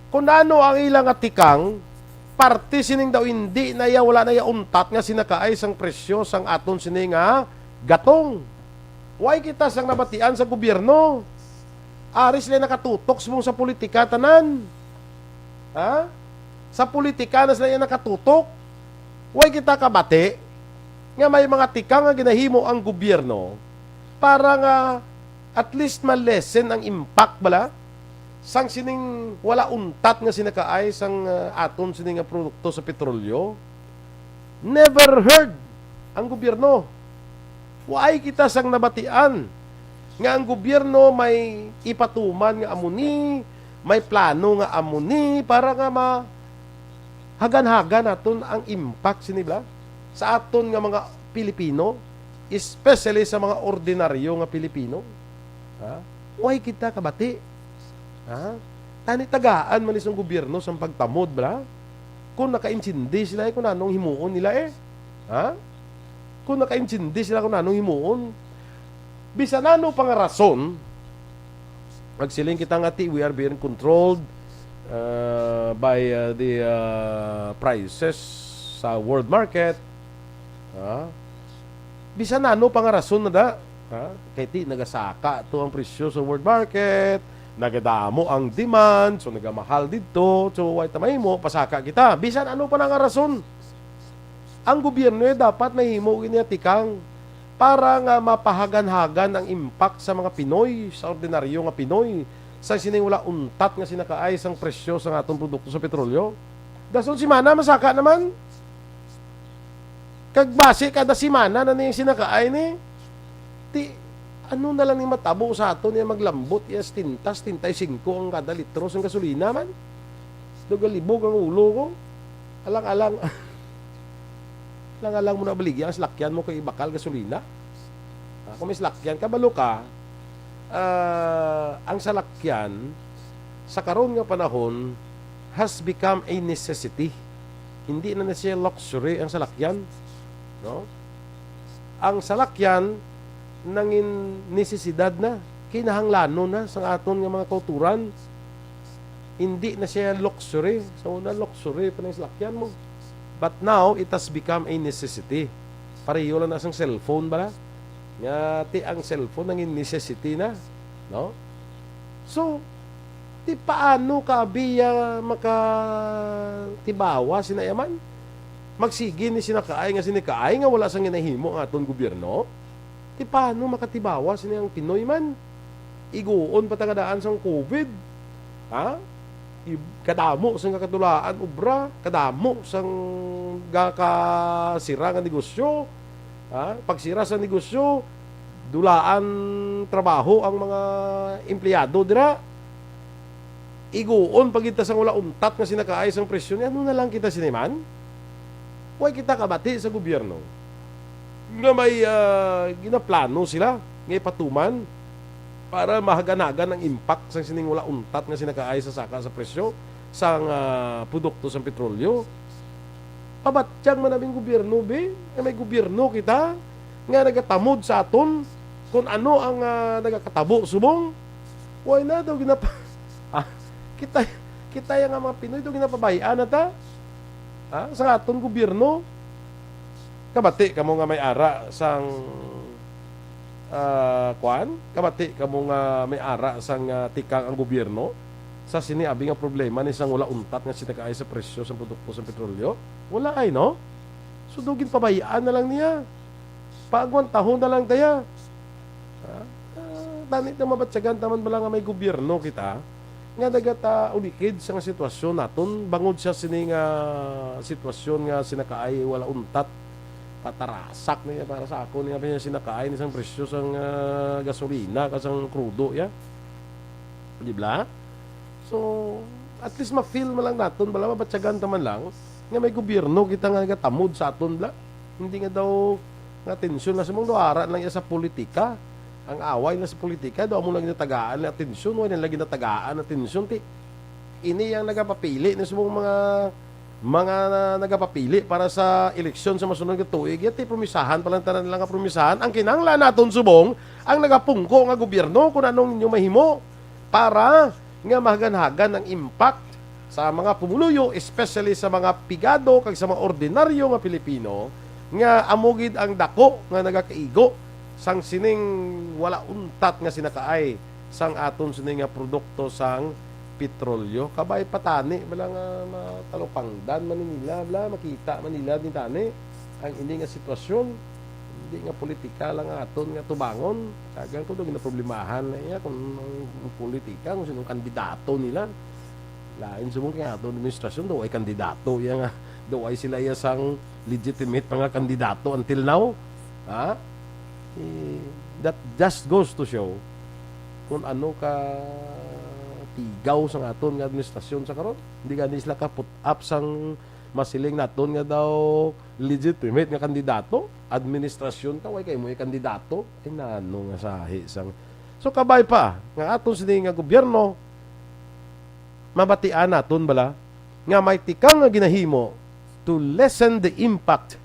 Kung ano ang ilang tikang, parte sining daw hindi na wala na untat nga sinakaay sang presyo sang aton sini nga gatong. Why kita sang nabatian sa gobyerno? Aris sila nakatutok sa politika tanan. Sa politika na sila nakatutok. Why kita kabati nga may mga tikang nga ginahimo ang gobyerno para nga at least ma-lessen ang impact bala sang sining wala untat nga sinakaay sang aton sining nga produkto sa petrolyo. Never heard ang gobyerno. Why kita sang nabatian nga ang gobyerno may ipatuman nga amuni, may plano nga amuni para nga hagan-hagan naton ang impact sinibla sa aton nga mga Pilipino, especially sa mga ordinaryo nga Pilipino. Why kita kabati? Tani tagaan man isang gobyerno sa pagtamod bala? Kung naka-intindi sila kung anong himuon nila Kung naka-intindi sila kung anong himuon, bisan ano pang rason, magsiling kita nga we are being controlled by the prices sa world market. Bisan ano pang rason na da, kaya ti nagasaka to ang presyo sa world market, nagadamo ang demand, so nagamahal dito, so why tamay mo, pasaka kita. Bisan ano pa nga rason, ang gobyerno dapat mahimo giniatikang para nga mapahagan-hagan ang impact sa mga Pinoy, sa ordinaryo nga Pinoy, sa sining wala untat nga sinakaay sang presyo sa atong produkto sa petrolyo. Dason simana masaka naman. Kagbase kada simana na ni sinakaay ni. Ano na lang ni matabo sa aton niya maglambot yes tintas 35 ang kada litro sa gasolina man. Dugalibog ang ulo ko. Alang-alang lang mo na baligyan ang salakyan mo kay bakal gasolina. Kung may salakyan, kabalo ka, ang salakyan sa karon nga panahon has become a necessity. Hindi na siya luxury ang salakyan. No? Ang salakyan nangin necesidad na, kinahanglanon na sa aton nga mga kauturan. Hindi na siya luxury. So na luxury pa ng salakyan mo. But now, it has become a necessity. Pareho lang na sang cellphone ba? Nga, ang cellphone nangin necessity na. No? So, ti paano ka biya makatibawa sinayaman? Magsigi ni sinakaay nga sinikaay nga wala sang ginahimo ang aton gobyerno? Ti paano makatibawa sinayang Pinoy man? Iguon patagadaan sang COVID. Ha? Kadamo sang kakatulaan ubra, kadamo sang gakasira nga negosyo. Ha? Pagsira sa negosyo, dulaan trabaho ang mga empleyado dira. Iguon pagita sang wala untat nga sinakaay sang presyo niya, ano na lang kita siniman? Huwag kita kabati sa gobyerno nga may ginaplano sila ngay patuman para mahaganagan ang impact sa sining wala untat nga sinakaay sa saka sa presyo sang produkto sa petrolyo. Pabatsyang manaming gobyerno be, nga may gobyerno kita nga nagatamod sa aton kung ano ang nagakatabo subong. Why na daw kita yung mga Pinoy daw ginapabayaan na ta. Sa aton gobyerno, kabati kamo nga may ara sang kabati kamo nga may ara sang tikang ang gobyerno sa siniabi nga problema ni sang wala untat nga sinakaay sa presyo sa produkto sa petrolyo. Wala ay, no? So, dugin pabayaan na lang niya. Pagwan tahon na lang taya. Tanit na mabatsagan taman ba lang nga may gobyerno kita nga nagata ulikid sa nga sitwasyon naton bangod siya sining sitwasyon nga sinakaay wala untat patarasak niya para sa ako niya niya sinakaay ni sang presyo sang gasolina kasang krudo ya. Di ba? So, at least ma-feel mo lang naton bala mabatsagan taman lang nga may gobyerno kita nga nagatamod sa aton bla. Hindi nga daw nga tensyon na sa mong duara lang sa politika. Ang away na sa politika, doon mo lang natagaan na atensyon, wala lagi natagaan na atensyon. Ini ang nagapapili na sa mga nagapapili para sa eleksyon sa masunod na tuig. Yati, promisahan, palantaran lang ang promisahan. Ang kinangla naton subong, ang nagapungko nga gobyerno kung anong inyo mahimo para nga mahaganhagan ang impact sa mga pumuluyo, especially sa mga pigado, kag sa mga ordinaryo nga Pilipino, nga amugid ang dako nga nagakaigo sang sining wala untat nga sinakaay sang aton sining nga produkto sang petrolyo. Kabay patani bala nga matalupangdan Manila bla makita Manila din tani ang hindi nga sitwasyon, hindi nga politika lang aton nga tubangon. Kagang ko do ginaproblemahan na iya kung politika kung sinong kandidato nila. Lain sumong kay aton administrasyon do ay kandidato iya nga do ay sila iya sang legitimate pa nga kandidato until now. Ha? That just goes to show kung ano ka tigaw sa aton nga administrasyon sa karon. Hindi ka sila ka put up sang masiling naton nga daw legitimate nga kandidato. Administrasyon ka way kay mo kandidato ay nano nga sahi sang. So kabay pa nga aton sini nga gobyerno mabatian naton bala nga may tikang nga ginahimo to lessen the impact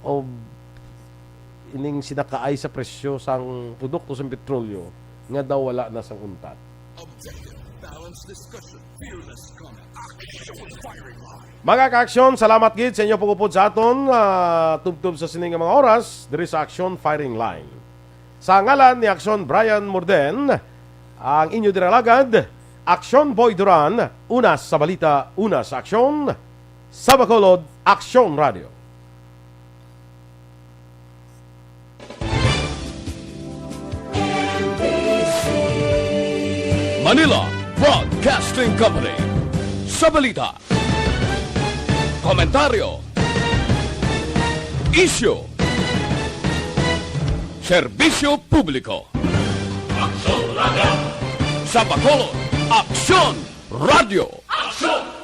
of ining sinakaay sa presyo sang produkto sa petrolyo nga daw wala na sang untat. Mga ka-aksyon, salamat gid sa inyo pagupod sa aton tubtub sa sining mga oras diri sa Action Firing Line. Sa ngalan ni Action Brian Morden, ang inyo diralagad, Action Boy Duran, una sa balita, una sa aksyon, sa Bacolod, Action Radio. Manila Broadcasting Company. Sa balita, komentaryo, isyu, serbisyo publiko. Aksyon Radio! Sa Bacolod, Aksyon Radio! Aksyon!